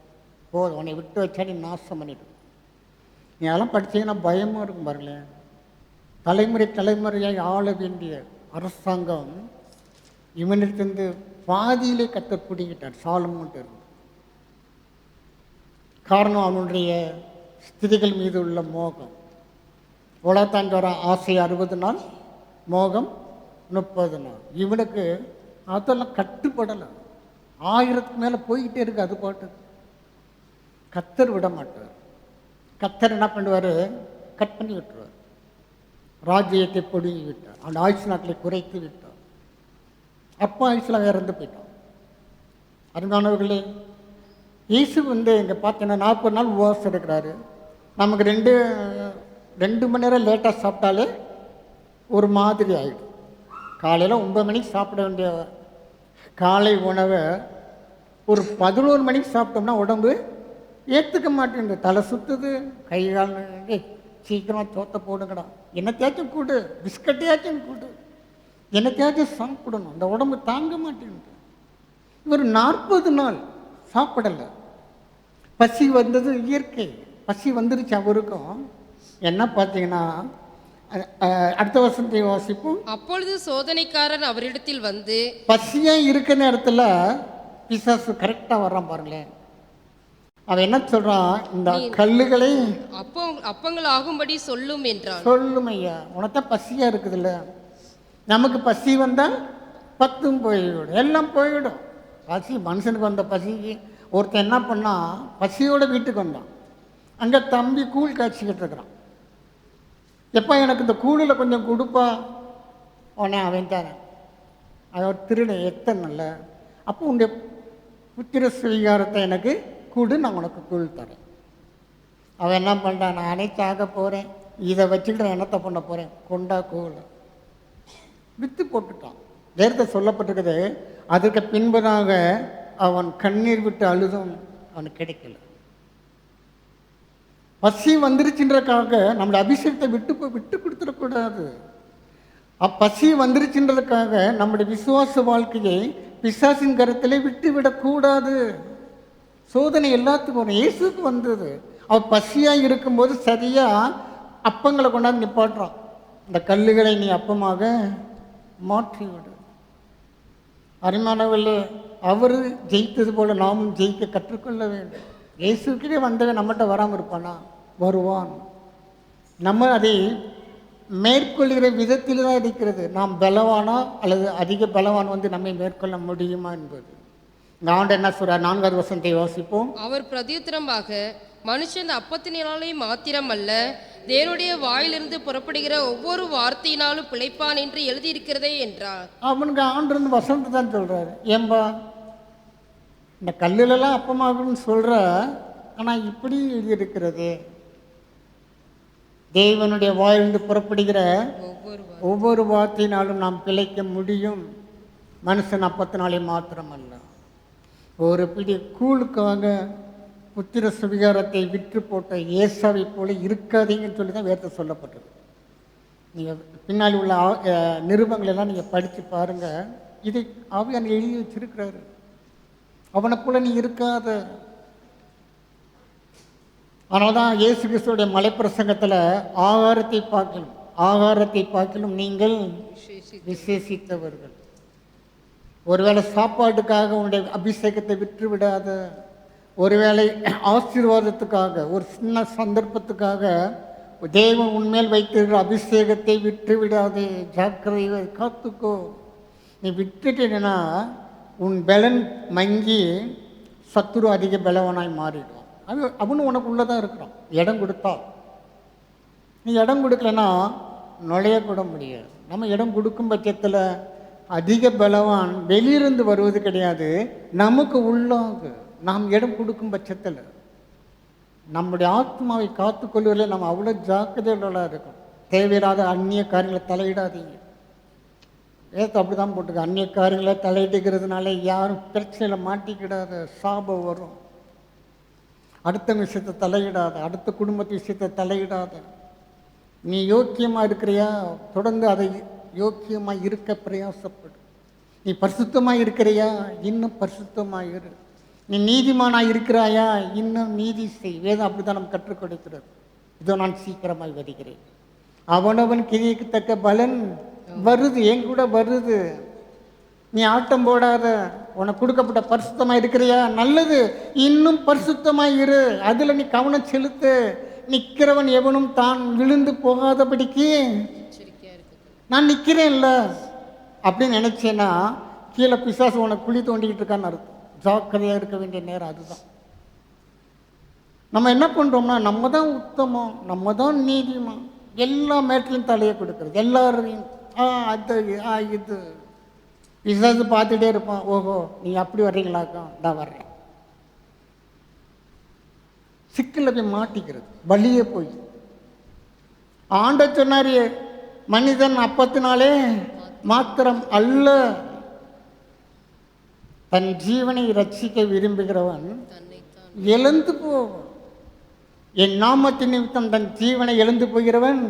போதும், உன்னை விட்டு வச்சா நீ நாசம் பண்ணிடும். நீ அதெல்லாம் படித்தீங்கன்னா பயமாக இருக்கும் பாருங்களேன். தலைமுறையாக ஆள வேண்டிய அரசாங்கம் இவனிலிருந்து பாதியிலே கர்த்தர் பிடிக்கிட்டார், சாலமோன்ட்டு இருந்து. காரணம் அவனுடைய ஸ்திதிகள் மீது உள்ள மோகம். உலகத்தாண்டு வர ஆசை 60 நாள், மோகம் 30 நாள். இவனுக்கு அதெல்லாம் கட்டுப்படலை, 1000க்கு மேலே போய்கிட்டே இருக்கு. அது பாட்டு கர்த்தர் விட மாட்டார். கர்த்தர் என்ன பண்ணுவார், கட் பண்ணி விட்டுருவார். ராஜ்யத்தை பொடுங்கி விட்டார், அவன் ஆயுசு நாட்களை குறைத்து விட்டார். அப்போ ஆயுசில் இறந்து போயிட்டான். அருமையானவர்களே, இயேசு வந்து இங்கே பார்த்தீங்கன்னா 40 நாள் உபவாசம் எடுக்கிறாரு. நமக்கு 2 மணி நேரம் லேட்டாக சாப்பிட்டாலே ஒரு மாதிரி ஆகிடும். காலையில் 9 மணிக்கு சாப்பிட வேண்டிய காலை உணவை ஒரு 11 மணிக்கு சாப்பிட்டோம்னா உடம்பு ஏற்றுக்க மாட்டேங்குது, தலை சுற்றுது, கை கால் சீக்கிரமாக சோத்தை போடுங்கடா, என்னத்தையாச்சும் கூடு, பிஸ்கட்டையாச்சும் கூடு, என்னத்தையாச்சும் சாப்பிடணும், இந்த உடம்பு தாங்க மாட்டேங்குது. இவர் 40 நாள் சாப்பிடலை. பசி வந்தது இயற்கை, பசி வந்துருச்சு அவருக்கும். என்ன பார்த்தீங்கன்னா அடுத்த வசனத்தை வாசிப்போம். அப்பொழுது சோதனைக்காரன் அவரிடத்தில் வந்து, பசியாக இருக்கிற நேரத்தில் பிசாசு கரெக்டாக வர்றான் பாருங்களேன். அவன் என்ன சொல்கிறான், இந்த கல்லுகளை அப்பங்கள் ஆகும்படி சொல்லும் என்றான். சொல்லும் ஐயா, உனத்தான் பசியாக இருக்குதுல்ல. நமக்கு பசி வந்தால் 10ம் போய்விடும், எல்லாம் போய்விடும். பசி மனுஷனுக்கு வந்த பசிக்கு ஒருத்தன் என்ன பண்ணால் பசியோட வீட்டுக்கு வந்தான். அங்கே தம்பி கூழ் காய்ச்சிக்கிட்டு இருக்கிறான். எப்போ எனக்கு இந்த கூழில் கொஞ்சம் கொடுப்பா, உடனே அவன் தானே, அவன் திருட எத்தனல்ல, அப்போ உன்னுடைய புத்திர சுவீகாரத்தை எனக்கு கூடு, நான் உனக்கு கூழ் தரேன். அவன் என்ன பண்ணுறான், நானே சாக போகிறேன், இதை வச்சுக்கிட்டு என்னத்தை பண்ண போகிறேன், கொண்டா கூழ் விற்று போட்டுட்டான். வேறத்தை சொல்லப்பட்டிருக்குது, அதுக்கு பின்பதாக அவன் கண்ணீர் விட்டு அழுதும் அவனுக்கு கிடைக்கல. பசி வந்துருச்சுன்றதுக்காக நம்மளோட அபிஷேகத்தை விட்டு கொடுத்துடக்கூடாது. பசி வந்துருச்சுன்றதுக்காக நம்முடைய விசுவாச வாழ்க்கையை பிசாசின் கருத்திலே விட்டு விடக்கூடாது. சோதனை எல்லாத்துக்கும் வரும், இயேசுக்கு வந்தது. அவள் பசியாக இருக்கும்போது சரியாக அப்பங்களை கொண்டாந்து நிப்பாட்டுறான். இந்த கல்லுகளை நீ அப்பமாக மாற்றிவிடு. அருமையானவர்களே, அவர் ஜெயித்தது போல நாமும் ஜெயிக்க கற்றுக்கொள்ள வேண்டும். இயேசுக்கிட்டே வந்தவன் நம்மகிட்ட வராமல் இருப்பானா, வருவான். நம்ம அதை மேற்கொள்கிற விதத்தில் தான் இருக்கிறது. நாம் பலவானா அல்லது அதிக பலவான் வந்து நம்மை மேற்கொள்ள முடியுமா என்பது. ஆண்டு என்ன சொல்றார், 4வது வசனத்தை வாசிப்போம். அவர் பிரதியுத்தரமாக, மனுஷன் அப்பத்தினாலே மாத்திரம் அல்ல, தேவனுடைய வாயிலிருந்து புறப்படுகிற ஒவ்வொரு வார்த்தையினாலும் பிழைப்பான் என்று எழுதியிருக்கிறதே என்றார். அவனுக்கு ஆண்டு வசனத்தை தான் சொல்றாரு. ஏன்பா இந்த கல்லுலலாம் அப்பமாகுன்னு சொல்ற, ஆனால் இப்படி எழுதியிருக்கிறது, தேவனுடைய வாயிலிருந்து புறப்படுகிற ஒவ்வொரு வார்த்தையினாலும் நாம் பிழைக்க முடியும். மனுஷன் அப்பத்தினாலே மாத்திரம் அல்ல. ஒரு பிடி கூழுக்காக புத்திர சுவிகாரத்தை விற்று போட்ட ஏசாவை போல இருக்காதீங்கன்னு சொல்லி தான் வேதத்தை சொல்லப்பட்டது. நீங்கள் பின்னாடி உள்ள நிருபங்கள் எல்லாம் நீங்கள் படித்து பாருங்கள். இதை ஆவியானவர் எழுதி வச்சிருக்கிறாரு. அவனை போல நீ இருக்காத. அதனால தான் இயேசு கிறிஸ்துவுடைய மலைப்பிரசங்கத்தில் ஆகாரத்தை பார்க்கிலும் நீங்கள் விசேஷித்தவர்கள். ஒருவேளை சாப்பாட்டுக்காக உன்னுடைய அபிஷேகத்தை விற்று விடாத, ஒருவேளை ஆசீர்வாதத்துக்காக, ஒரு சின்ன சந்தர்ப்பத்துக்காக தேவன் உன்மேல் வைத்திருக்கிற அபிஷேகத்தை விற்று விடாதே. ஜாக்கிரதை, காத்துக்கோ. நீ விட்டுட்டேன்னா உன் பலன் மங்கி சத்துரு அதிக பலவனாய் மாறிடுவான். அவனு உனக்கு உள்ளதான் இருக்கிறான். இடம் கொடுத்தா, நீ இடம் கொடுக்கலன்னா நுழையக்கூட முடியாது. நம்ம இடம் கொடுக்கும் பட்சத்தில் அதிக பலவான் வெளியிருந்து வருவது கிடையாது, நமக்கு உள்ளாக நாம் இடம் கொடுக்கும் பட்சத்தில் நம்முடைய ஆத்மாவை காத்துக்கொள்வதில் நம்ம அவ்வளோ ஜாக்கிரதையுள்ளதாக இருக்கும். தேவையில்லாத அந்நிய காரியங்களை தலையிடாதீங்க. ஏற்ற அப்படி தான் போட்டுக்க. அந்நிய காரியங்களை தலையிட்டுக்கிறதுனால யாரும் பிரச்சனையில் மாட்டிக்கிடாத, சாபம் வரும். அடுத்த விஷயத்தை தலையிடாத, அடுத்த குடும்பத்து விஷயத்தை தலையிடாத. நீ யோக்கியமாக இருக்கிறியா, தொடர்ந்து அதை யோக்கியமாக இருக்க பிரயாசப்படு. நீ பரிசுத்தமாக இருக்கிறியா, இன்னும் பரிசுத்தமாக இரு. நீ நீதிமானாக இருக்கிறாயா, இன்னும் நீதி செய். வேதம் அப்படி தான் நம்ம கற்றுக் கொடுக்கிறது. இதோ நான் சீக்கிரமாக வருகிறேன், அவனவன் கிரியைக்கு தக்க பலன் வருது, என் கூட வருது. நீ ஆட்டம் போடாத. உனக்கு கொடுக்கப்பட்ட பரிசுத்தமாக இருக்கிறியா, நல்லது, இன்னும் பரிசுத்தமாக இரு. அதில் நீ கவனம் செலுத்து. நிற்கிறவன் எவனும் தான் விழுந்து போகாதபடிக்கு நான் நிற்கிறேன்ல அப்படின்னு நினைச்சேன்னா கீழே பிசாசு உனக்கு குழி தோண்டிக்கிட்டு இருக்கான்னு அர்த்தம். ஜாக்கிரதையாக இருக்க வேண்டிய நேரம் அதுதான். நம்ம என்ன பண்ணுறோம்னா, நம்ம தான் உத்தமம், நம்ம தான் நீதிமான், எல்லா மேட்டிலையும் தலையை கொடுக்குறது. எல்லாரையும் அது இது பிசாசு பார்த்துட்டே இருப்பான். ஓஹோ, நீங்கள் அப்படி வர்றீங்களாக்கா, நான் வர்றேன். சிக்கலில் போய் மாட்டிக்கிறது, வழியே போய். ஆண்டவர் சொன்னார், மனிதன் அப்பத்தினாலே மாத்திரம் அல்ல, தன் ஜீவனை ரட்சிக்க விரும்புகிறவன் எழுந்து போவான். என் நாமத்தின் நிமித்தம் தன் ஜீவனை எழுந்து போகிறவன்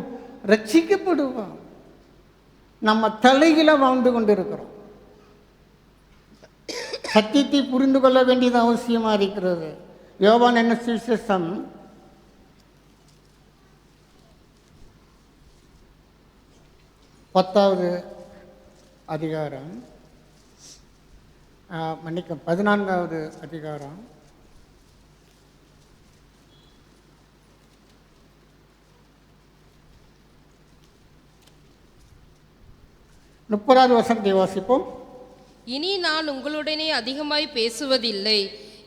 ரட்சிக்கப்படுவான். நம்ம தலையில வாழ்ந்து கொண்டிருக்கிறோம். சத்தியத்தை புரிந்து கொள்ள வேண்டியது அவசியமா இருக்கிறது. யோவான் என்ன சுவிசேஷம் 10வது அதிகாரம், 14வது அதிகாரம் 30வது வசனத்தை வாசிப்போம். இனி நான் உங்களுடனே அதிகமாய் பேசுவதில்லை,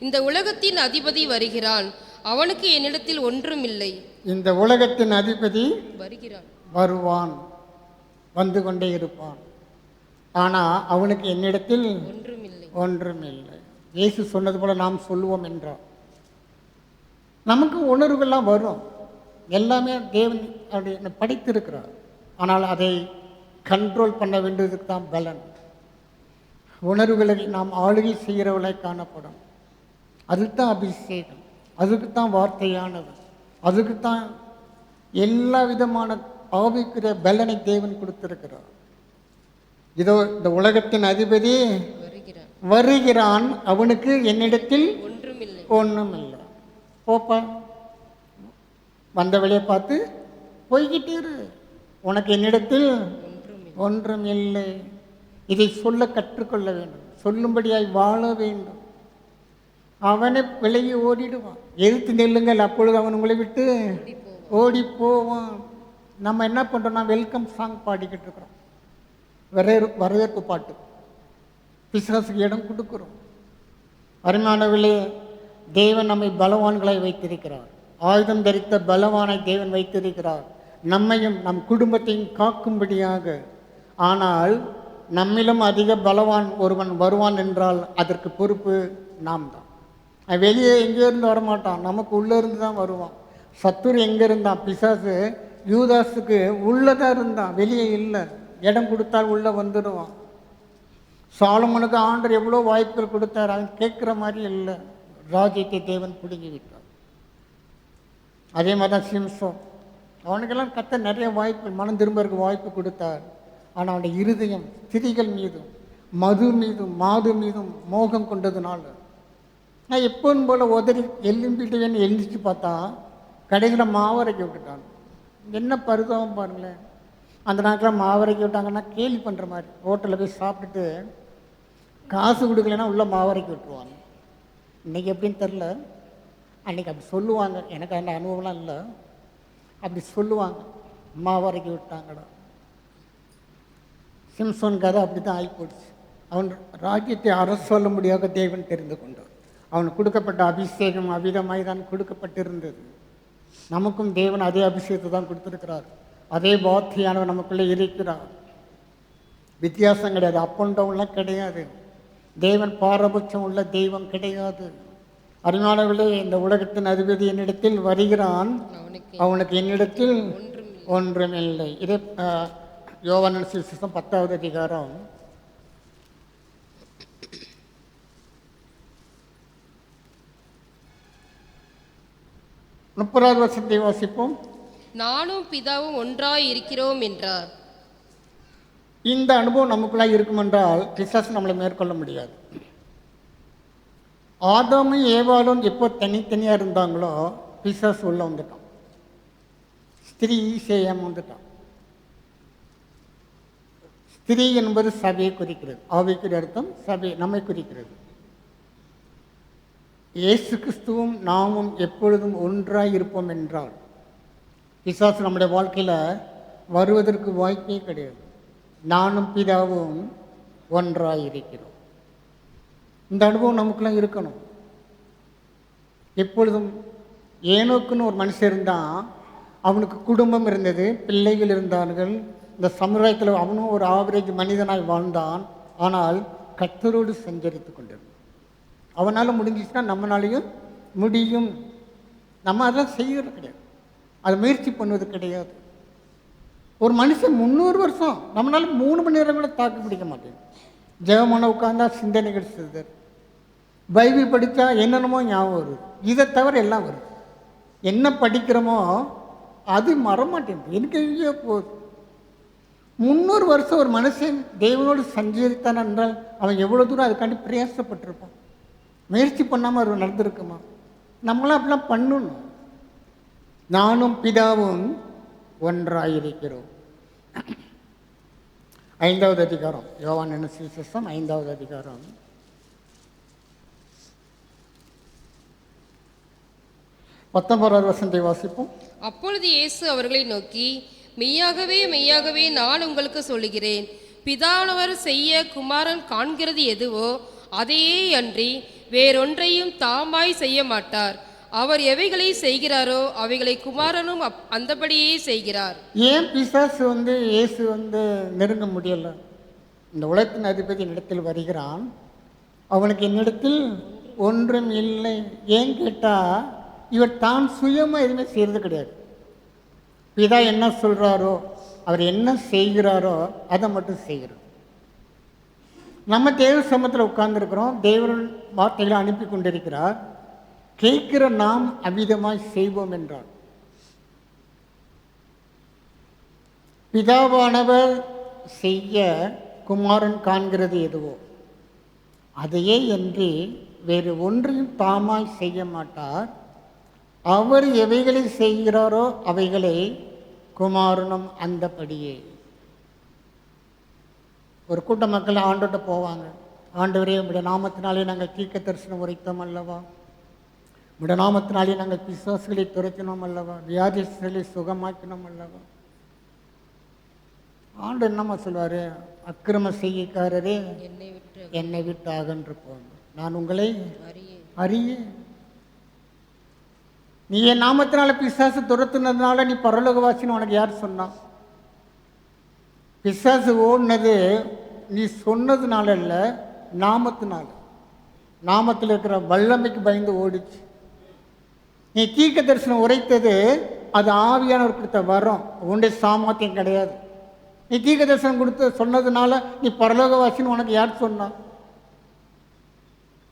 இந்த உலகத்தின் அதிபதி வருகிறான், அவனுக்கு என்னிடத்தில் ஒன்றுமில்லை. இந்த உலகத்தின் அதிபதி வருவான், வந்து கொண்டே இருப்பான், ஆனா அவனுக்கு என்னிடத்தில் ஒன்றுமில்லை. இயேசு சொன்னது போல நாம் சொல்லுவோம் என்றார். நமக்கு உணர்வுகள்லாம் வரும், எல்லாமே தேவன் அப்படி படித்திருக்கிறார். ஆனால் அதை கண்ட்ரோல் பண்ண வேண்டியதுக்கு தான் பலன். உணர்வுகளை நாம் ஆளுகை செய்கிறவளை காணப்படும். அதுக்கு தான் அபிஷேகம், அதுக்கு தான் வார்த்தையானது, அதுக்கு தான் எல்லா விதமான ஆவிக்குரிய பலனை தேவன் கொடுத்திருக்கிறார். இதோ இந்த உலகத்தின் அதிபதி வருகிறான், அவனுக்கு என்னிடத்தில் ஒன்றுமில்லை. போப்பா, வந்த வழியை பார்த்து போய்கிட்டே இரு, உனக்கு என்னிடத்தில் ஒன்றும் இல்லை. இதை சொல்ல கற்றுக்கொள்ள வேண்டும், சொல்லும்படியாய் வாழ வேண்டும். அவனை விலகி ஓடிடுவான். எதிர்த்து நெல்லுங்கள், அப்பொழுது அவன் உங்களை விட்டு ஓடி போவான். நம்ம என்ன பண்ணுறோம்னா வெல்கம் சாங் பாடிக்கிட்டு இருக்கிறோம், வரவேற்பு பாட்டு, பிசாசுக்கு இடம் கொடுக்குறோம். அருமையானவர்களே, தேவன் நம்மை பலவான்களை வைத்திருக்கிறார். ஆயுதம் தரித்த பலவானை தேவன் வைத்திருக்கிறார், நம்மையும் நம் குடும்பத்தையும் காக்கும்படியாக. ஆனால் நம்மிலும் அதிக பலவான் ஒருவன் வருவான் என்றால் அதற்கு பொறுப்பு நாம் தான். வெளியே எங்கேருந்து வரமாட்டான், நமக்கு உள்ளே இருந்து தான் வருவான். சத்துரு எங்கே இருந்தான்? பிசாசு யூதாஸுக்கு உள்ளதாக இருந்தான், வெளியே இல்லை. இடம் கொடுத்தால் உள்ளே வந்துடுவான். சாலமோனுக்கு ஆண்டவர் எவ்வளோ வாய்ப்புகள் கொடுத்தார், அவன் கேட்குற மாதிரி இல்லை. ராஜ்யத்தை தேவன் பிடுங்கி விட்டார். அதே மாதிரி தான் சிம்சோன், அவனுக்கெல்லாம் கத்த நிறைய வாய்ப்பு, மனம் திரும்பறதுக்கு வாய்ப்பு கொடுத்தார். ஆனால் அவனுடைய இருதயம் ஸ்திரீகள் மீதும் மது மீதும் மாது மீதும் மோகம் கொண்டதுனால நான் எப்போன்னு போல் உதறி எலும்பிடுவேன்னு எழுந்திரிச்சு பார்த்தா கடைசியில் மாவரைக்கி விட்டுட்டாங்க. என்ன பரிதாபம் பாருங்களேன். அந்த நாட்டில் மாவரைக்கி விட்டாங்கன்னா கேலி பண்ணுற மாதிரி. ஹோட்டலில் போய் சாப்பிட்டுட்டு காசு கொடுக்கலன்னா உள்ளே மாவரைக்கி விட்டுருவாங்க. இன்றைக்கி எப்படின்னு தெரில, அன்றைக்கி அப்படி சொல்லுவாங்க. எனக்கு அந்த அனுபவம்லாம் இல்லை, அப்படி சொல்லுவாங்க. மாவரைக்கி விட்டாங்கடா. சிம்சோன் கதை அப்படி தான் ஆகிப்போச்சு. அவன் ராஜ்யத்தை அரசு சொல்ல முடியாத தேவன் தெரிந்து கொண்டார். அவனுக்கு கொடுக்கப்பட்ட அபிஷேகம் அவ்விதமாய் தான் கொடுக்கப்பட்டிருந்தது. நமக்கும் தேவன் அதே அபிஷேகத்தை தான் கொடுத்துருக்கிறார். அதே பாத்தியானவர் நமக்குள்ளே இருக்கிறார். வித்தியாசம் கிடையாது. அப் அண்ட் டவுன்லாம் கிடையாது. தேவன் பாரபட்சம் உள்ள தெய்வம் கிடையாது. அருமையானவர்களே, இந்த உலகத்தின் அதிபதி என்னிடத்தில் வருகிறான், அவனுக்கு என்னிடத்தில் ஒன்றுமில்லை. இதே யோவான் சுவிசேஷம் 10வது அதிகாரம் 30வது வசனத்தை வாசிப்போம். நானும் பிதாவும் ஒன்றாய் இருக்கிறோம் என்றார். இந்த அனுபவம் நமக்குள்ளாக இருக்குமென்றால் பிசாசு நம்மளை மேற்கொள்ள முடியாது. ஆதாமும் ஏவாளும் எப்போ தனித்தனியாக இருந்தாங்களோ பிசாசு உள்ள வந்துட்டான். ஸ்திரீ ஈசையாம வந்துட்டான். ஸ்திரீ என்பது சபையை குறிக்கிறது. ஆவிக்குரிய அர்த்தம் சபை நம்மை குறிக்கிறது. இயேசு கிறிஸ்துவும் நாமும் எப்பொழுதும் ஒன்றாய் இருப்போம் என்றால் பிசாசு நம்முடைய வாழ்க்கையில் வருவதற்கு வாய்ப்பே கிடையாது. நானும் பிதாவும் ஒன்றாய் இருக்கிறோம். இந்த அனுபவம் நமக்குலாம் இருக்கணும். எப்பொழுதும் ஏனோக்குன்னு ஒரு மனுஷன் இருந்தான். அவனுக்கு குடும்பம் இருந்தது, பிள்ளைகள் இருந்தார்கள். இந்த சமுதாயத்தில் அவனும் ஒரு ஆவரேஜ் மனிதனாய் வாழ்ந்தான். ஆனால் கர்த்தரோடு சஞ்சரித்து கொண்டிருந்தான். அவனால் முடிஞ்சிச்சுன்னா நம்மளாலையும் முடியும். நம்ம அதெல்லாம் செய்கிறது கிடையாது, அதை முயற்சி பண்ணுவது கிடையாது. ஒரு மனுஷன் 300 வருஷம் நம்மளால 3 மணி நேரம் கூட தாக்கு பிடிக்க மாட்டேன். ஜெபமான உட்கார்ந்தா சிந்தனைகள் செய்தர், பைபிள் படித்தா என்னென்னமோ ஞாபகம் வருது. இதை தவிர எல்லாம் வருது. என்ன படிக்கிறோமோ அது மறமாட்டேன். எனக்கு எங்கேயோ போகுது. 300 வருஷம் ஒரு மனுஷன் தேவனோடு சஞ்சரித்தான் என்றால் அவன் எவ்வளோ தூரம் அதுக்காண்டி பிரயாசப்பட்டிருப்பான். முயற்சி பண்ணாமல் அவர் நடந்திருக்குமா? நம்மளாம் அப்படிலாம் பண்ணணும். நானும் பிதாவும் ஒன்றாயிருக்கிறோம். 5வது அதிகாரம் யோவான் சுவிசேஷம் 5வது அதிகாரம் 19வது வசனத்தை வாசிப்போம். அப்பொழுது இயேசு அவர்களை நோக்கி, மெய்யாகவே மெய்யாகவே நான் உங்களுக்கு சொல்லுகிறேன், பிதானவர் செய்ய குமாரன் காண்கிறது எதுவோ அதையே அன்றி வேறொன்றையும் தாமாய் செய்ய மாட்டார். அவர் எவைகளை செய்கிறாரோ அவைகளை குமாரனும் அந்தபடியே செய்கிறார். ஏன் பிசாசு இயேசு நெருங்க முடியல? இந்த உலகத்தின் அதிபதி என்னிடத்தில் வருகிறான், அவனுக்கு என்னிடத்தில் ஒன்றும் இல்லை. ஏன் கேட்டால் இவர் தான் சுயமாக எதுவுமே செய்கிறது கிடையாது. பிதா என்ன சொல்கிறாரோ, அவர் என்ன செய்கிறாரோ அதை மட்டும் செய்கிறார். நம்ம தேவ சமத்தில் உட்கார்ந்துருக்கிறோம். தேவன் வார்த்தைகளை அனுப்பி கொண்டிருக்கிறார். கேட்கிற நாம் அவ்விதமாய் செய்வோம் என்றார். பிதாவானவர் செய்ய குமாரன் காண்கிறது எதுவோ அதையே என்று வேறு ஒன்றையும் தாமாய் செய்ய மாட்டார். அவர் எவைகளை செய்கிறாரோ அவைகளை குமாரனும் அந்தபடியே. ஒரு கூட்ட மக்கள் ஆண்டோட்ட போவாங்க. ஆண்டவரே, உம்முடைய நாமத்தினாலே நாங்கள் தீர்க்க தரிசனம் உரைத்தோம் அல்லவா, உம்முடைய நாமத்தினாலே நாங்கள் பிசாசுகளை துரத்தினோம் அல்லவா, வியாதிகளை சுகமாக்கினோம் அல்லவா. ஆண்டு என்னம்மா சொல்வார்? அக்கிரம செய்யக்காரரே என்னை விட்டு அகன்று போங்க, நான் உங்களை அறியேன். நீ என் நாமத்தினால பிசாசு துரத்துனதுனால நீ பரலோகவாசின்னு உனக்கு யார் சொன்னா? பிசாசு ஓடினது நீ சொன்னதுனால இல்லை, நாமத்தினால. நாமத்தில் இருக்கிற வல்லமைக்கு பயந்து ஓடிச்சு. நீ தீர்க்க தரிசனம் உரைத்தது அது ஆவியானவர் கொடுத்த வரம், உன்னுடைய சாமர்த்தியம் கிடையாது. நீ தீர்க்க தரிசனம் கொடுத்து சொன்னதுனால நீ பரலோகவாசின்னு உனக்கு யார் சொன்னா?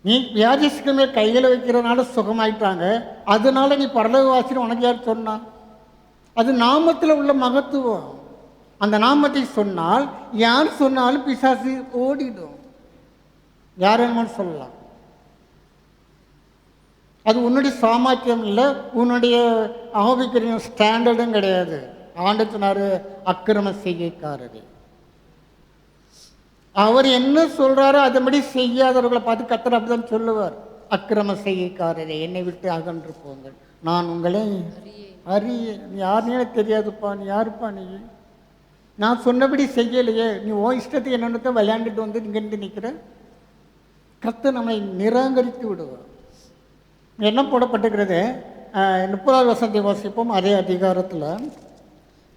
நீ வியாதிஸ்கமே கையில் வைக்கிறதுனால சுகமாயிட்டாங்க, அதனால நீ பரலோகவாசின்னு உனக்கு யார் சொன்னா? அது நாமத்தில் உள்ள மகத்துவம். அந்த நாமத்தை சொன்னால் யார் சொன்னாலும் பிசாசு ஓடிடும். யார் என்னன்னு சொல்லலாம். அது உன்னுடைய சாமர்த்தியம் இல்லை, உன்னுடைய ஆவிக்குரிய ஸ்டாண்டர்டும் கிடையாது. ஆண்டு சொன்னார், அக்கிரம செய்கைக்காரரே. அவர் என்ன சொல்றாரோ அதன்படி செய்யாதவர்களை பார்த்து கர்த்தர் அப்படிதான் சொல்லுவார். அக்கிரம செய்கைக்காரரே, என்னை விட்டு அகன்று போங்கள், நான் உங்களை நீ யாருன்னே தெரியாதுப்பா, நீ யாருப்பா, நீ நான் சொன்னபடி செய்யலையே, நீ ஓ இஷ்டத்துக்கு என்னென்னத்தை விளையாண்டுட்டு வந்து இங்கிருந்து நிற்கிற. கர்த்தர் நம்மை நிராகரித்து விடுவார். என்ன போடப்பட்டிருக்கிறது? 30வது வசனத்தை வாசிப்போம். அதே அதிகாரத்தில்,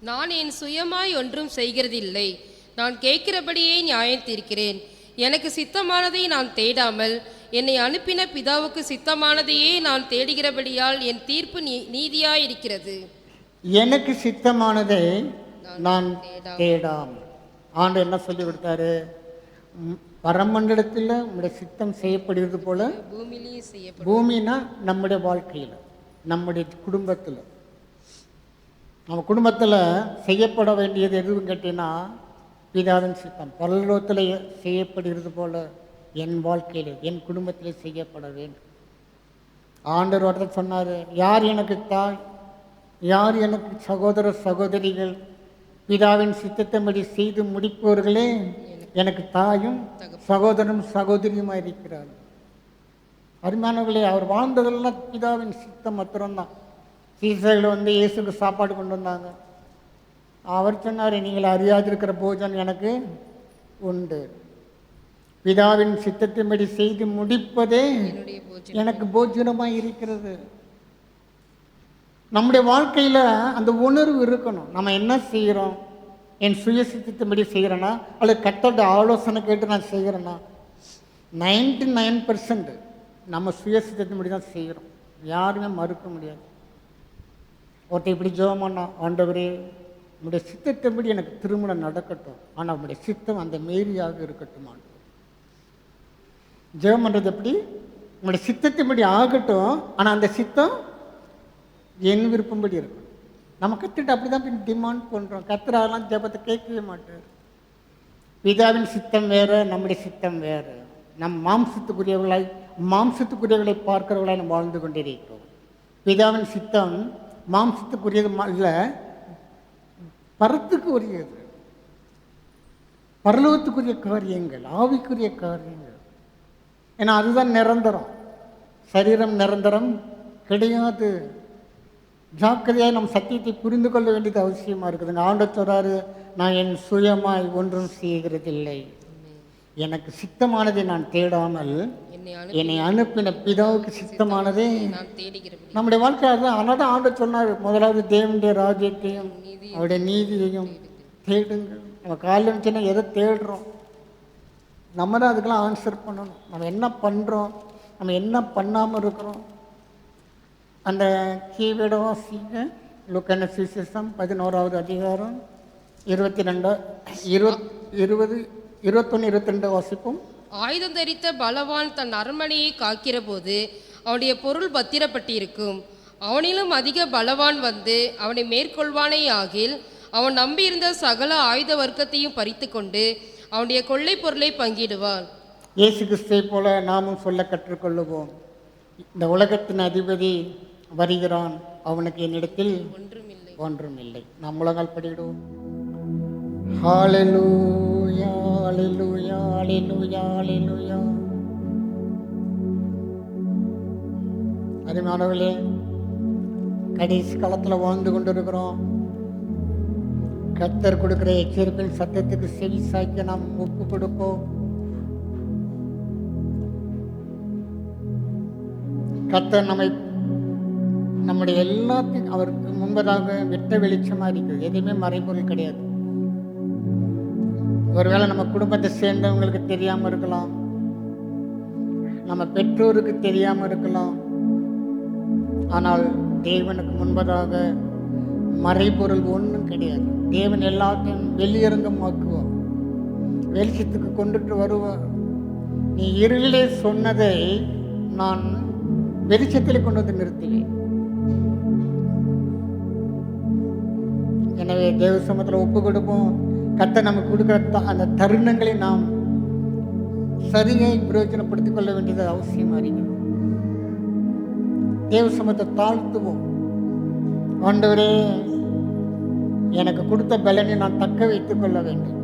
நான் என் சுயமாய் ஒன்றும் செய்கிறதில்லை, நான் கேட்கிறபடியே நியாயம் தீர்க்கிறேன். எனக்கு சித்தமானதை நான் தேடாமல் என்னை அனுப்பின பிதாவுக்கு சித்தமானதையே நான் தேடுகிறபடியால் என் தீர்ப்பு நீதியாயிருக்கிறது. எனக்கு சித்தமானதை நான் தேடாமல். ஆண்டு என்ன சொல்லி கொடுத்தாரு? பரமண்டலத்தில் உங்களுடைய சித்தம் செய்யப்படுகிறது போல பூமியிலேயும் செய்யப்படும். பூமினா நம்முடைய வாழ்க்கையில், நம்முடைய குடும்பத்தில். நம்ம குடும்பத்தில் செய்யப்பட வேண்டியது எதுவும் கேட்டீங்கன்னா பிதாவின் சித்தம். பரலோகத்தில் செய்யப்படுகிறது போல என் வாழ்க்கையில், என் குடும்பத்தில் செய்யப்பட வேண்டும். ஆண்டவர் ஒருத்தர் சொன்னார், யார் எனக்கு தாய், யார் எனக்கு சகோதர சகோதரிகள்? பிதாவின் சித்தத்தின்படி செய்து முடிப்பவர்களே எனக்கு தாயும் சகோதரனும் சகோதரியுமாக இருக்கிறார். அருமையானவர்களே, அவர் வாழ்ந்ததெல்லாம் பிதாவின் சித்தம் மாத்திரம்தான். சீசர்கள் வந்து இயேசுக்கு சாப்பாடு கொண்டு வந்தாங்க. அவர் சொன்னார், நீங்கள் அறியாதிருக்கிற போஜனம் எனக்கு உண்டு. பிதாவின் சித்தத்தின்படி செய்து முடிப்பதே எனக்கு போஜனமாக இருக்கிறது. நம்முடைய வாழ்க்கையில் அந்த உணர்வு இருக்கணும். நம்ம என்ன செய்கிறோம்? என் சுய சித்தத்தின்படி செய்கிறேன்னா அல்லது கர்த்தருடைய ஆலோசனை கேட்டு நான் செய்கிறேன்னா? 99% நம்ம சுய சித்தத்தின்படி தான் செய்கிறோம். யாருமே மறுக்க முடியாது. ஒருத்தர் இப்படி ஜெபம் பண்ணா, ஆண்டவரே உங்களுடைய சித்தத்தின்படி எனக்கு திருமணம் நடக்கட்டும், ஆனால் உங்களுடைய சித்தம் அந்த மேரியாக இருக்கட்டும். ஆண்டவர் ஜெபம் பண்ணுறது எப்படி? உங்களுடைய சித்தத்தின்படி ஆகட்டும், ஆனால் அந்த சித்தம் என் விருப்பம்படி இருக்கும். நம்ம கற்றுட்டு அப்படி தான் டிமாண்ட் பண்ணுறோம். கத்துறாலாம் ஜெபத்தை கேட்கவே மாட்டார். பிதாவின் சித்தம் வேறு, நம்முடைய சித்தம் வேறு. நம் மாம்சத்துக்குரியவர்களை பார்க்கிறவர்களாய் நம்ம வாழ்ந்து கொண்டிருக்கிறோம். பிதாவின் சித்தம் மாம்சத்துக்குரியது இல்லை, பரத்துக்கு உரியது, பரலோகத்துக்குரிய காரியங்கள், ஆவிக்குரிய காரியங்கள். ஏன்னா அதுதான் நிரந்தரம். சரீரம் நிரந்தரம் கிடையாது. ஜாக்கிரதையாக நம் சத்தியத்தை புரிந்து கொள்ள வேண்டியது அவசியமாக இருக்குதுங்க. ஆண்டவர் சொல்றாரு, நான் என் சுயமாய் ஒன்றும் செய்கிறதில்லை, எனக்கு சித்தமானதை நான் தேடாமல் என்னை அனுப்பின பிதாவுக்கு சித்தமானதே நம்முடைய வாழ்க்கை. அதுதான். அதனால தான் ஆண்டவர் சொன்னார், முதலாவது தேவனுடைய ராஜ்யத்தையும் அவருடைய நீதியையும் தேடுங்க. நம்ம காலையில் இருந்துச்சுன்னா எதை தேடுறோம்? நம்ம தான் அதுக்கெல்லாம் ஆன்சர் பண்ணணும். நம்ம என்ன பண்ணுறோம், நம்ம என்ன பண்ணாமல் இருக்கிறோம்? அந்த கீவேர்டை வாசிங்க. லூக்கான சுவிசேஷம் 11வது அதிகாரம் 21-22 வாசிப்போம். ஆயுதம் தரித்த பலவான் தன் அரண்மனையை காக்கிற போது அவனுடைய பொருள் பத்திரப்பட்டிருக்கும். அவனிலும் அதிக பலவான் வந்து அவனை மேற்கொள்வானே ஆகில் அவன் நம்பியிருந்த சகல ஆயுத வர்க்கத்தையும் பறித்து கொண்டு அவனுடைய கொள்ளை பொருளை பங்கிடுவான். இயேசு கிறிஸ்துவை போல நாமும் சொல்ல கற்றுக்கொள்ளுவோம். இந்த உலகத்தின் அதிபதி வருகிறான், அவனுக்கு என்னிடத்தில் ஒன்றுமில்லை. நாம் முழங்கால் படிடுவோம். ஹல்லேலூயா, ஹல்லேலூயா, ஹல்லேலூயா, ஹல்லேலூயா. அருமையானவர்களே, கடைசி காலத்தில் வாழ்ந்து கொண்டிருக்கிறோம். கர்த்தர் கொடுக்கிற எச்சரிப்பின் சத்தத்துக்கு செவி சாய்க்க நாம் ஒப்பு கொடுப்போம். கர்த்தர் நம்முடைய எல்லாத்தையும் அவருக்கு முன்பதாக வெட்ட வெளிச்சமாக இருக்குது. எதுவுமே மறைபொருள் கிடையாது. ஒருவேளை நம்ம குடும்பத்தை சேர்ந்தவங்களுக்கு தெரியாமல் இருக்கலாம், நம்ம பெற்றோருக்கு தெரியாமல் இருக்கலாம். ஆனால் தேவனுக்கு முன்பதாக மறைபொருள் ஒன்றும் கிடையாது. தேவன் எல்லாத்தையும் வெளியரங்கமாக்குவார், வெளிச்சத்துக்கு கொண்டுட்டு வருவார். நீ இருளிலே சொன்னதை நான் வெளிச்சத்தில் கொண்டு வந்து நிறுத்துவேன். எனவே தேவ சமூகத்தில் ஒப்பு கொடுப்போம். கர்த்தர் நமக்கு கொடுக்குற அந்த தருணங்களை நாம் சரியை பிரயோஜனப்படுத்திக் கொள்ள வேண்டியது அவசியமாக இருக்கிறது. தேவ சமூகத்தை தாழ்த்துவோம். ஆண்டவரே, எனக்கு கொடுத்த பலனை நான் தக்க வைத்துக் கொள்ள வேண்டும்.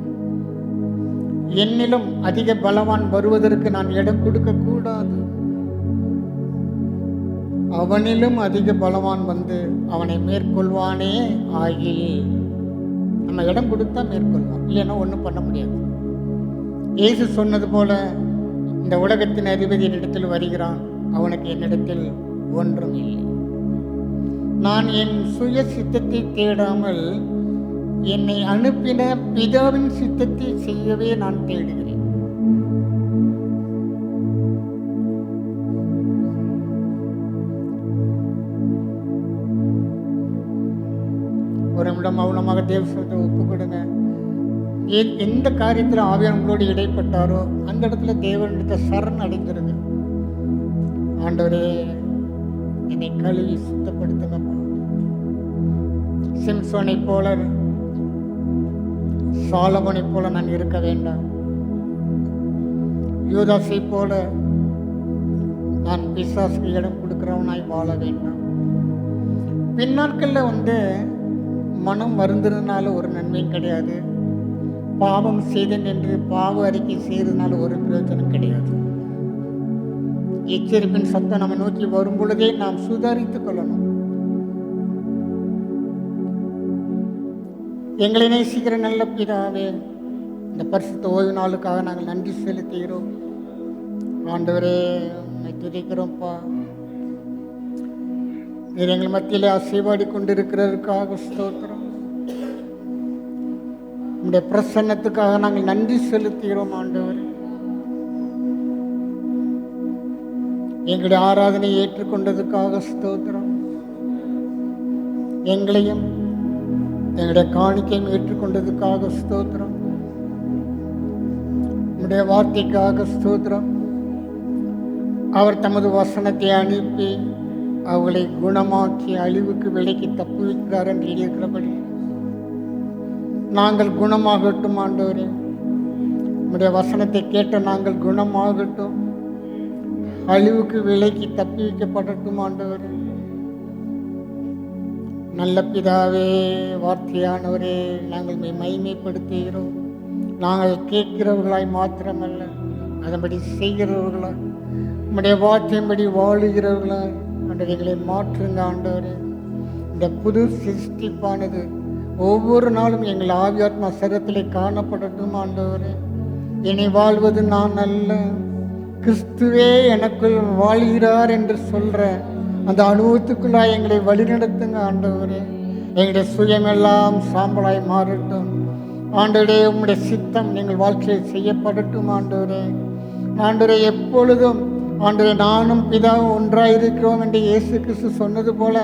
என்னிலும் அதிக பலவான் வருவதற்கு நான் இடம் கொடுக்க கூடாது. அவனிலும் அதிக பலவான் வந்து அவனை மேற்கொள்வானே ஆகில். நம்ம இடம் கொடுத்தா மேற்கொள்வான், இல்லைன்னா ஒன்றும் பண்ண முடியாது. இயேசு சொன்னது போல, இந்த உலகத்தின் அதிபதி என்னிடத்தில் வருகிறான், அவனுக்கு என்னிடத்தில் ஒன்றும் இல்லை. நான் என் சுய சித்தத்தை தேடாமல் என்னை அனுப்பின பிதாவின் சித்தத்தை செய்யவே நான் தேடுகிறேன். ஒரு நிமிடம் மௌனமாக தேவசத்தை ஒப்பு கொடுங்க. எந்த காரியத்தில் ஆவியார் உங்களோடு இடைப்பட்டாரோ அந்த இடத்துல தேவனிடத்தை சரண் அடைஞ்சிருங்க. ஆண்டவரே, என்னை கழுவி சுத்தப்படுத்துங்கப்பா. சிம்சோனை போல, சாலமோனை போல நான் இருக்க வேண்டாம். யூதாசை போல நான் பிசாசுக்கு இடம் கொடுக்கிறவனாய் வாழ வேண்டாம். பின்னாட்களில் மனம் வருந்ததுனால ஒரு நன்மையும் கிடையாது. பாவம் செய்தேன் என்று பாவ அறிக்கை செய்ததுனால ஒரு பிரயோஜனம் கிடையாது. எச்சரிப்பின் சத்தம் நம்ம நோக்கி வரும் பொழுதே நாம் சுதாரித்துக் கொள்ளணும். எங்களை நேசிக்கிற நல்ல பிதாவே, இந்த பரிசுத்த ஓய்வு நாளுக்காக நாங்கள் நன்றி செலுத்துகிறோம். ஆண்டவரே, உம்மை துதிக்கிறோம்ப்பா. நீர் எங்கள் மத்தியிலே அசைவாடி கொண்டிருக்கிறதுக்காக ஸ்தோத்திரம். உங்களுடைய பிரசன்னத்துக்காக நாங்கள் நன்றி செலுத்துகிறோம். ஆண்டவர், எங்களுடைய ஆராதனை ஏற்றுக்கொண்டதுக்காக ஸ்தோத்திரம். எங்களையும் எங்களுடைய காணிக்கையும் ஏற்றுக்கொண்டதுக்காக ஸ்தோத்திரம். உங்களுடைய வார்த்தைக்காக ஸ்தோத்திரம். அவர் தமது வசனத்தை அனுப்பி அவளை குணமாக்கி அழிவுக்கு விலைக்கு தப்புவிக்கிறார் என்று இருக்கிறபடி நாங்கள் குணமாகட்டும். ஆண்டவரே, உம்முடைய வசனத்தை கேட்ட நாங்கள் குணமாகட்டும், அழிவுக்கு விலைக்கு தப்பி வைக்கப்படட்டும். ஆண்டவரே, நல்ல பிதாவே, வார்த்தையானவரே, நாங்கள் மகிமைப்படுத்துகிறோம். நாங்கள் கேட்கிறவர்களாய் மாத்திரமல்ல, அதன்படி செய்கிறவர்களாய், உம்முடைய வார்த்தையின்படி வாழுகிறவர்களாய் எங்களை மாற்றுங்க. ஆண்டவரே, இந்த புது சிருஷ்டிப்பானது ஒவ்வொரு நாளும் எங்கள் ஆவியாத்மா சரத்திலே காணப்படட்டும். ஆண்டவரே, என்னை வாழ்வது நான் அல்ல, கிறிஸ்துவே எனக்குள் வாழ்கிறார் என்று சொல்ற அந்த அனுபவத்துக்குள்ளாய் எங்களை வழிநடத்துங்க. ஆண்டவரே, எங்களுடைய சுயமெல்லாம் சாம்பலாய் மாறட்டும். ஆண்டவரே, உம்முடைய சித்தம் எங்கள் வாழ்க்கையில் செய்யப்படட்டும். ஆண்டவரே, ஆண்டவரே, எப்பொழுதும் ஆண்டவரே, நானும் பிதாவும் ஒன்றாயிருக்கிறோம் என்று இயேசு கிறிஸ்து சொன்னது போல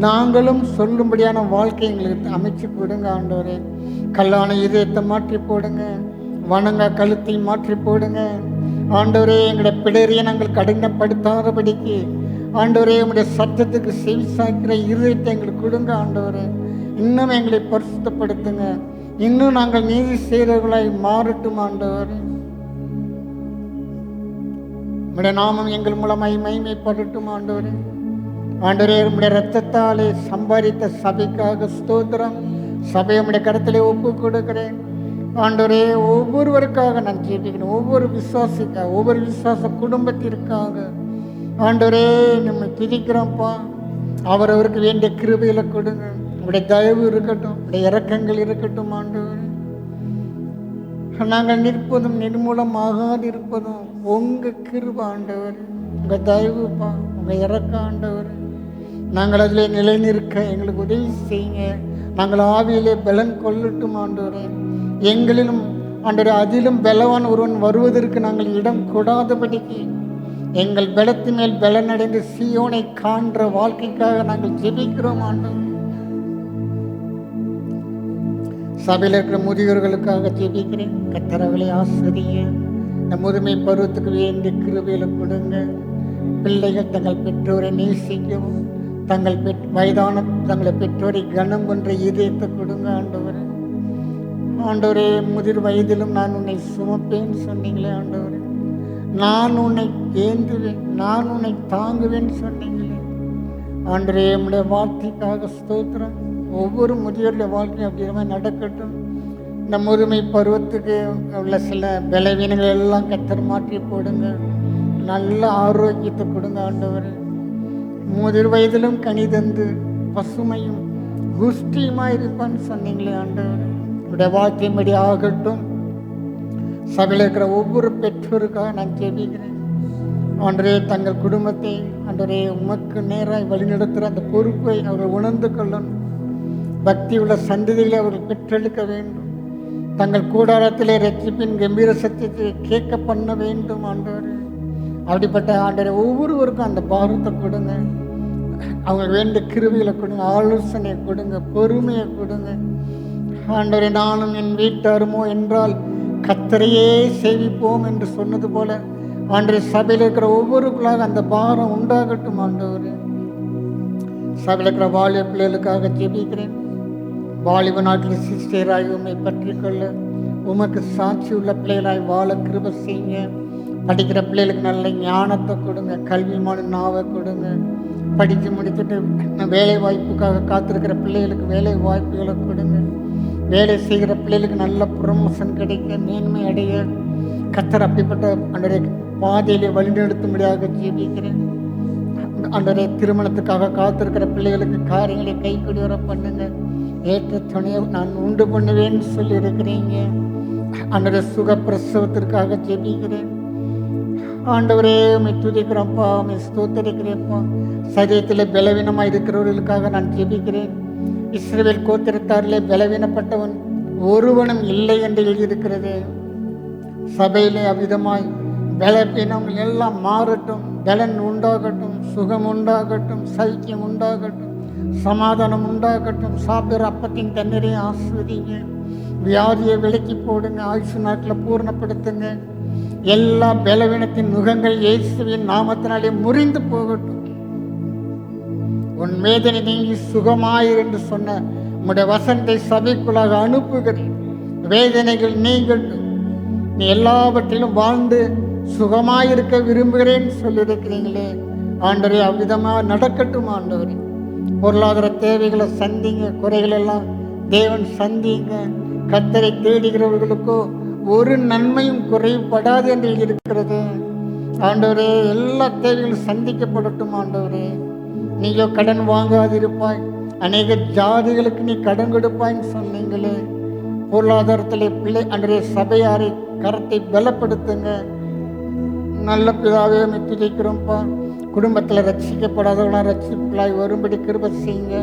நாங்களும் சொல்லும்படியான வாழ்க்கை எங்களுக்கு அமைச்சு கொடுங்க. ஆண்டவரே, கல்லான இதயத்தை மாற்றி போடுங்க, வணங்க கழுத்தை மாற்றி போடுங்க. ஆண்டவரே, எங்களுடைய பிடரியை நாங்கள் கடினப்படுத்தாதபடிக்கு ஆண்டவரே, உங்களுடைய சத்தத்துக்கு செவி சாய்க்கிற இருதயத்தை எங்களுக்கு கொடுங்க. ஆண்டவரே, இன்னும் எங்களை பரிசுத்தப்படுத்துங்க. இன்னும் நாங்கள் நீதி செய்கிறவர்களாய் மாறட்டும். ஆண்டவரே, உம்முடைய நாமம் எங்கள் மூலமாய் மகிமைப்படட்டும். ஆண்டவரே, ஆண்டவரே, உம்முடைய இரத்தத்தாலே சம்பாதித்த சபைக்காக ஸ்தோத்திரம். சபையை உம்முடைய கருத்திலே ஒப்பு கொடுக்கிறேன். ஆண்டவரே, ஒவ்வொருவருக்காக நான் ஜெபிக்கிறேன். ஒவ்வொரு விசுவாசிக்காக, ஒவ்வொரு விசுவாச குடும்பத்திற்காக ஆண்டவரே நம்ம துதிக்கிறோம்ப்பா. அவரவருக்கு வேண்டிய கிருபையில கொடுங்க. உங்களுடைய தயவு இருக்கட்டும், உங்களுடைய இரக்கங்கள் இருக்கட்டும். ஆண்டவரே, நாங்கள் நிற்பதும் நிர்மூலமாகாது இருப்பதும் உங்கள் கிருபை. ஆண்டவர், உங்கள் தயவுப்பா, உங்கள் இறக்க. ஆண்டவர், நாங்கள் அதில் நிலை நிற்க எங்களுக்கு உதவி செய்யுங்க. நாங்கள் ஆவியிலே பலன் கொள்ளட்டும். ஆண்டவரே, எங்களிலும் ஆண்டவரே அதிலும் பலவான் ஒருவன் வருவதற்கு நாங்கள் இடம் கொடாதபடிக்கு எங்கள் பலத்து மேல் பலனடைந்து சீயோனை காண்ற வாழ்க்கைக்காக நாங்கள் ஜெபிக்கிறோம். ஆண்டவர், சபையில் இருக்கிற முதியோர்களுக்காக ஜெபிக்கிறேன். கர்த்தரவளை ஆசிரிய இந்த முதுமை பருவத்துக்கு வேண்டிய கிருபையில கொடுங்க. பிள்ளைகள் தங்கள் பெற்றோரை நேசிக்கவும், தங்கள் வயதான தங்களை பெற்றோரை கனம் பண்ற இதயத்தை கொடுங்க. ஆண்டவரே, ஆண்டவரே, முதிர் வயதிலும் நான் உன்னை சுமப்பேன்னு சொன்னீங்களே. ஆண்டவரே, நான் உன்னை ஏந்துவேன், நான் உன்னை தாங்குவேன்னு சொன்னீங்களே. ஆண்டவரே நம்முடைய வார்த்தைக்காக ஸ்தோத்திரம். ஒவ்வொரு முதியோருடைய வாழ்க்கையும் அப்படி நடக்கட்டும். இந்த முதுமை பருவத்துக்கு உள்ள சில பலவீனங்கள் எல்லாம் கத்தர் மாற்றி போடுங்க. நல்ல ஆரோக்கியத்தை கொடுங்க ஆண்டவர். முதிர் வயதிலும் கனி தந்து பசுமையும் குஷ்டியுமாக இருப்பான்னு சொன்னீங்களே ஆண்டவர். உடைய வாழ்க்கையின்படி ஆகட்டும். சபையில் இருக்கிற ஒவ்வொரு பெற்றோருக்காக நான் ஜெபிக்கிறேன் ஆண்டவரே. தங்கள் குடும்பத்தை ஆண்டவரே உமக்கு நேராக வழிநடத்துகிற அந்த பொறுப்பை அவர்கள் உணர்ந்து கொள்ளணும். பக்தி உள்ள சந்ததிகளை அவர்கள் பெற்றெடுக்க வேண்டும். தங்கள் கூடாரத்திலே ரட்சிப்பின் கம்பீர சத்தியத்தை கேட்க பண்ண வேண்டும் ஆண்டவரே. அப்படிப்பட்ட ஆண்டவரே ஒவ்வொருவருக்கும் அந்த பாரத்தை கொடுங்க. அவங்க வேண்டிய கிருபைகளை கொடுங்க, ஆலோசனையை கொடுங்க, பொறுமையை கொடுங்க ஆண்டவரே. நானும் என் வீட்டாருமோ என்றால் கத்தரையே சேவிப்போம் என்று சொன்னது போல ஆண்டவரே சபையில் இருக்கிற ஒவ்வொருக்குள்ளாக அந்த பாரம் உண்டாகட்டும் ஆண்டவரே. சபையில் இருக்கிற வாலிப பிள்ளைகளுக்காக ஜெபிக்கிறேன். வாலிப நாட்டில் சிஸ்டராய் உண்மை பற்றி கொள்ள உமக்கு சாட்சி உள்ள பிள்ளைகளாய் வாழ கிருபை செய்யுங்க. படிக்கிற பிள்ளைகளுக்கு நல்ல ஞானத்தை கொடுங்க, கல்விமான நாவை கொடுங்க. படித்து முடிச்சுட்டு வேலை வாய்ப்புக்காக காத்திருக்கிற பிள்ளைகளுக்கு வேலை வாய்ப்புகளை கொடுங்க. வேலை செய்கிற பிள்ளைகளுக்கு நல்ல ப்ரமோஷன் கிடைக்க, மேன்மை அடைய கத்தர் அப்படிப்பட்ட அன்றைய பாதையிலே வழிநடத்தும்படியாக ஜீவிக்கிறேன் ஆண்டவரே. திருமணத்துக்காக காத்திருக்கிற பிள்ளைகளுக்கு காரியங்களை கைக்கூடி வர பண்ணுங்க. ஏற்ற துணையை நான் உண்டு பண்ணுவேன்னு சொல்லி இருக்கிறீங்க ஆண்டவரே. சுகப்பிரசவத்திற்காக ஜெபிக்கிறேன் ஆண்டவரே. உம்மை துதிக்கிறோம்ப்பா, உம்மை ஸ்தோத்தரிக்கிறேன்ப்பா. சரீரத்தில் பலவீனமாக இருக்கிறவர்களுக்காக நான் ஜெபிக்கிறேன். இஸ்ரவேல் கோத்திரத்தாரிலே பலவீனப்பட்டவன் ஒருவனும் இல்லை என்று எழுதியிருக்கிறது. சபையிலே அவ்விதமாய் பலவீனங்கள் எல்லாம் மாறட்டும், பலன் உண்டாகட்டும், சுகம் உண்டாகட்டும், சைக்கியம் உண்டாகட்டும், சமாதானம் உண்டாகட்டும். சாப்பிட்ற அப்பத்தின் தண்ணீரை ஆஸ்வதிங்க. வியாதியை விலக்கி போடுங்க, ஆயுசு நாட்டில் பூர்ணப்படுத்துங்க. எல்லா பலவீனத்தின் முகங்கள் இயேசுவின் நாமத்தினாலே முறிந்து போகட்டும். உன் வேதனை நீங்கி சுகமாயிரு என்று சொன்ன உம்முடைய வசனத்தை சபைக்குள்ளாக அனுப்புகிறேன். வேதனைகள் நீங்கட்டும். நீ எல்லாவற்றிலும் வாழ்ந்து சுகமாயிருக்க விரும்புகிறேன்னு சொல்லியிருக்கிறீங்களே ஆண்டவரே. அவ்விதமாக நடக்கட்டும் ஆண்டவரே. பொருளாதார தேவைகளை சந்திங்க, குறைகள் எல்லாம் தேவன் சந்திங்க. கர்த்தரை தேடுகிறவர்களுக்கோ ஒரு நன்மையும் குறைபடாது என்று இருக்கிறது ஆண்டவரே. எல்லா தேவைகளும் சந்திக்கப்படட்டும் ஆண்டவரே. நீயோ கடன் வாங்காதிருப்பாய், அநேக ஜாதிகளுக்கு நீ கடன் கொடுப்பாய்ன்னு சொன்னீங்களே. பொருளாதாரத்திலே பிள்ளை அன்றே சபையாரை கரத்தை பலப்படுத்துங்க. நல்ல பிதாவே துதிக்கிறோம்ப்பா. குடும்பத்தில் ரட்சிக்கப்படாதவங்களாம் ரட்சிப்புகளாய் வரும்படி கிருபை செய்யுங்க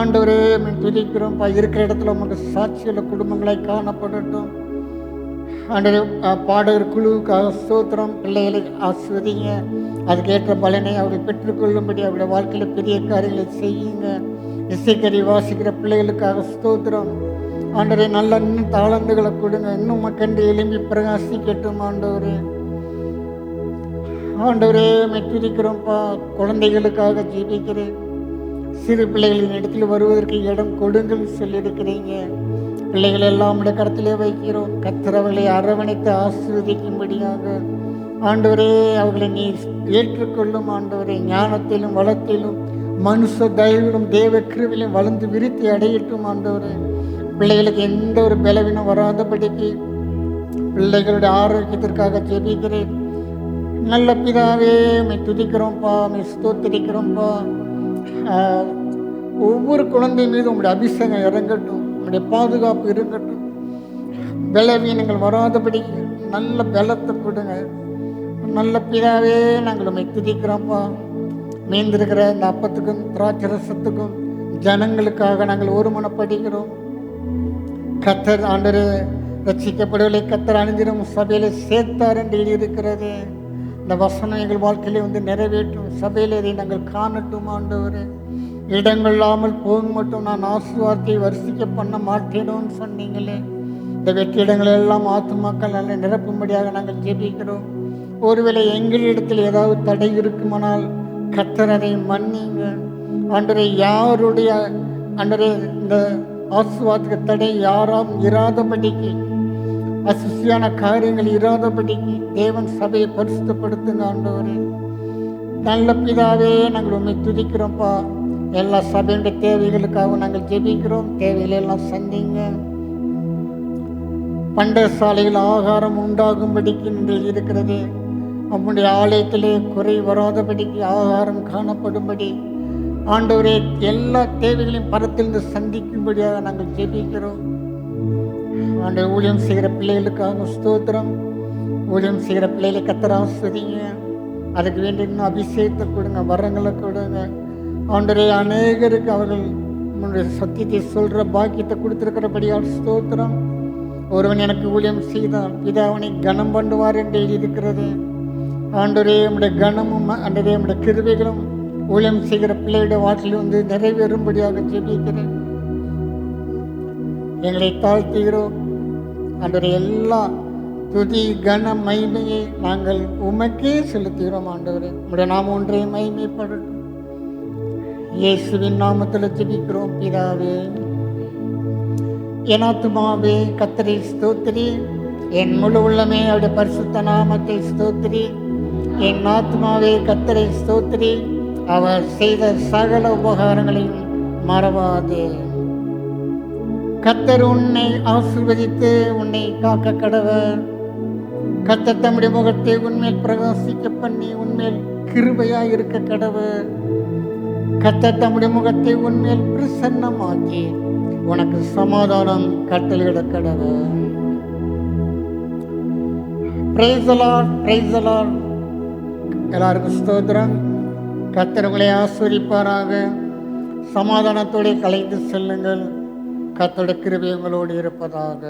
ஆண்டவரே. துதிக்கிறோம்ப்பா. இருக்கிற இடத்துல உங்களுக்கு சாட்சியுள்ள குடும்பங்களாய் காணப்படட்டும் ஆண்டவரே. பாடகர் குழுவுக்காக ஸ்தோத்திரம். பிள்ளைகளை ஆஸ்வதிங்க. அதுக்கேற்ற பலனை அவரை பெற்றுக்கொள்ளும்படி அவருடைய வாழ்க்கையில் பெரிய காரியங்களை செய்யுங்க. இசைக்கறி வாசிக்கிற பிள்ளைகளுக்காக ஸ்தோத்திரம் ஆண்டவரே. நல்ல இன்னும் தாளந்துகளை கொடுங்க. இன்னும் மக்கண்டு எழும்பி பிரகாசிக்கட்டும் ஆண்டவரே. ஆண்டவரே துதிக்கிறோம்ப்பா. குழந்தைகளுக்காக ஜீவிக்கிறேன். சிறு பிள்ளைகளின் இடத்துல வருவதற்கு இடம் கொடுங்கள் சொல்லியிருக்கிறீங்க. பிள்ளைகள் எல்லாம் உடைய கருத்திலே வைக்கிறோம். கர்த்தர் அவர்களை அரவணைத்து ஆசீர்வதிக்கும்படியாக ஆண்டவரே அவர்களை நீ ஏற்றுக்கொள்ளும் ஆண்டவரே. ஞானத்திலும் வளத்திலும் மனுஷ தயவிலும் தேவ கிருவிலும் வளர்ந்து விருத்தி அடையட்டும் ஆண்டவரே. பிள்ளைகளுக்கு எந்த ஒரு பலவீனம் வராதபடிக்கு பிள்ளைகளுடைய ஆரோக்கியத்திற்காக ஜெபிக்கிறேன். நல்ல பிதாவே துதிக்கிறோம்ப்பா, ஸ்தோத்திரிக்கிறோம்ப்பா. ஒவ்வொரு குழந்தை மீது உங்களுடைய அபிஷேகம் இறங்கட்டும், உங்களுடைய பாதுகாப்பு இருக்கட்டும். பலவீனங்கள் வராதபடி நல்ல பலத்தை கொடுங்க. நல்ல பிதாவே நாங்கள் உண்மை துதிக்கிறோம்ப்பா. மீந்திருக்கிற இந்த அப்பத்துக்கும் திராட்சரசத்துக்கும் ஜனங்களுக்காக நாங்கள் ஒருமனப்படுகிறோம். கத்தர் ஆண்டவரே ரட்சிக்கப்படவில்லை, கத்தர் அணிந்திரும் சபையில சேர்த்தார் என்று எழுதியிருக்கிறது. இந்த வசனம் எங்கள் வாழ்க்கையிலே வந்து நிறைவேற்றும். சபையில் இதை நாங்கள் காணட்டும் ஆண்டவரே. இடங்கள் இல்லாமல் போகும் மட்டும் நான் ஆசீர்வாதத்தை வரிசிக்க பண்ண மாட்டேனோன்னு சொன்னீங்களே. இந்த வெற்றிடங்கள் எல்லாம் ஆத்துமாக்கள் நல்ல நிரப்பும்படியாக நாங்கள் ஜெபிக்கிறோம். ஒருவேளை எங்களிடத்தில் ஏதாவது தடை இருக்குமானால் கர்த்தர் அதை மன்னிங்க ஆண்டவரே. யாருடைய ஆண்டவரே இந்த ஆசீர்வாதத்துக்கு தடை யாராம் இராதபடிக்கு, அசுசியான காரியங்கள் இராதபடிக்கு தேவன் சபையை பரிசுத்தப்படுத்துங்க ஆண்டவரே. நல்ல பிதாவே, நாங்கள் உண்மை துதிக்கிறோம்ப்பா. எல்லா சபையுடைய தேவைகளுக்காக நாங்கள் ஜெபிக்கிறோம். தேவைகளை எல்லாம் சந்திங்க. பண்டசாலையில் ஆகாரம் உண்டாகும்படிக்கு நீங்கள் இருக்கிறது. நம்முடைய ஆலயத்திலே குறை வராதபடிக்கு ஆகாரம் காணப்படும்படி ஆண்டவரே எல்லா தேவைகளையும் பரத்திலிருந்து சந்திக்கும்படியாக நாங்கள் ஜெபிக்கிறோம். ஆண்டவர், ஊழியம் செய்கிற பிள்ளைகளுக்காக ஸ்தோத்திரம். ஊழியம் செய்கிற பிள்ளைகளை கர்த்தர் ஆசீர்வதிங்க. அதுக்கு வேண்டிய இன்னும் அபிஷேகத்தை கொடுங்க, வரங்களை கொடுங்க. ஆண்டவரே, அநேகருக்கு அவர்கள் உங்களுடைய சத்தியத்தை சொல்கிற பாக்கியத்தை கொடுத்துருக்கிறபடியால் ஸ்தோத்திரம். ஒருவன் எனக்கு ஊழியம் செய்தான், பிதாவனை கனம் பண்ணுவார் என்று எழுதியிருக்கிறது. ஆண்டவரே, நம்முடைய கனமும் ஆண்டவரே நம்முடைய கிருபைகளும் ஊழியம் செய்கிற பிள்ளையுடைய வாழ்க்கையில் வந்து நிறைவேறும்படியாக ஜெபிக்கிறேன். எங்களை தாழ்த்துகிறோம். ஆண்டவரே, எல்லா துதி கன மகிமையை நாங்கள் உமக்கே செலுத்துகிறோம். ஆண்டவரே, நம்முடைய நாம ஒன்றே மகிமைப்படட்டும். இயேசுவின் நாமத்தில் ஜெபிக்கிறோம் பிதாவே. என் ஆத்துமாவே கர்த்தரை ஸ்தோத்திரி, என் முழு உள்ளமே அவருடைய பரிசுத்த நாமத்தை ஸ்தோத்திரி. என் ஆத்துமாவே கர்த்தரை ஸ்தோத்திரி, அவர் செய்த சகல உபகாரங்களையும் மறவாதே. கர்த்தர் உன்னை ஆசீர்வதித்து உன்னை காக்க கடவர். கர்த்தர் தம்முடைய முகத்தை உன்மேல் பிரகாசிக்க பண்ணி உன்மேல் கிருபையாய் இருக்க கடவர். கர்த்தர் தம்முடைய முகத்தை உன்மேல் பிரசன்னமாக்கி உனக்கு சமாதானம் கட்டளையிட கடவர். Praise the Lord, praise the Lord. எல்லாருக்கும் ஸ்தோத்திரம். கர்த்தர் உங்களை ஆசீர்வதிப்பாராக. சமாதானத்தோடு கலைந்து செல்லுங்கள். கர்த்தருடைய கிருபை உங்களோடு இருப்பதாக.